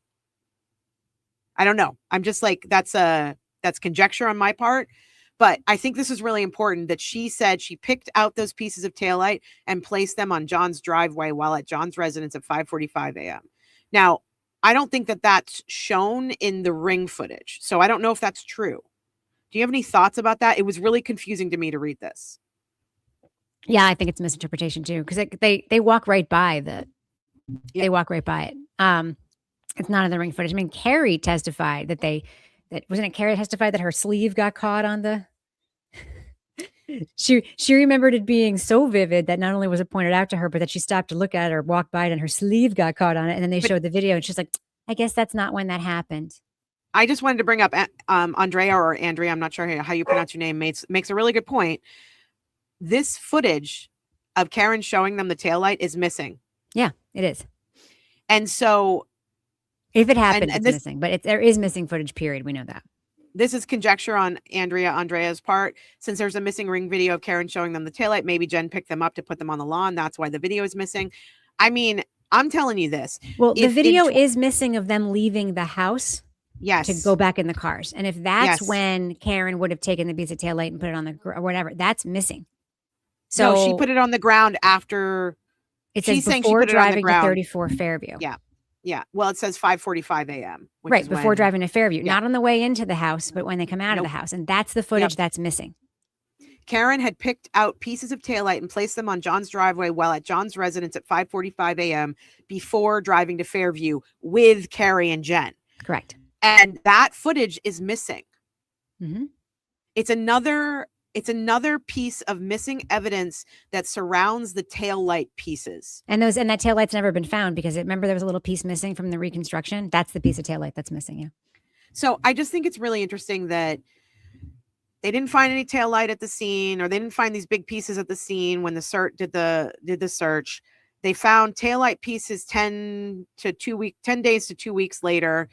I don't know. I'm just like, that's conjecture on my part. But I think this is really important that she said she picked out those pieces of taillight and placed them on John's driveway while at John's residence at 5:45 a.m. Now, I don't think that that's shown in the ring footage. So I don't know if that's true. Do you have any thoughts about that? It was really confusing to me to read this. Yeah, I think it's misinterpretation too, because they walk right by they walk right by it. It's not in the ring footage. I mean, Carrie testified that wasn't it Carrie testified that her sleeve got caught on the. She remembered it being so vivid that not only was it pointed out to her, but that she stopped to look at it or walk by it and her sleeve got caught on it. And then they showed the video and she's like, I guess that's not when that happened. I just wanted to bring up Andrea or Andrea, I'm not sure how you pronounce your name, makes a really good point. This footage of Karen showing them the taillight is missing. Yeah, it is. And so if it happened, it's missing, but there is missing footage, period. We know that. This is conjecture on Andrea's part. Since there's a missing ring video of Karen showing them the taillight, maybe Jen picked them up to put them on the lawn. That's why the video is missing. I mean, I'm telling you this. Well, the video is missing of them leaving the house. Yes. To go back in the cars. And if that's when Karen would have taken the piece of taillight and put it on or whatever, that's missing. So no, she put it on the ground after. It says before driving to 34 Fairview. Yeah. Yeah. Well, it says 5:45 a.m. Right. Before driving to Fairview. Yeah. Not on the way into the house, but when they come out of the house. And that's the footage that's missing. Karen had picked out pieces of taillight and placed them on John's driveway while at John's residence at 5:45 a.m. before driving to Fairview with Carrie and Jen. Correct. And that footage is missing. Mm-hmm. It's another piece of missing evidence that surrounds the taillight pieces. And that taillight's never been found because remember there was a little piece missing from the reconstruction. That's the piece of taillight that's missing. Yeah. So I just think it's really interesting that they didn't find any taillight at the scene, or they didn't find these big pieces at the scene when the CERT did the search. They found taillight pieces 10 days to 2 weeks later.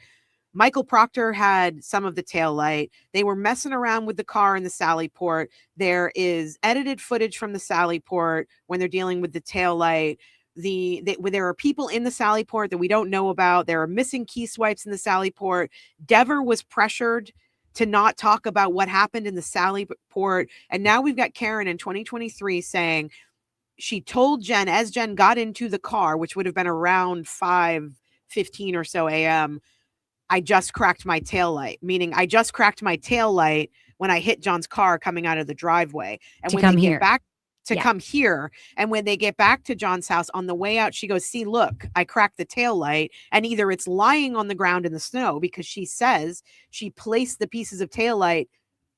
Michael Proctor had some of the taillight. They were messing around with the car in the Sally Port. There is edited footage from the Sally Port when they're dealing with the taillight. there are people in the Sally Port that we don't know about. There are missing key swipes in the Sally Port. Dever was pressured to not talk about what happened in the Sally Port. And now we've got Karen in 2023 saying she told Jen as Jen got into the car, which would have been around 5:15 or so a.m., I just cracked my taillight, meaning I just cracked my taillight when I hit John's car coming out of the driveway. And when they get back to come here, and when they get back to John's house on the way out, she goes, see, look, I cracked the taillight. And either it's lying on the ground in the snow because she says she placed the pieces of taillight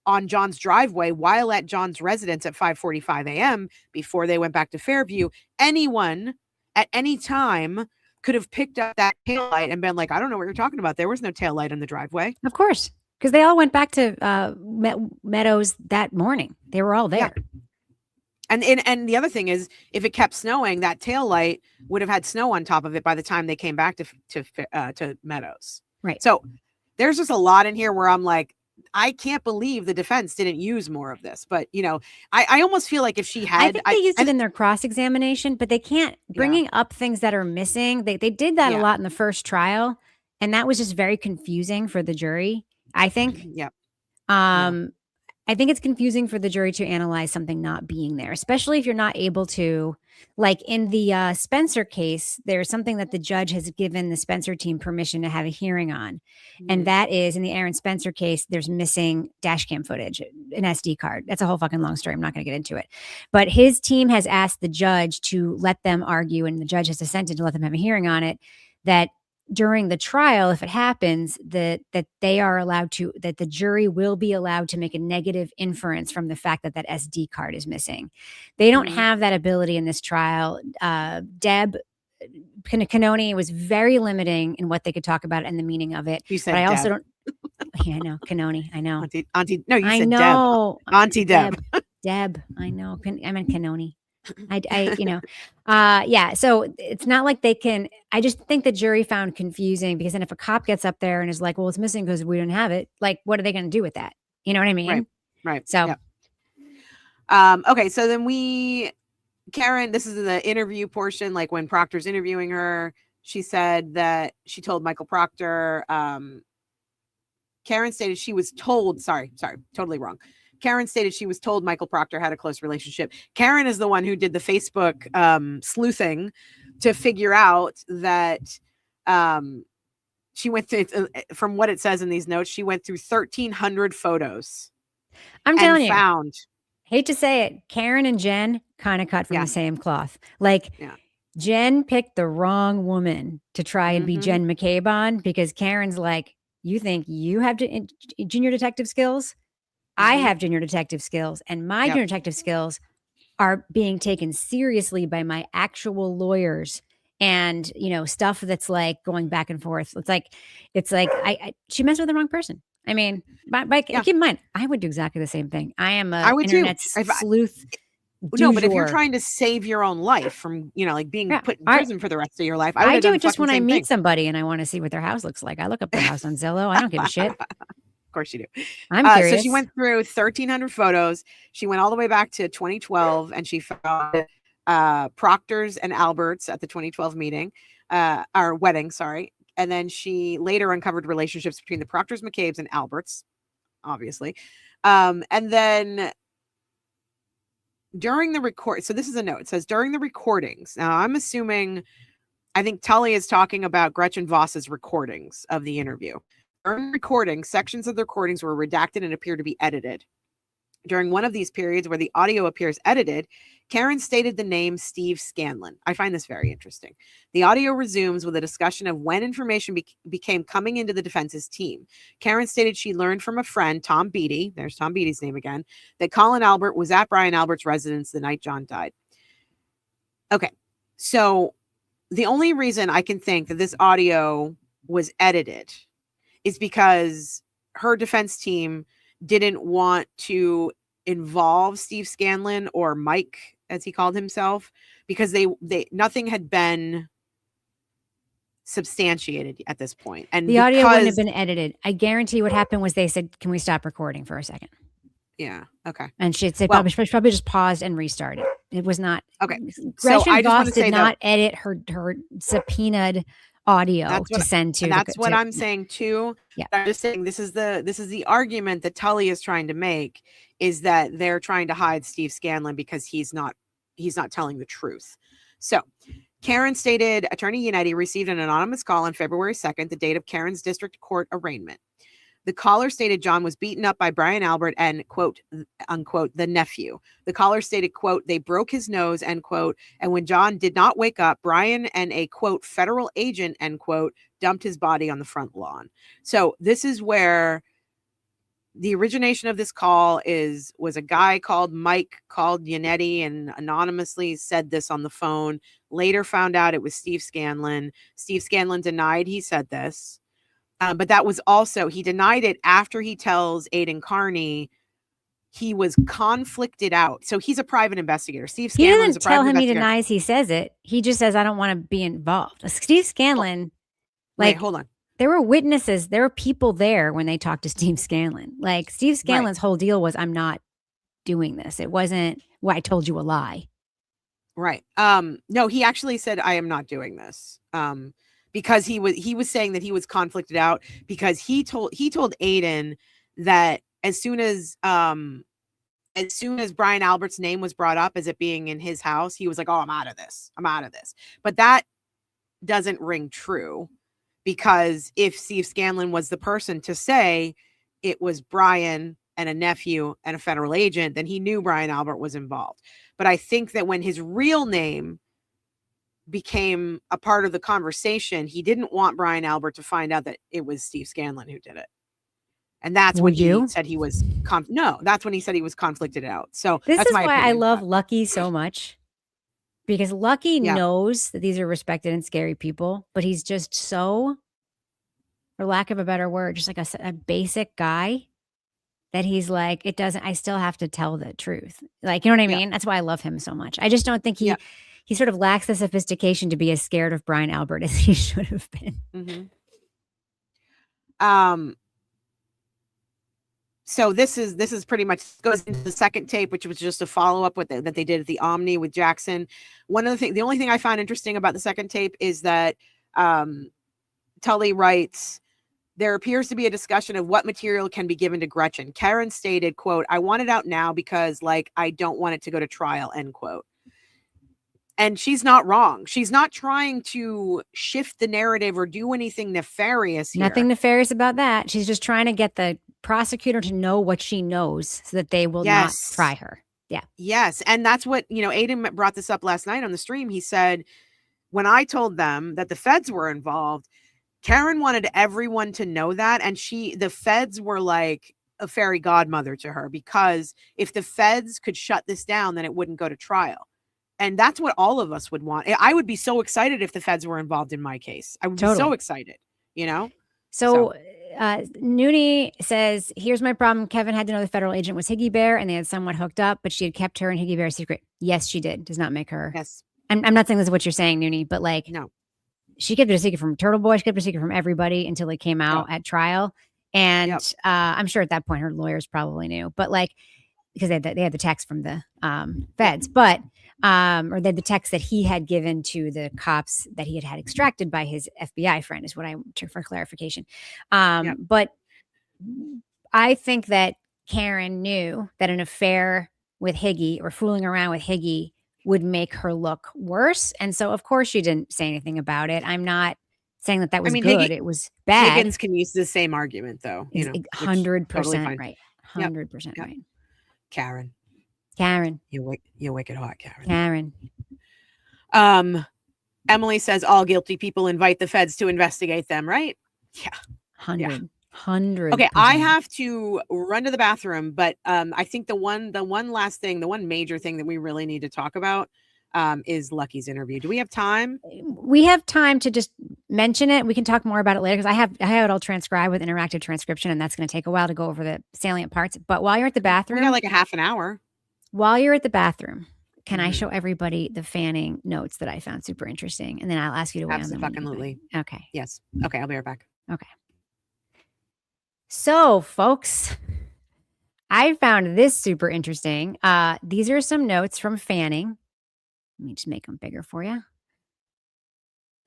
on John's driveway while at John's residence at 5:45 a.m. before they went back to Fairview. Anyone at any time could have picked up that taillight and been like, I don't know what you're talking about. There was no taillight in the driveway. Of course, because they all went back to Meadows that morning. They were all there. Yeah. And the other thing is, if it kept snowing, that taillight would have had snow on top of it by the time they came back to Meadows. Right. So there's just a lot in here where I'm like, I can't believe the defense didn't use more of this. But, you know, I almost feel like if she had... I think they used it in their cross-examination, but they can't... Bringing up things that are missing, they did that a lot in the first trial, and that was just very confusing for the jury, I think. Yep. I think it's confusing for the jury to analyze something not being there, especially if you're not able to, like in the Spencer case, there's something that the judge has given the Spencer team permission to have a hearing on. And that is in the Aaron Spencer case, there's missing dash cam footage, an SD card. That's a whole fucking long story. I'm not going to get into it. But his team has asked the judge to let them argue, and the judge has assented to let them have a hearing on it, that during the trial, if it happens, that they are allowed to, that the jury will be allowed to make a negative inference from the fact that that SD card is missing. They don't have that ability in this trial. Deb Canoni was very limiting in what they could talk about and the meaning of it. You said but I Deb. also don't. Yeah, I know Canoni. I know Auntie. No, you said I know Deb. Auntie Deb. Deb. I know. I meant Canoni. Yeah. So it's not like they can, I just think the jury found confusing, because then if a cop gets up there and is like, well, it's missing because we don't have it. Like, what are they going to do with that? You know what I mean? Right. So, okay. So then Karen, this is in the interview portion. Like when Proctor's interviewing her, she said that she told Michael Proctor, Karen stated she was told, sorry, totally wrong. Karen stated she was told Michael Proctor had a close relationship. Karen is the one who did the Facebook sleuthing to figure out that she went through, from what it says in these notes, she went through 1,300 photos. I'm telling you, found. Hate to say it, Karen and Jen kind of cut from the same cloth. Like Jen picked the wrong woman to try and be Jen McCabe on, because Karen's like, you think you have junior detective skills? I have junior detective skills, and my junior detective skills are being taken seriously by my actual lawyers, and, you know, stuff that's like going back and forth. It's like she messed with the wrong person. I mean, keep in mind, I would do exactly the same thing. I am a internet sleuth. No, but if you're trying to save your own life from, you know, like being put in prison for the rest of your life, I do it just when I meet somebody and I want to see what their house looks like. I look up their house on Zillow. I don't give a shit. Of course you do. I'm curious. So she went through 1,300 photos. She went all the way back to 2012, and she found Proctor's and Albert's at the 2012 meeting, or wedding, sorry. And then she later uncovered relationships between the Proctors, McCabe's, and Albert's, obviously. And then during the record, so this is a note. It says during the recordings. Now I'm assuming, I think Tully is talking about Gretchen Voss's recordings of the interview. During recording, sections of the recordings were redacted and appear to be edited. During one of these periods where the audio appears edited, Karen stated the name Steve Scanlon. I find this very interesting. The audio resumes with a discussion of when information became coming into the defense's team. Karen stated she learned from a friend, Tom Beatty, there's Tom Beatty's name again, that Colin Albert was at Brian Albert's residence the night John died. Okay, so the only reason I can think that this audio was edited is because her defense team didn't want to involve Steve Scanlon, or Mike, as he called himself, because they nothing had been substantiated at this point. And the audio wouldn't have been edited. I guarantee what happened was they said, can we stop recording for a second? Yeah. Okay. And she'd say, probably just paused and restarted. It was not. Okay. So Gretchen I just want Voss to say did not edit her subpoenaed audio to send to that's what I'm no. saying too. Yeah. I'm just saying this is the argument that Tully is trying to make, is that they're trying to hide Steve Scanlon because he's not telling the truth. So Karen stated Attorney Yannetti received an anonymous call on February 2nd, the date of Karen's district court arraignment. The caller stated John was beaten up by Brian Albert and, quote, unquote, the nephew. The caller stated, quote, they broke his nose, end quote. And when John did not wake up, Brian and a, quote, federal agent, end quote, dumped his body on the front lawn. So this is where the origination of this call was a guy called Mike, called Yannetti, and anonymously said this on the phone. Later found out it was Steve Scanlon. Steve Scanlon denied he said this. But that was also, he denied it after he tells Aiden Carney he was conflicted out. So he's a private investigator. Steve Scanlon's a private investigator. He doesn't tell him he denies he says it. He just says, I don't want to be involved. Steve Scanlon, wait, hold on. There were witnesses. There were people there when they talked to Steve Scanlon. Like Steve Scanlon's whole deal was, I'm not doing this. It wasn't, well, I told you a lie. Right. No, he actually said, I am not doing this. Because he was saying that he was conflicted out because he told Aiden that as soon as Brian Albert's name was brought up as it being in his house, he was like, oh, I'm out of this. But that doesn't ring true, because if Steve Scanlon was the person to say it was Brian and a nephew and a federal agent, then he knew Brian Albert was involved. But I think that when his real name became a part of the conversation, he didn't want Brian Albert to find out that it was Steve Scanlon who did it. And that's when he said he was that's when he said he was conflicted out. So this that's is why I love Lucky so much, because Lucky knows that these are respected and scary people, but he's just so, for lack of a better word, just like a basic guy that he's like, I still have to tell the truth. Like, you know what I mean? That's why I love him so much. I just don't think he sort of lacks the sophistication to be as scared of Brian Albert as he should have been. Mm-hmm. So this is pretty much goes into the second tape, which was just a follow up with that they did at the Omni with Jackson. The only thing I found interesting about the second tape is that Tully writes, there appears to be a discussion of what material can be given to Gretchen. Karen stated, quote, I want it out now because, like, I don't want it to go to trial, end quote. And she's not wrong. She's not trying to shift the narrative or do anything nefarious here. Nothing nefarious about that. She's just trying to get the prosecutor to know what she knows so that they will not try her. Yeah. Yes. And that's what, Aiden brought this up last night on the stream. He said, when I told them that the feds were involved, Karen wanted everyone to know that. And the feds were like a fairy godmother to her, because if the feds could shut this down, then it wouldn't go to trial. And that's what all of us would want. I would be so excited if the feds were involved in my case. I would be so excited, So Noonie says, here's my problem. Kevin had to know the federal agent was Higgy Bear and they had somewhat hooked up, but she had kept her and Higgy Bear a secret. Yes, she did. Does not make her. Yes. I'm not saying this is what you're saying, Noonie, but no. She kept it a secret from Turtle Boy. She kept it a secret from everybody until it came out at trial. And I'm sure at that point her lawyers probably knew, but because they had the text from the feds, but or they had the text that he had given to the cops that he had extracted by his FBI friend is what I took for clarification. But I think that Karen knew that an affair with Higgy or fooling around with Higgy would make her look worse. And so, of course, she didn't say anything about it. I'm not saying that was good. It was bad. Higgins can use the same argument, though. 100% right. 100% right. Karen. You're wicked hot, Karen. Emily says all guilty people invite the feds to investigate them, right? Yeah. 100. Okay, I have to run to the bathroom, but I think the one major thing that we really need to talk about is Lucky's interview. Do we have time? We have time to just mention it. We can talk more about it later because I have it all transcribed with interactive transcription, and that's going to take a while to go over the salient parts. But while you're at the bathroom, we got like a half an hour. While you're at the bathroom, can I show everybody the Fanning notes that I found super interesting, and then I'll ask you to weigh on them. Absolutely. Okay. Yes. Okay, I'll be right back. Okay. So, folks, I found this super interesting. These are some notes from Fanning Let me just make them bigger for you.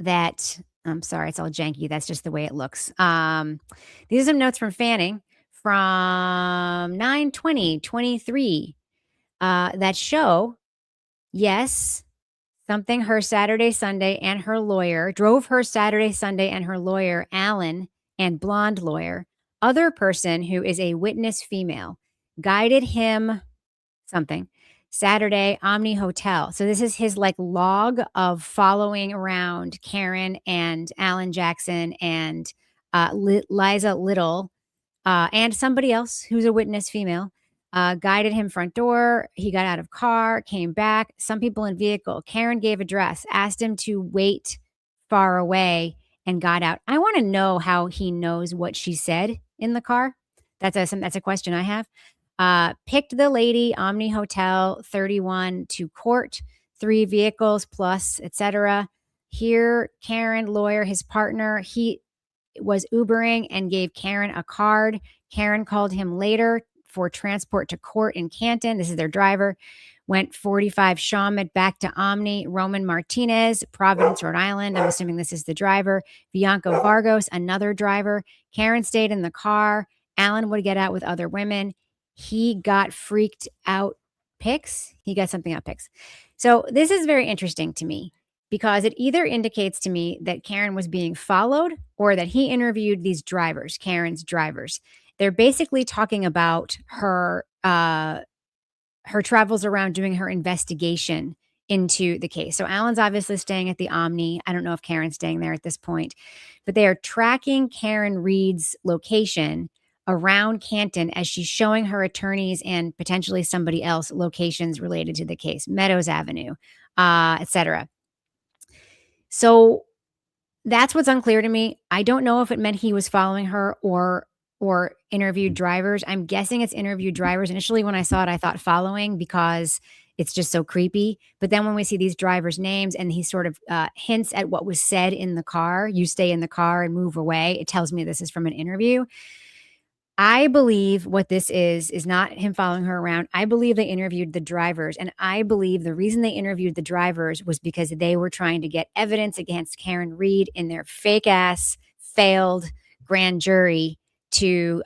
That I'm sorry, it's all janky. That's just the way it looks. These are some notes from Fanning from 9/20/23 that show, yes, something her Saturday, Sunday, and her lawyer drove her Saturday, Sunday, and her lawyer, Alan, and blonde lawyer, other person who is a witness female, guided him something. Saturday, Omni Hotel. So this is his like log of following around Karen and Alan Jackson and Liza Little and somebody else who's a witness female. Guided him front door. He got out of car, came back. Some people in vehicle. Karen gave address, asked him to wait far away, and got out. I want to know how he knows what she said in the car. That's a question I have. Picked the lady, Omni Hotel 31 to court, 3 vehicles plus, etc. Here, Karen, lawyer, his partner, he was Ubering and gave Karen a card. Karen called him later for transport to court in Canton. This is their driver. Went 45 Shawmut back to Omni. Roman Martinez, Providence, Rhode Island. I'm assuming this is the driver. Bianca Vargos, another driver. Karen stayed in the car. Alan would get out with other women. He got freaked out pics. He got something out pics. So this is very interesting to me because it either indicates to me that Karen was being followed or that he interviewed these drivers, Karen's drivers. They're basically talking about her travels around doing her investigation into the case. So Alan's obviously staying at the Omni. I don't know if Karen's staying there at this point, but they are tracking Karen Reed's location around Canton as she's showing her attorneys and potentially somebody else locations related to the case, Meadows Avenue, etc. So that's what's unclear to me. I don't know if it meant he was following her or interviewed drivers. I'm guessing it's interviewed drivers. Initially, when I saw it, I thought following because it's just so creepy. But then when we see these drivers' names and he sort of hints at what was said in the car, you stay in the car and move away, it tells me this is from an interview. I believe what this is not him following her around. I believe they interviewed the drivers. And I believe the reason they interviewed the drivers was because they were trying to get evidence against Karen Reed in their fake ass, failed grand jury to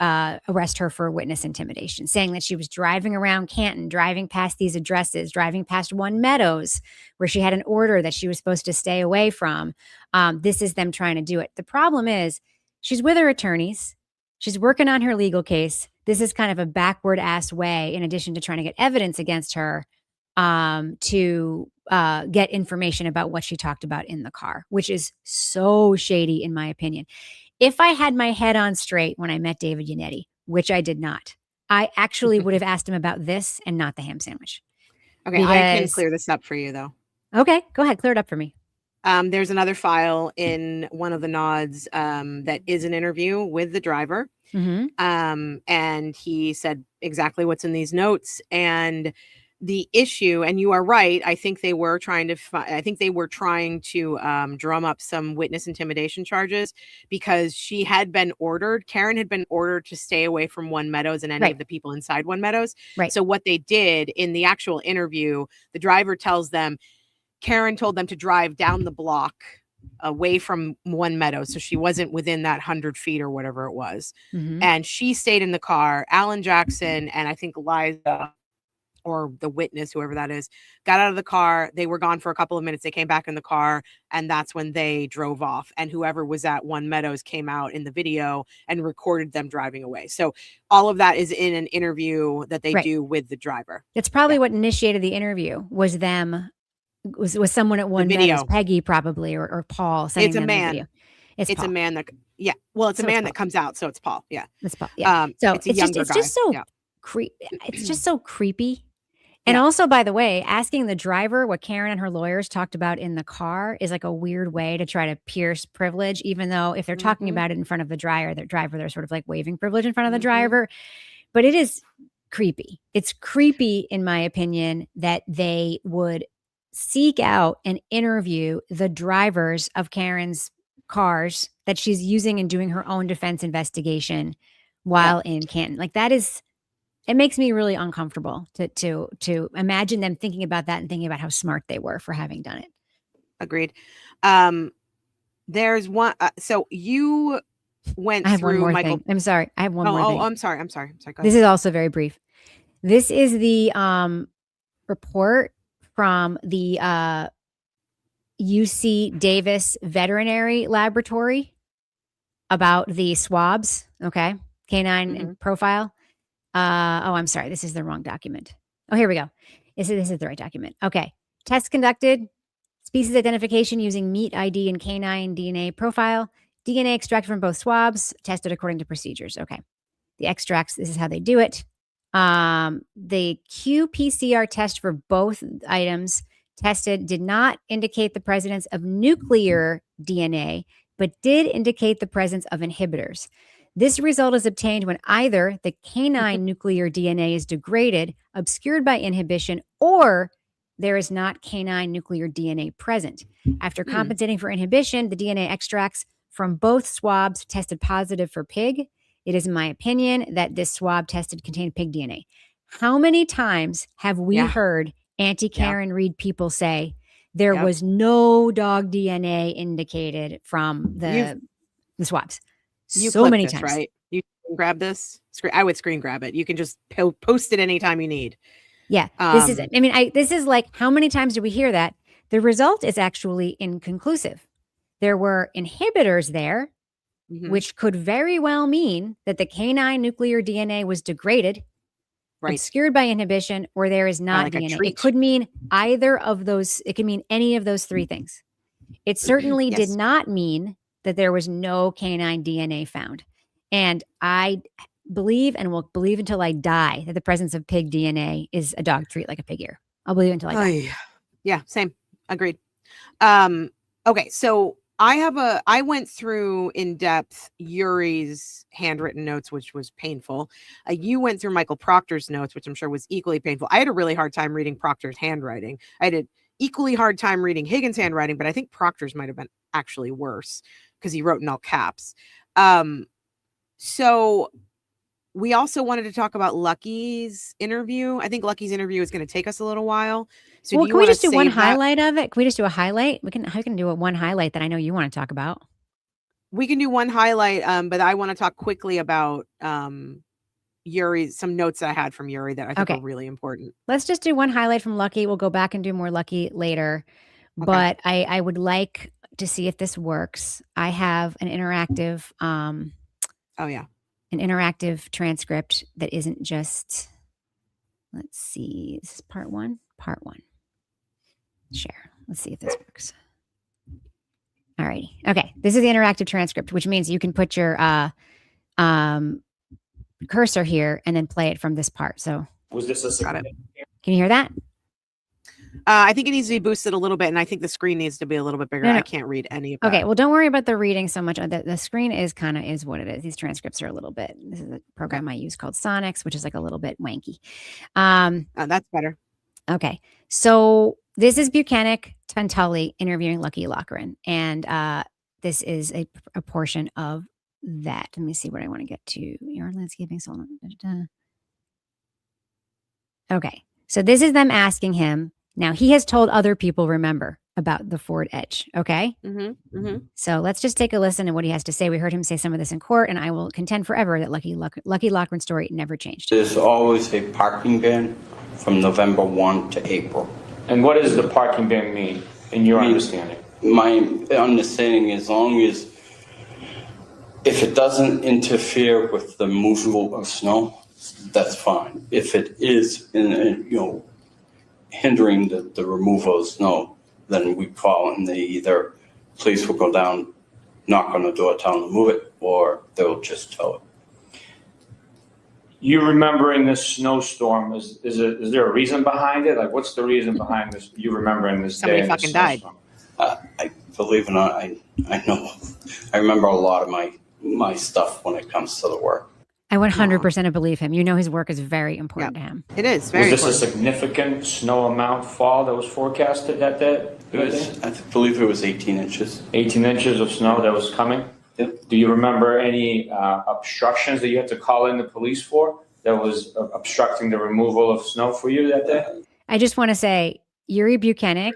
arrest her for witness intimidation, saying that she was driving around Canton, driving past these addresses, driving past One Meadows, where she had an order that she was supposed to stay away from. This is them trying to do it. The problem is she's with her attorneys. She's working on her legal case. This is kind of a backward ass way, in addition to trying to get evidence against her, to get information about what she talked about in the car, which is so shady, in my opinion. If I had my head on straight when I met David Yannetti, which I did not, I actually would have asked him about this and not the ham sandwich. Okay, I can clear this up for you, though. Okay, go ahead. Clear it up for me. There's another file in one of the nods that is an interview with the driver. Mm-hmm. And he said exactly what's in these notes. And the issue, and you are right, I think they were trying to drum up some witness intimidation charges because Karen had been ordered to stay away from One Meadows and any of the people inside One Meadows. Right. So what they did in the actual interview, the driver tells them, Karen told them to drive down the block away from One Meadows. So she wasn't within that 100 feet or whatever it was. Mm-hmm. And she stayed in the car. Alan Jackson and I think Liza, or the witness, whoever that is, got out of the car. They were gone for a couple of minutes. They came back in the car, and that's when they drove off. And whoever was at One Meadows came out in the video and recorded them driving away. So all of that is in an interview that they do with the driver. That's probably what initiated the interview, was them. Was someone at One Meadows, Peggy probably, or Paul sending them the video. It's Paul. A man that, well, it's a man that comes out, so it's Paul. Yeah. It's Paul. Yeah. So it's just so it's just so creepy. And also, by the way, asking the driver what Karen and her lawyers talked about in the car is like a weird way to try to pierce privilege, even though if they're talking about it in front of the driver, they're sort of like waiving privilege in front of the driver. But it is creepy. It's creepy, in my opinion, that they would seek out and interview the drivers of Karen's cars that she's using in doing her own defense investigation while in Canton. Like, that is it makes me really uncomfortable to imagine them thinking about that and thinking about how smart they were for having done it. Agreed. There's one. So you went I have through one more Michael. thing. I'm sorry. I have one more thing. Oh, I'm sorry. Go ahead. This is also very brief. This is the report from the UC Davis Veterinary Laboratory about the swabs. Okay. Canine profile. I'm sorry. This is the wrong document. Oh, here we go. This is the right document. Okay. Test conducted. Species identification using meat ID and canine DNA profile. DNA extracted from both swabs. Tested according to procedures. Okay. The extracts, this is how they do it. The qPCR test for both items tested did not indicate the presence of nuclear DNA, but did indicate the presence of inhibitors. This result is obtained when either the canine nuclear DNA is degraded, obscured by inhibition, or there is not canine nuclear DNA present. After compensating for inhibition, the DNA extracts from both swabs tested positive for pig. It is my opinion that this swab tested contained pig DNA. How many times have we heard Auntie Karen Reed people say there was no dog DNA indicated from the swabs? So many times, right? You can grab this. I would screen grab it. You can just post it anytime you need. Yeah, this is. I mean, this is like, how many times do we hear that? The result is actually inconclusive. There were inhibitors there, which could very well mean that the canine nuclear DNA was degraded, obscured by inhibition, or there is not DNA. It could mean either of those. It could mean any of those three things. It certainly did not mean that there was no canine DNA found. And I believe, and will believe until I die, that the presence of pig DNA is a dog treat like a pig ear. I'll believe until I die. Yeah, same. Agreed. Okay, so I went through in depth Yuri's handwritten notes, which was painful. You went through Michael Proctor's notes, which I'm sure was equally painful. I had a really hard time reading Proctor's handwriting. I had an equally hard time reading Higgins' handwriting, but I think Proctor's might have been actually worse because he wrote in all caps. So we also wanted to talk about Lucky's interview. I think Lucky's interview is going to take us a little while. So can we just do one highlight of it? Can we just do a highlight? I can do one highlight that I know you want to talk about. We can do one highlight, but I want to talk quickly about Yuri's, some notes that I had from Yuri that I think are really important. Let's just do one highlight from Lucky. We'll go back and do more Lucky later. Okay. But I would like to see if this works. I have an interactive an interactive transcript that isn't just, let's see, this is part one. Share. Let's see if this works. All righty. Okay. This is the interactive transcript, which means you can put your cursor here and then play it from this part. So was this a Can you hear that? I think it needs to be boosted a little bit, and I think the screen needs to be a little bit bigger. No. I can't read any of that. Okay, well, don't worry about the reading so much. The screen is what it is. These transcripts are a little bit. This is a program I use called Sonics, which is like a little bit wanky. That's better. Okay, so this is Buchanan Tuntully interviewing Lucky Lochran, and this is a portion of that. Let me see what I want to get to. Your landscaping. Okay, so this is them asking him. Now, he has told other people, remember, about the Ford Edge, okay? So let's just take a listen to what he has to say. We heard him say some of this in court, and I will contend forever that Lucky Lochran's story never changed. There's always a parking ban from November 1 to April. And what does the parking ban mean, in your understanding? My understanding, as long as if it doesn't interfere with the movement of snow, that's fine. If it is, hindering the removal of snow, then we call and they either police will go down, knock on the door, tell them to move it, or they'll just tow it. You remembering this snowstorm, is there a reason behind it? Like, what's the reason behind this? You remembering this Somebody day? Fucking died. I believe it or not, I know. I remember a lot of my stuff when it comes to the work. I 100% believe him. You know, his work is very important to him. It is very important. Was important. this a significant snow amount fall that was forecasted that day? I believe it was 18 inches. 18 inches of snow that was coming? Yep. Do you remember any obstructions that you had to call in the police for that was obstructing the removal of snow for you that day? I just want to say, Yuri Buchanan.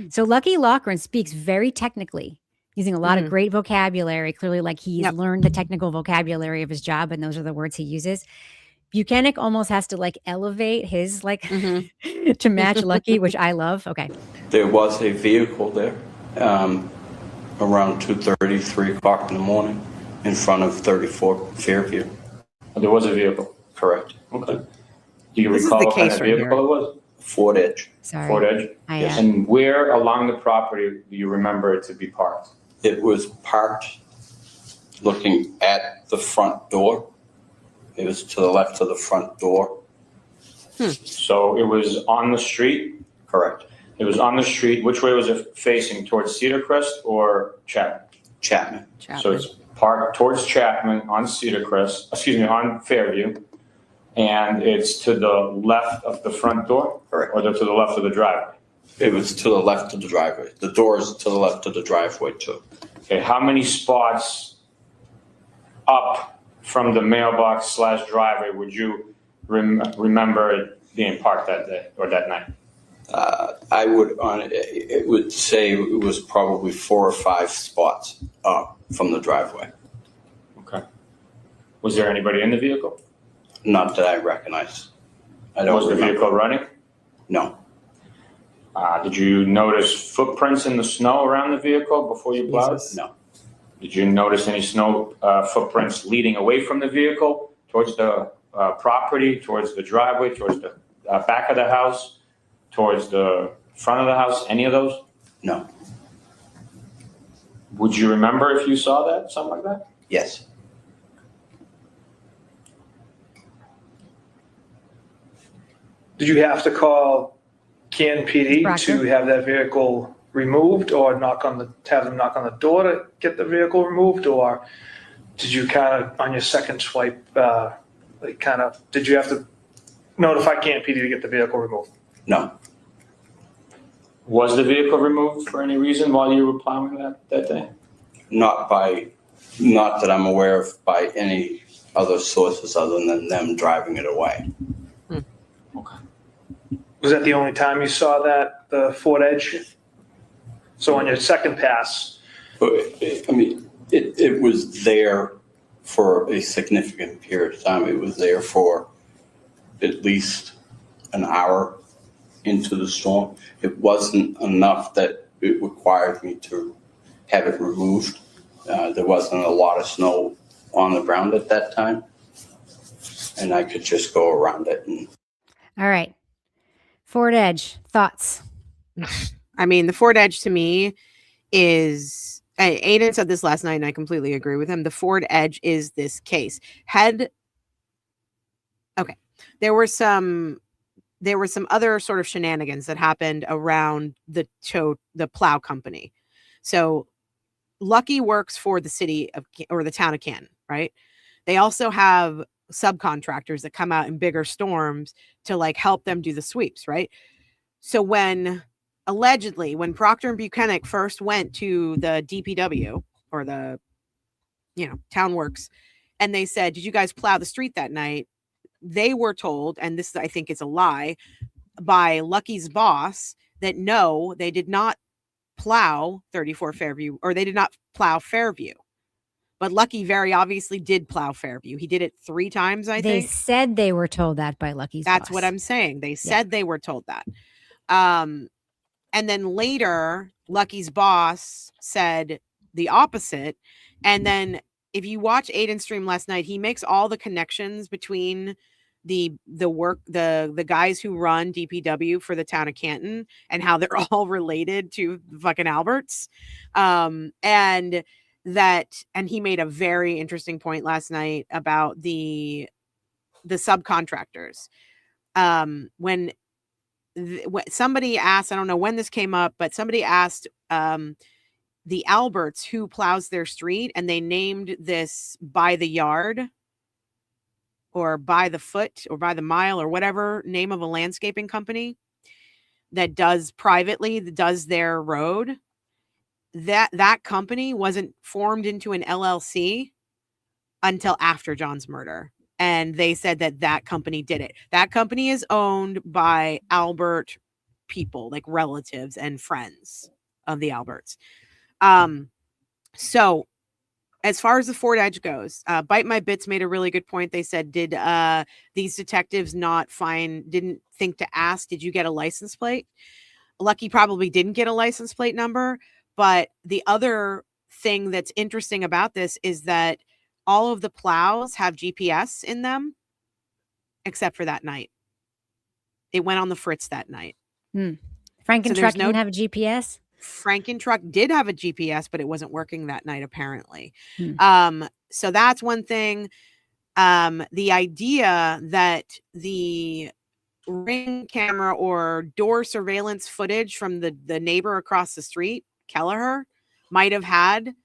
So Lucky Loughran speaks very technically, using a lot of great vocabulary. Clearly, like he's learned the technical vocabulary of his job, and those are the words he uses. Buchanan almost has to like elevate his like to match Lucky, which I love. Okay. There was a vehicle there around 2:30, 3 o'clock in the morning in front of 34 Fairview. There was a vehicle. Correct. Okay. Do you recall what kind of vehicle it was? Ford Edge. Sorry. Ford Edge? Yes. And where along the property do you remember it to be parked? It was parked looking at the front door. It was to the left of the front door. So it was on the street? Correct. It was on the street. Which way was it facing? Towards Cedar Crest or Chapman? Chapman. So it's parked towards Chapman on Cedar Crest, on Fairview. And it's to the left of the front door? Correct. Or to the left of the driveway? It was to the left of the driveway. The door is to the left of the driveway too. Okay, how many spots up from the mailbox / driveway would you remember it being parked that day or that night? I would say it was probably 4 or 5 spots up from the driveway. Okay. Was there anybody in the vehicle? Not that I recognize. I don't Was the remember. vehicle running? No. Did you notice footprints in the snow around the vehicle before you plowed? No. Did you notice any snow footprints leading away from the vehicle towards the property, towards the driveway, towards the back of the house, towards the front of the house? Any of those? No. Would you remember if you saw that, something like that? Yes. Did you have to call Canton PD Proctor? to have that vehicle removed, or have them knock on the door to get the vehicle removed, or did you kind of on your second swipe, did you have to notify Canton PD to get the vehicle removed? No. Was the vehicle removed for any reason while you were plowing that day? Not that I'm aware of by any other sources other than them driving it away. Okay. Was that the only time you saw the Ford Edge? So on your second pass, But, it was there for a significant period of time. It was there for at least an hour into the storm. It wasn't enough that it required me to have it removed. There wasn't a lot of snow on the ground at that time, and I could just go around it. All right. Ford Edge, thoughts? I mean, the Ford Edge to me is, Aiden said this last night and I completely agree with him. The Ford Edge is this case. There were some other sort of shenanigans that happened around the plow company. So Lucky works for the city of, or the town of Canton, right? They also have subcontractors that come out in bigger storms to like help them do the sweeps, right? So when Procter and Buchanan first went to the DPW or the, town works, and they said, did you guys plow the street that night? They were told, and this I think is a lie, by Lucky's boss that no, they did not plow 34 Fairview, or they did not plow Fairview. But Lucky very obviously did plow Fairview. He did it 3 times, I think. They said they were told that by Lucky's That's boss. what I'm saying. They said they were told that. And then later, Lucky's boss said the opposite. And then if you watch Aiden's stream last night, he makes all the connections between the guys who run DPW for the town of Canton and how they're all related to fucking Alberts. And he made a very interesting point last night about the subcontractors. When somebody asked, I don't know when this came up, but somebody asked the Alberts who plows their street, and they named this by the yard or by the foot or by the mile or whatever name of a landscaping company that does their road. That company wasn't formed into an LLC until after John's murder. And they said that that company did it. That company is owned by Albert people, like relatives and friends of the Alberts. So as far as the Ford Edge goes, Bite My Bits made a really good point. They said, did these detectives didn't think to ask, did you get a license plate? Lucky probably didn't get a license plate number. But the other thing that's interesting about this is that all of the plows have GPS in them, except for that night. It went on the fritz that night. Franken-Truck didn't have a GPS? Franken-Truck did have a GPS, but it wasn't working that night, apparently. So that's one thing. The idea that the Ring camera or door surveillance footage from the neighbor across the street, Kelleher, might have had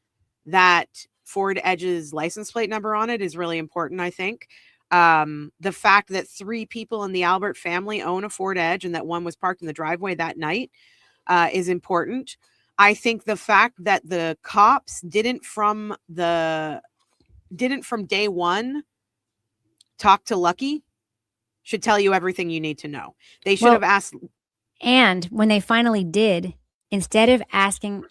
that Ford Edge's license plate number on it is really important, I think. The fact that 3 people in the Albert family own a Ford Edge and that one was parked in the driveway that night is important. I think the fact that the cops didn't from day one talk to Lucky should tell you everything you need to know. They should have asked. And when they finally did, instead of asking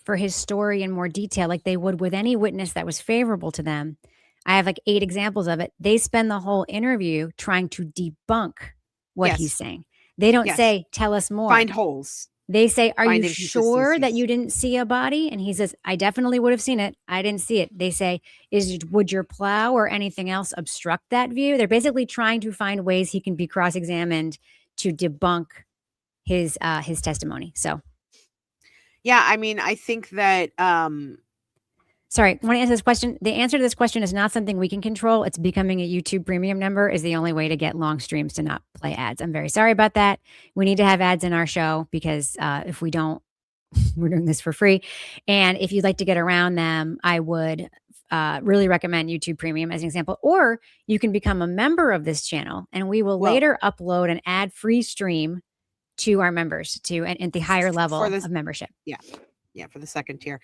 for his story in more detail, like they would with any witness that was favorable to them, I have like 8 examples of it. They spend the whole interview trying to debunk what he's saying. They don't say, tell us more. Find holes. They say, are you sure that you didn't see a body? And he says, I definitely would have seen it. I didn't see it. They say, would your plow or anything else obstruct that view? They're basically trying to find ways he can be cross-examined to debunk his testimony. So, yeah, I mean, I think that sorry, I want to answer this question. The answer to this question is not something we can control. It's becoming a YouTube premium member is the only way to get long streams to not play ads. I'm very sorry about that. We need to have ads in our show because if we don't, we're doing this for free. And if you'd like to get around them, I would really recommend YouTube Premium as an example. Or you can become a member of this channel and we will later upload an ad-free stream to our members at the higher level of membership. Yeah. Yeah. For the second tier.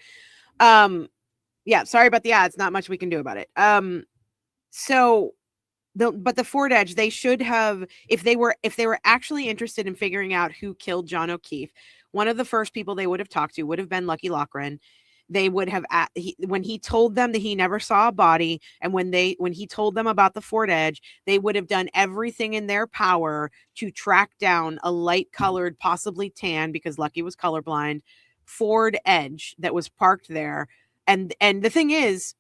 Yeah, sorry about the ads. Not much we can do about it. But the Ford Edge, they should have, if they were actually interested in figuring out who killed John O'Keefe, one of the first people they would have talked to would have been Lucky Loughran. They would have, when he told them that he never saw a body, and when he told them about the Ford Edge, they would have done everything in their power to track down a light-colored, possibly tan, because Lucky was colorblind, Ford Edge that was parked there. And the thing is,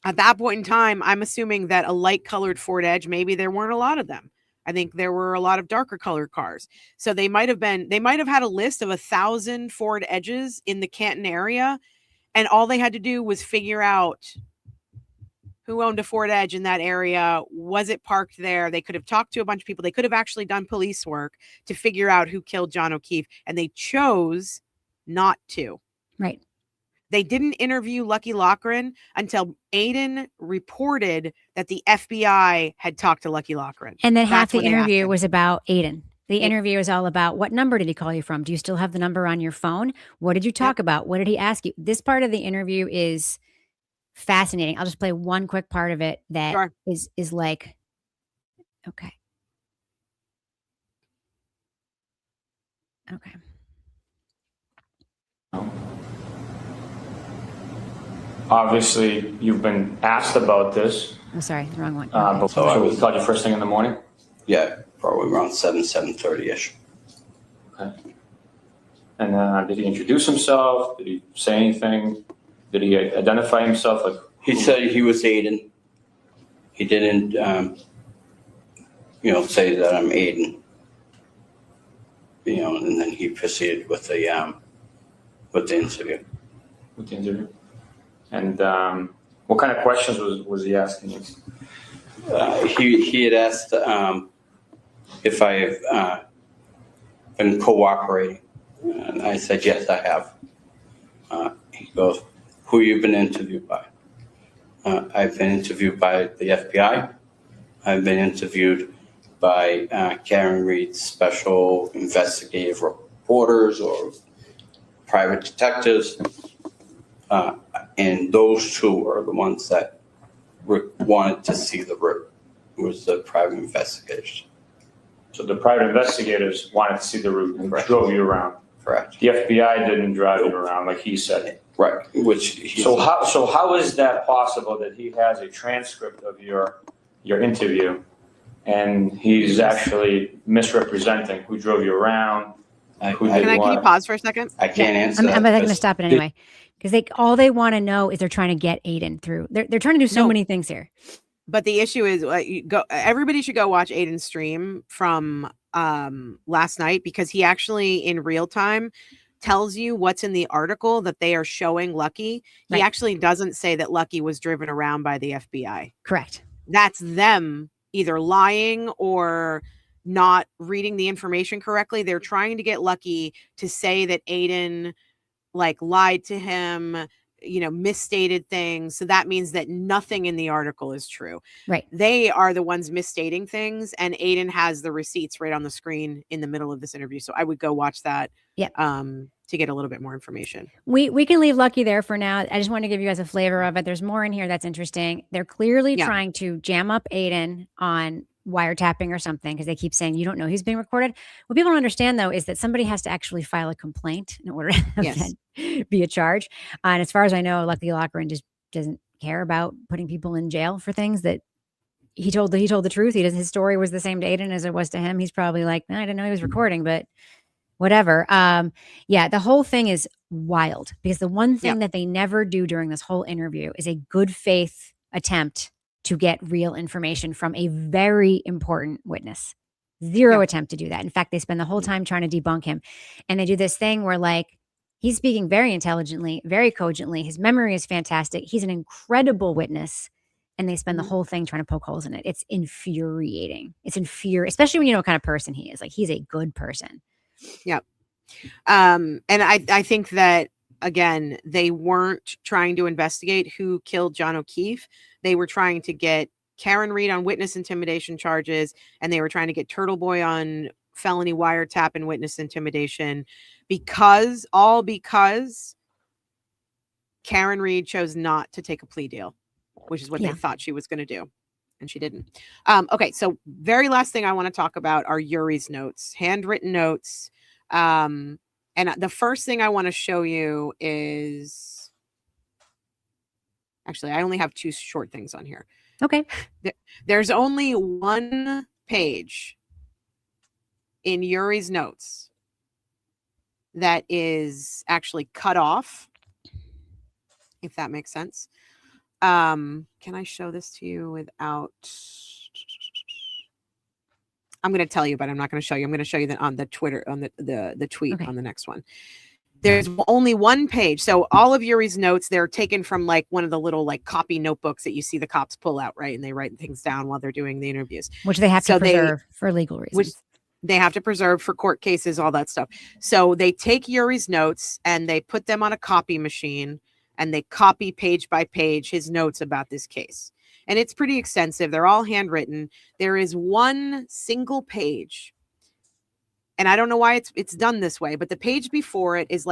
at that point in time, I'm assuming that a light colored Ford Edge, maybe there weren't a lot of them. I think there were a lot of darker colored cars. So they might have had a list of 1,000 Ford Edges in the Canton area. And all they had to do was figure out who owned a Ford Edge in that area. Was it parked there? They could have talked to a bunch of people. They could have actually done police work to figure out who killed John O'Keefe. And they chose not to. Right. They didn't interview Lucky Loughran until Aiden reported that the FBI had talked to Lucky Loughran. And then half the interview was about Aiden. The interview is all about, what number did he call you from? Do you still have the number on your phone? What did you talk about? What did he ask you? This part of the interview is fascinating. I'll just play one quick part of it that is like, okay. Okay. Obviously, you've been asked about this. I'm sorry, the wrong one. Before we called you first thing in the morning? Yeah, probably around 7:30-ish. Okay. And did he introduce himself? Did he say anything? Did he identify himself? He said he was Aiden. He didn't, say that I'm Aiden. And then he proceeded with the interview. With the interview? And what kind of questions was he asking you? He had asked if I have been cooperating. And I said, yes, I have. He goes, who you been interviewed by? I've been interviewed by the FBI. I've been interviewed by Karen Reed's special investigative reporters or private detectives. And those two are the ones that wanted to see the was the private investigators. So the private investigators wanted to see the route and Correct. drove you around. Correct. The FBI didn't drive you around like he said. Right, which. So how is that possible that he has a transcript of your interview and he's actually misrepresenting who drove you around? Can you pause for a second? I can't answer I'm that. going to stop it anyway, because all they want to know is they're trying to get Aiden through. They're trying to do so many things here. But the issue is, everybody should go watch Aiden's stream from last night, because he actually in real time tells you what's in the article that they are showing Lucky. He actually doesn't say that Lucky was driven around by the FBI. Correct. That's them either lying or not reading the information correctly. They're trying to get Lucky to say that Aiden lied to him, misstated things. So that means that nothing in the article is true. Right. They are the ones misstating things, and Aiden has the receipts right on the screen in the middle of this interview. So I would go watch that. To get a little bit more information. We can leave Lucky there for now. I just want to give you guys a flavor of it. There's more in here that's interesting. They're clearly trying to jam up Aiden on wiretapping or something, because they keep saying you don't know he's being recorded. What people don't understand, though, is that somebody has to actually file a complaint in order to have that be a charge. And as far as I know, Lucky Lochran just doesn't care about putting people in jail for things that he told the truth. His story was the same to Aiden as it was to him. He's probably like, I didn't know he was recording, but whatever. The whole thing is wild, because the one thing that they never do during this whole interview is a good faith attempt to get real information from a very important witness. Zero attempt to do that. In fact, they spend the whole time trying to debunk him. And they do this thing where he's speaking very intelligently, very cogently. His memory is fantastic. He's an incredible witness. And they spend the whole thing trying to poke holes in it. It's infuriating. Especially when you know what kind of person he is. He's a good person. Yep. And I think that, again, they weren't trying to investigate who killed John O'Keefe. They were trying to get Karen Reed on witness intimidation charges, and they were trying to get Turtle Boy on felony wiretap and witness intimidation, because Karen Reed chose not to take a plea deal, which is what they thought she was going to do. And she didn't. Okay, so very last thing I want to talk about are Yuri's notes, handwritten notes. And the first thing I want to show you is, actually, I only have two short things on here. Okay. There's only one page in Yuri's notes that is actually cut off, if that makes sense. Can I show this to you without? I'm going to tell you, but I'm not going to show you. I'm going to show you that on the Twitter, on the tweet on the next one. There's only one page. So all of Yuri's notes, they're taken from one of the little copy notebooks that you see the cops pull out, right? And they write things down while they're doing the interviews. Which they have to preserve for legal reasons. Which they have to preserve for court cases, all that stuff. So they take Yuri's notes and they put them on a copy machine, and they copy page by page his notes about this case. And it's pretty extensive. They're all handwritten. There is one single page, and I don't know why it's done this way, but the page before it is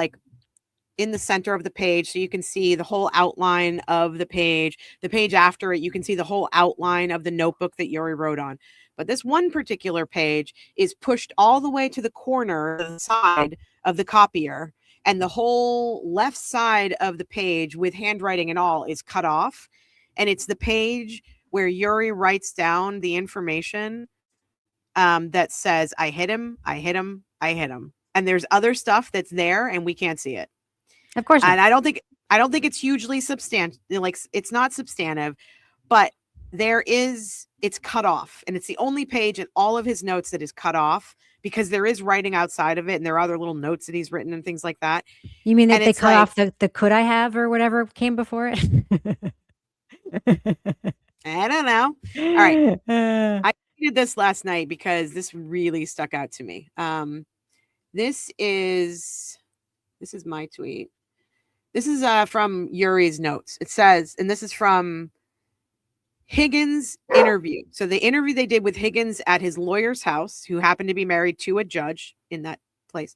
in the center of the page, so you can see the whole outline of the page. The page after it, you can see the whole outline of the notebook that Yuri wrote on. But this one particular page is pushed all the way to the corner of the side of the copier, and the whole left side of the page with handwriting and all is cut off. And it's the page where Yuri writes down the information that says, I hit him, I hit him, I hit him. And there's other stuff that's there and we can't see it. Of course not. And I don't think it's hugely substantial. It's not substantive, but it's cut off. And it's the only page in all of his notes that is cut off, because there is writing outside of it, and there are other little notes that he's written and things like that. You mean that they cut off the could I have or whatever came before it? I don't know. All right. I did this last night because this really stuck out to me. This is my tweet. This is from Yuri's notes. It says, and this is from Higgins' interview. So the interview they did with Higgins at his lawyer's house, who happened to be married to a judge in that place.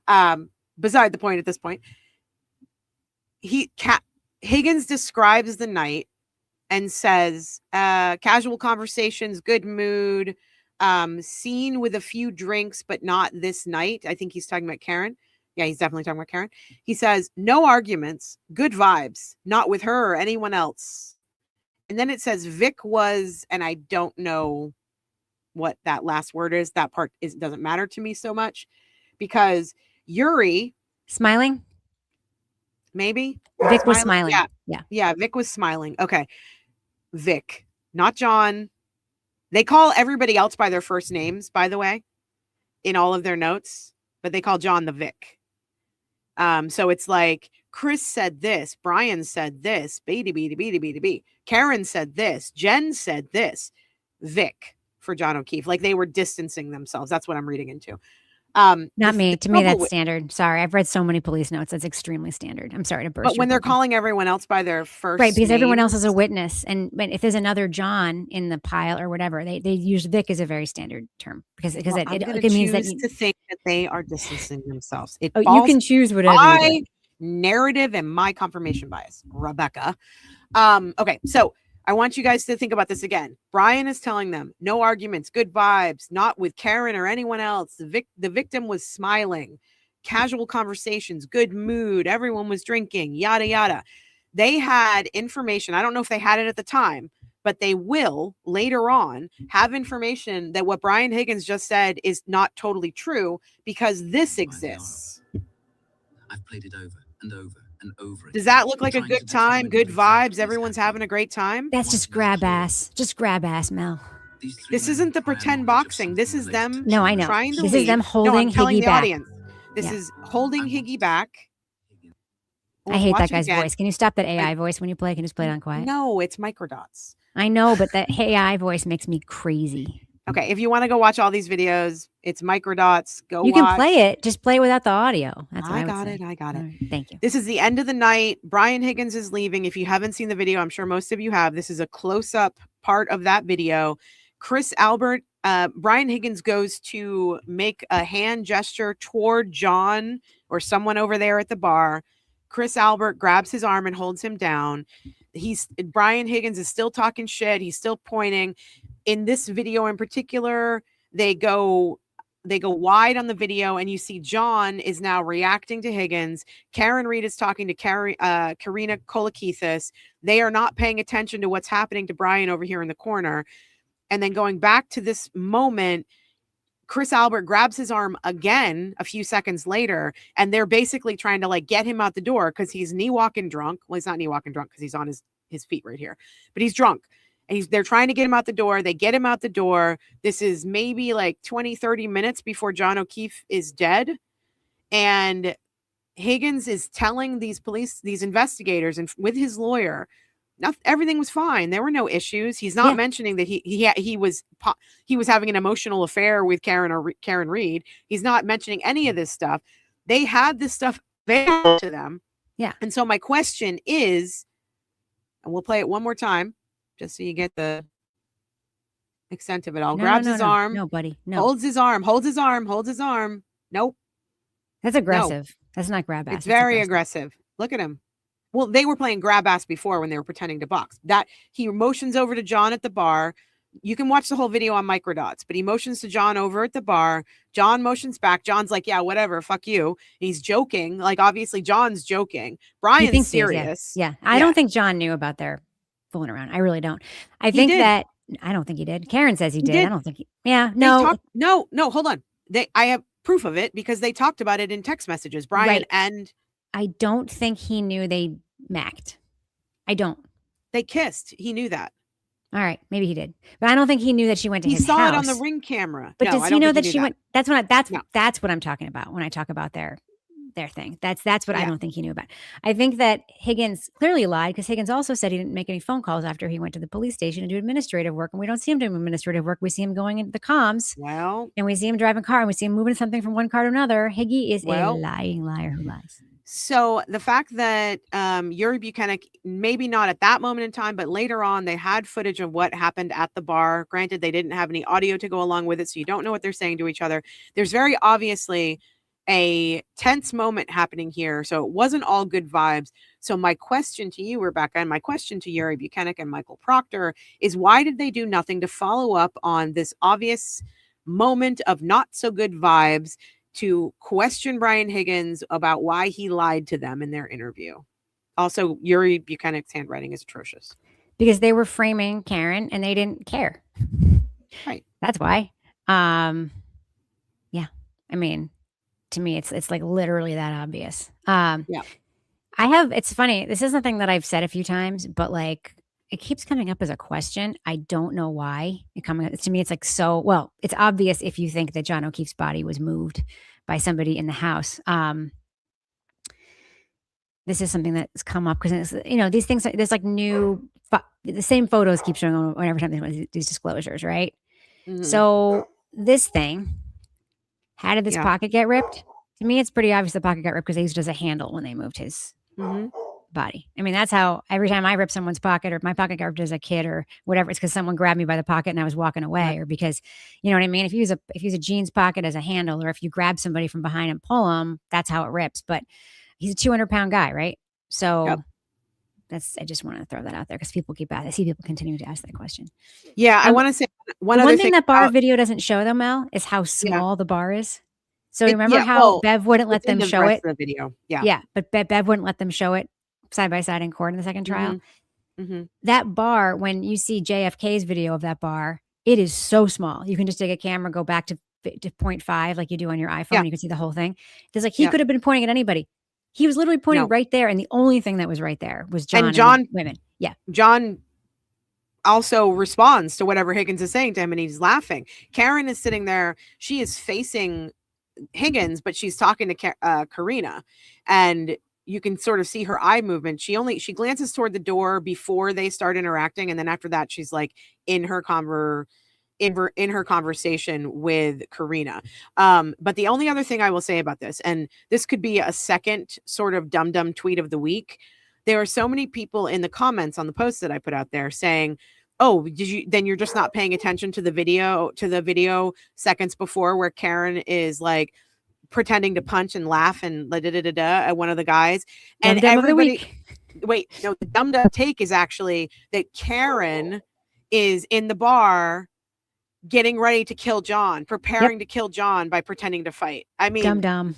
Beside the point at this point, Higgins describes the night and says, casual conversations, good mood, seen with a few drinks, but not this night. I think he's talking about Karen. Yeah, he's definitely talking about Karen. He says, no arguments, good vibes, not with her or anyone else. And then it says Vic was, and I don't know what that last word is. That part doesn't matter to me so much because Yuri Smiling? maybe Vic was smiling. Yeah. Yeah. Yeah, Vic was smiling. Okay. Vic, not John. They call everybody else by their first names, by the way, in all of their notes, but they call John the Vic. So it's like Chris said this, Brian said this, B. Karen said this, Jen said this, Vic for John O'Keefe. Like they were distancing themselves. That's what I'm reading into. Not me. To me, that's standard. Sorry, I've read so many police notes. That's extremely standard. I'm sorry to burst. But when they're calling everyone else by their first right, because everyone else names, is a witness, and if there's another John in the pile or whatever, they use Vic as a very standard term because well, it means that to think that they are distancing themselves. It you can choose whatever. My narrative and my confirmation bias, Rebecca. Okay, so I want you guys to think about this again. Brian is telling them, no arguments, good vibes, not with Karen or anyone else. The victim was smiling, casual conversations, good mood, everyone was drinking, yada, yada. They had information. I don't know if they had it at the time, but they will later on have information that what Brian Higgins just said is not totally true because this exists. I've played it over and over. Does that look like a good time? Good vibes? Everyone's having a great time? That's just grab ass. Just grab ass, Mel. This isn't the pretend boxing. This is them. No, I know. Trying to this leave. is them holding Higgy back. Audience. This is holding Higgy back. I hate that guy's voice. Can you stop that AI voice when you play? Can you just play it on quiet? No, it's microdots. I know, but that AI voice makes me crazy. Okay, if you want to go watch all these videos, it's microdots. You can play it. Just play without the audio. That's what I got it. I got it. Right, thank you. This is the end of the night. Brian Higgins is leaving. If you haven't seen the video, I'm sure most of you have. This is a close-up part of that video. Chris Albert, Brian Higgins goes to make a hand gesture toward John or someone over there at the bar. Chris Albert grabs his arm and holds him down. Brian Higgins is still talking shit. He's still pointing. In this video in particular, they go wide on the video and you see John is now reacting to Higgins. Karen Reed is talking to Karina Kolakithis. They are not paying attention to what's happening to Brian over here in the corner. And then going back to this moment, Chris Albert grabs his arm again a few seconds later, and they're basically trying to like get him out the door because he's knee walking drunk. Well, he's not knee walking drunk because he's on his feet right here, but he's drunk. And they're trying to get him out the door. They get him out the door. This is maybe like 20, 30 minutes before John O'Keefe is dead. And Higgins is telling these investigators and with his lawyer, everything was fine. There were no issues. He's not mentioning that he was having an emotional affair with Karen Reed. He's not mentioning any of this stuff. They had this stuff available to them. Yeah. And so my question is, and we'll play it one more time, just so you get the extent of it all. Grabs his arm. No, buddy. No. Holds his arm. Nope. That's aggressive. No. That's not grab ass. It's very aggressive. Look at him. Well, they were playing grab ass before when they were pretending to box. That he motions over to John at the bar. You can watch the whole video on microdots, but he motions to John over at the bar. John motions back. John's like, yeah, whatever. Fuck you. He's joking. Like, obviously John's joking. Brian's serious. Yeah. I don't think John knew about their fooling around. I really don't. I think that I don't think he did. Karen says he did. I don't think no, hold on. I have proof of it because they talked about it in text messages. Brian and I don't think he knew they macked. I don't. They kissed. He knew that. All right, maybe he did, but I don't think he knew that she went to his house. He saw it on the Ring camera. But does he know that she went? That's what I'm talking about when I talk about their thing. That's what I don't think he knew about. I think that Higgins clearly lied because Higgins also said he didn't make any phone calls after he went to the police station to do administrative work, and we don't see him doing administrative work. We see him going into the comms. Well, and we see him driving a car, and we see him moving something from one car to another. Higgy is a lying liar who lies. So the fact that Yuri Buchanan, maybe not at that moment in time, but later on, they had footage of what happened at the bar. Granted, they didn't have any audio to go along with it, so you don't know what they're saying to each other. There's very obviously a tense moment happening here. So it wasn't all good vibes. So my question to you, Rebecca, and my question to Yuri Buchanan and Michael Proctor is, why did they do nothing to follow up on this obvious moment of not so good vibes to question Brian Higgins about why he lied to them in their interview? Also, Yuri Buchanan's handwriting is atrocious. Because they were framing Karen and they didn't care. Right. That's why. Yeah. I mean, to me, it's like literally that obvious. Yeah. It's funny. This is something that I've said a few times, but like it keeps coming up as a question. I don't know why to me. It's like, well, it's obvious if you think that John O'Keefe's body was moved by somebody in the house. This is something that's come up because, these things, there's like the same photos keep showing on every time there's these disclosures, right? Mhm. So this thing, how did this Yeah. pocket get ripped? To me, it's pretty obvious the pocket got ripped because they used it as a handle when they moved his Mhm. body. I mean, that's how every time I rip someone's pocket or my pocket got ripped as a kid or whatever, it's because someone grabbed me by the pocket and I was walking away, Right. or because, you know what I mean? If you use a jeans pocket as a handle, or if you grab somebody from behind and pull them, that's how it rips. But he's a 200-pound guy, right? So Yep. I just want to throw that out there because I see people continue to ask that question. Yeah, I want to say one other thing thing that bar about, video doesn't show though, Mel, is how small the bar is. So It- remember yeah, how well, Bev wouldn't let it's in them the show rest it? of the video. Yeah. Yeah, but Bev wouldn't let them show it side by side in court in the second trial. Mhm. That bar, when you see JFK's video of that bar, it is so small. You can just take a camera, go back to 0.5 like you do on your iPhone. Yeah. You can see the whole thing. There's like, he Yeah. could have been pointing at anybody. He was literally pointing No. right there. And the only thing that was right there was John And and John- the women. Yeah. John also responds to whatever Higgins is saying to him, and he's laughing. Karen is sitting there. She is facing Higgins, but she's talking to Karina, and you can sort of see her eye movement. She glances toward the door before they start interacting, and then after that, she's like in her conversation with Karina. But the only other thing I will say about this, and this could be a second sort of dumb tweet of the week, there are so many people in the comments on the post that I put out there saying, "Oh, then you're just not paying attention to the video seconds before where Karen is like pretending to punch and laugh and da da da da at one of the guys." And Dum-dum of the everybody, week. wait, no, the dumb take is actually that Karen is in the bar getting ready to kill John, preparing to kill John by pretending to fight. I mean, Dumb.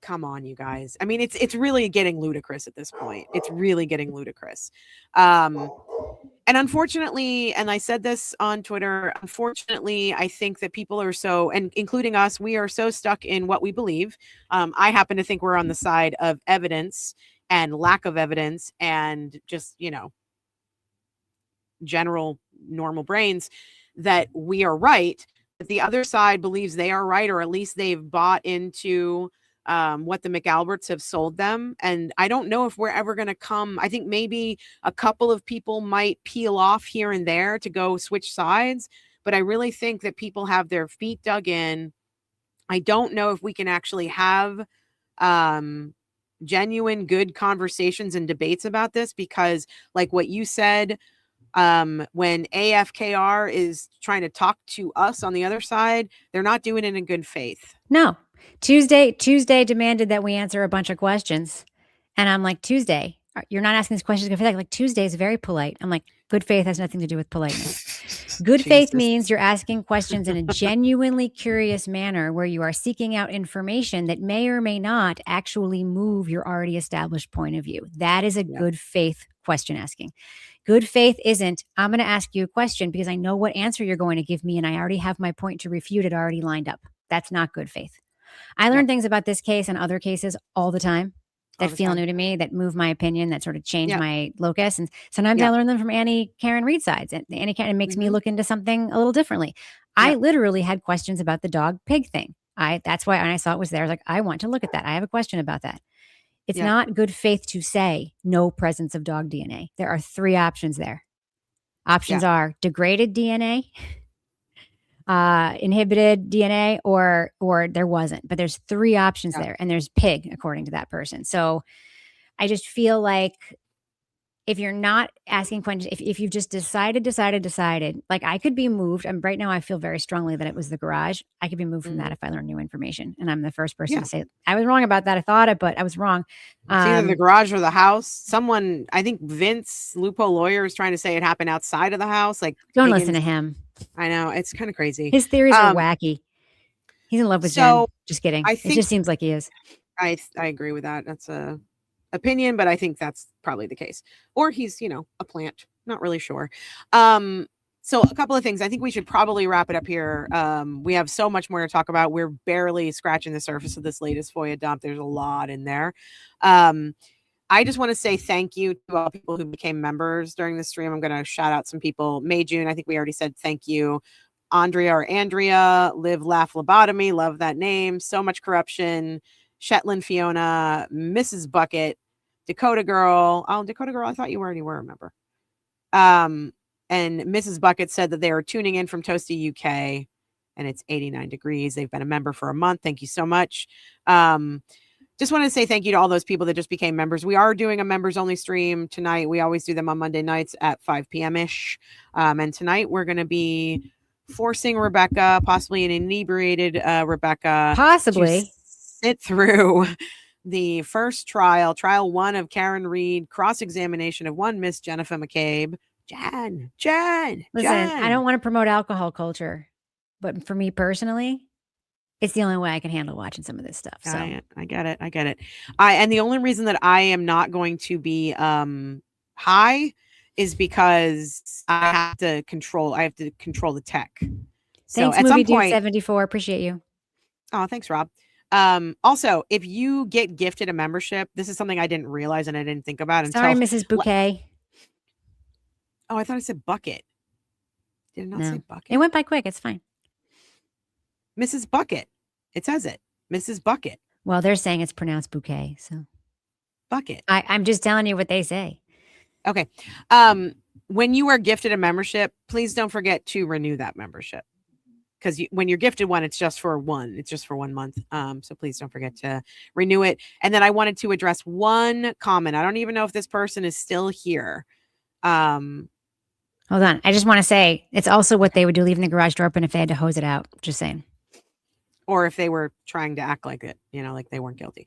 come on, you guys. I mean, it's really getting ludicrous at this point. It's really getting ludicrous. And unfortunately, and I said this on Twitter, unfortunately, I think that people are so, and including us, we are so stuck in what we believe. I happen to think we're on the side of evidence and lack of evidence and just, general normal brains, that we are right. But the other side believes they are right, or at least they've bought into what the McAlberts have sold them. And I don't know if we're ever going to come. I think maybe a couple of people might peel off here and there to go switch sides. But I really think that people have their feet dug in. I don't know if we can actually have genuine, good conversations and debates about this, because like what you said, when AFKR is trying to talk to us on the other side, they're not doing it in good faith. No. Tuesday demanded that we answer a bunch of questions. And I'm like, Tuesday, you're not asking these questions in good faith. Like, Tuesday is very polite. I'm like, good faith has nothing to do with politeness. Good faith means you're asking questions in a genuinely curious manner where you are seeking out information that may or may not actually move your already established point of view. That is a good faith question asking. Good faith isn't, I'm going to ask you a question because I know what answer you're going to give me and I already have my point to refute it already lined up. That's not good faith. I learn things about this case and other cases all the time that feel new to me, that move my opinion, that sort of change my locus. And sometimes I learn them from Annie Karen Reed sides. And Annie Karen makes me look into something a little differently. I literally had questions about the dog pig thing. That's why when I saw it was there, I was like, I want to look at that. I have a question about that. It's not good faith to say no presence of dog DNA. There are 3 options there. Options are degraded DNA, inhibited DNA, or there wasn't. But there's 3 options there, and there's pig according to that person. So I just feel like if you're not asking questions, if you've just decided, like I could be moved. Right now I feel very strongly that it was the garage. I could be moved from that if I learn new information. And I'm the first person to say I was wrong about that. I thought it, but I was wrong. It's either the garage or the house. Someone, I think Vince Lupo lawyer is trying to say it happened outside of the house. Like, don't listen to him. I know, it's kind of crazy. His theories are wacky. He's in love with Jen. Just kidding. It just seems like he is. I agree with that. That's a opinion, but I think that's probably the case. Or he's, a plant. Not really sure. So a couple of things. I think we should probably wrap it up here. We have so much more to talk about. We're barely scratching the surface of this latest FOIA dump. There's a lot in there. I just want to say thank you to all people who became members during the stream. I'm going to shout out some people. May June, I think we already said thank you. Andrea, Live, Laugh, Lobotomy. Love that name. So Much Corruption. Shetland Fiona, Mrs. Bucket, Dakota Girl. Oh, Dakota Girl, I thought you already were a member. And Mrs. Bucket said that they are tuning in from Toasty, UK, and it's 89 degrees. They've been a member for a month. Thank you so much. Just want to say thank you to all those people that just became members. We are doing a members only stream tonight. We always do them on Monday nights at 5 p.m.-ish. And tonight we're going to be forcing Rebecca, possibly an inebriated Rebecca. Possibly. Sit through the first trial 1 of Karen Reed, cross-examination of one Miss Jennifer McCabe. Jen. Listen, I don't want to promote alcohol culture, but for me personally, it's the only way I can handle watching some of this stuff. So I get it. And the only reason that I am not going to be high is because I have to control the tech. Thanks, so at Movie some point, Dude 74. Appreciate you. Oh, thanks, Rob. Also, if you get gifted a membership, this is something I didn't realize and I didn't think about until. Sorry, Mrs. Bouquet. Oh, I thought I said bucket. Did it not say bucket? It went by quick. It's fine. Mrs. Bucket. It says it. Mrs. Bucket. Well, they're saying it's pronounced bouquet, so. Bucket. I'm just telling you what they say. Okay. When you are gifted a membership, please don't forget to renew that membership. Because when you're gifted one, it's just for 1 month. So please don't forget to renew it. And then I wanted to address one comment. I don't even know if this person is still here. Hold on. I just want to say it's also what they would do, leaving the garage door open if they had to hose it out. Just saying. Or if they were trying to act like it, like they weren't guilty.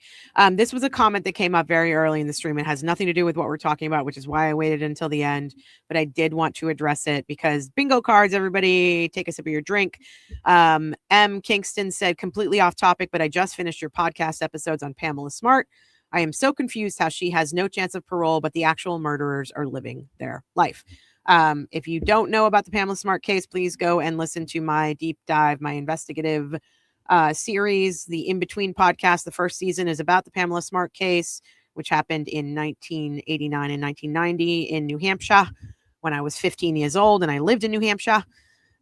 This was a comment that came up very early in the stream. It has nothing to do with what we're talking about, which is why I waited until the end. But I did want to address it because bingo cards, everybody take a sip of your drink. M. Kingston said, completely off topic, but I just finished your podcast episodes on Pamela Smart. I am so confused how she has no chance of parole, but the actual murderers are living their life. If you don't know about the Pamela Smart case, please go and listen to my deep dive, my investigative series, the In Between podcast. The first season is about the Pamela Smart case, which happened in 1989 and 1990 in New Hampshire when I was 15 years old and I lived in New Hampshire.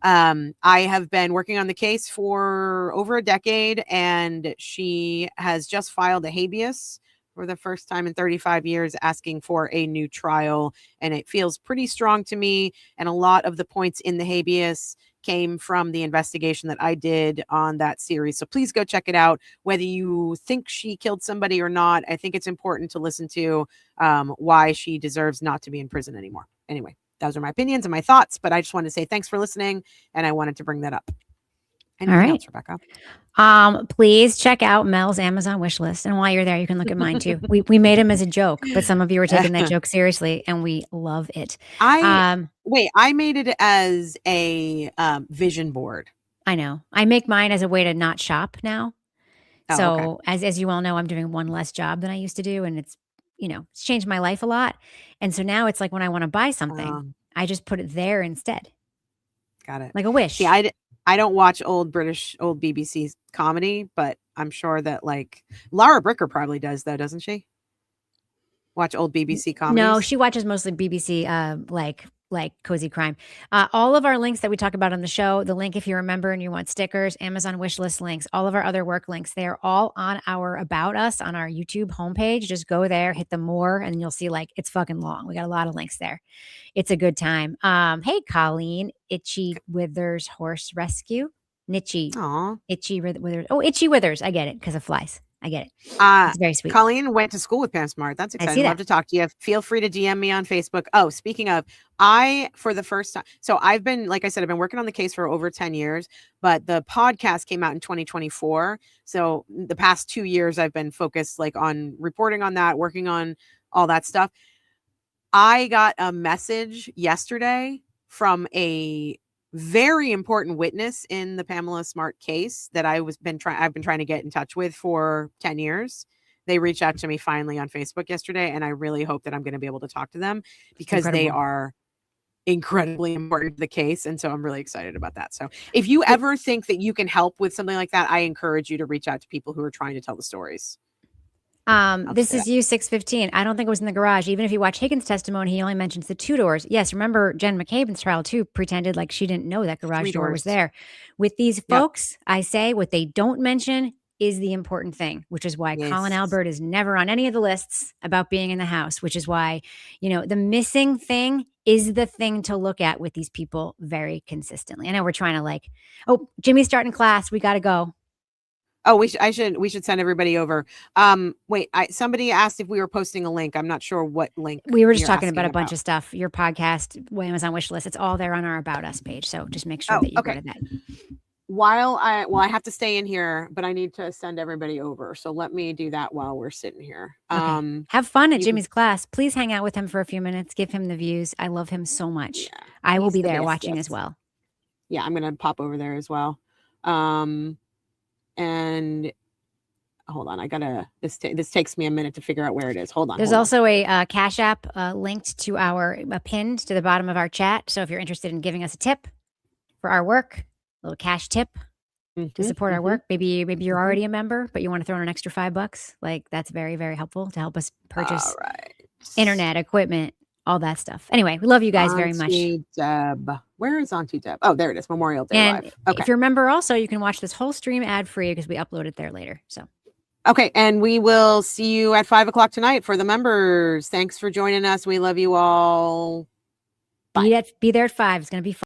I have been working on the case for over a decade, and she has just filed a habeas for the first time in 35 years, asking for a new trial. And it feels pretty strong to me. And a lot of the points in the habeas came from the investigation that I did on that series. So please go check it out. Whether you think she killed somebody or not, I think it's important to listen to why she deserves not to be in prison anymore. Anyway, those are my opinions and my thoughts, but I just wanted to say thanks for listening. And I wanted to bring that up. Anything else, Rebecca? Please check out Mel's Amazon wish list. And while you're there, you can look at mine too. We made him as a joke, but some of you are taking that joke seriously and we love it. I made it as a vision board. I know. I make mine as a way to not shop now. Oh, so as you all know, I'm doing one less job than I used to do. And it's changed my life a lot. And so now it's like when I want to buy something, I just put it there instead. Got it. Like a wish. See, I don't watch old BBC comedy, but I'm sure that like Laura Bricker probably does though, doesn't she? Watch old BBC comedies? No, she watches mostly BBC, like Cozy Crime. All of our links that we talk about on the show, the link if you remember and you want stickers, Amazon wishlist links, all of our other work links, they are all on our About Us on our YouTube homepage. Just go there, hit the more, and you'll see like it's fucking long. We got a lot of links there. It's a good time. Hey, Colleen, Itchy Withers Horse Rescue. Nitchy. Aw. Itchy Withers. Oh, Itchy Withers. I get it because of flies. I get it. Uh, It's very sweet. Colleen went to school with Pam Smart. That's I exciting. see Love that. to talk to you. Feel free to DM me on Facebook. Oh, speaking of, for the first time, so I've been, like I said, I've been working on the case for over 10 years, but the podcast came out in 2024. So the past 2 years, I've been focused like on reporting on that, working on all that stuff. I got a message yesterday from a very important witness in the Pamela Smart case that I've been trying to get in touch with for 10 years. They reached out to me finally on Facebook yesterday, and I really hope that I'm going to be able to talk to them because they Incredible. are incredibly important to the case. And so I'm really excited about that. So if you ever think that you can help with something like that, I encourage you to reach out to people who are trying to tell the stories. This is you 615. I don't think it was in the garage. Even if you watch Higgins' testimony, he only mentions the 2 doors. Yes, remember Jen McCabe's trial too pretended like she didn't know that garage 3 door was doors. there. With these Yep. folks, I say what they don't mention is the important thing, which is why Colin Yes. Albert is never on any of the lists about being in the house, which is why, the missing thing is the thing to look at with these people very consistently. I know we're trying to Jimmy's starting class. We got to go. Oh, we should send everybody over. Wait, somebody asked if we were posting a link. I'm not sure what link. We were just you're talking about a asking bunch of stuff. Your podcast, Amazon wish list. It's all there on our About Us page. So just make sure that you go to that. I have to stay in here, but I need to send everybody over. So let me do that while we're sitting here. Okay. Have fun at Jimmy's class. Please hang out with him for a few minutes. Give him the views. I love him so much. Yeah, I will he's be the there best, watching yes. as well. Yeah, I'm gonna pop over there as well. And hold on, this takes me a minute to figure out where it is. Hold on. There's also a Cash App linked to pinned to the bottom of our chat. So if you're interested in giving us a tip for our work, a little cash tip to support our work. Maybe you're already a member, but you want to throw in an extra $5. That's very, very helpful to help us purchase internet equipment, all that stuff. Anyway, we love you guys very much. Deb. Where is Auntie Deb? Oh, there it is. Memorial Day And Live. Okay. if you're a member also, you can watch this whole stream ad free because we upload it there later. So. Okay. And we will see you at 5:00 tonight for the members. Thanks for joining us. We love you all. Be there at 5. It's going to be fun.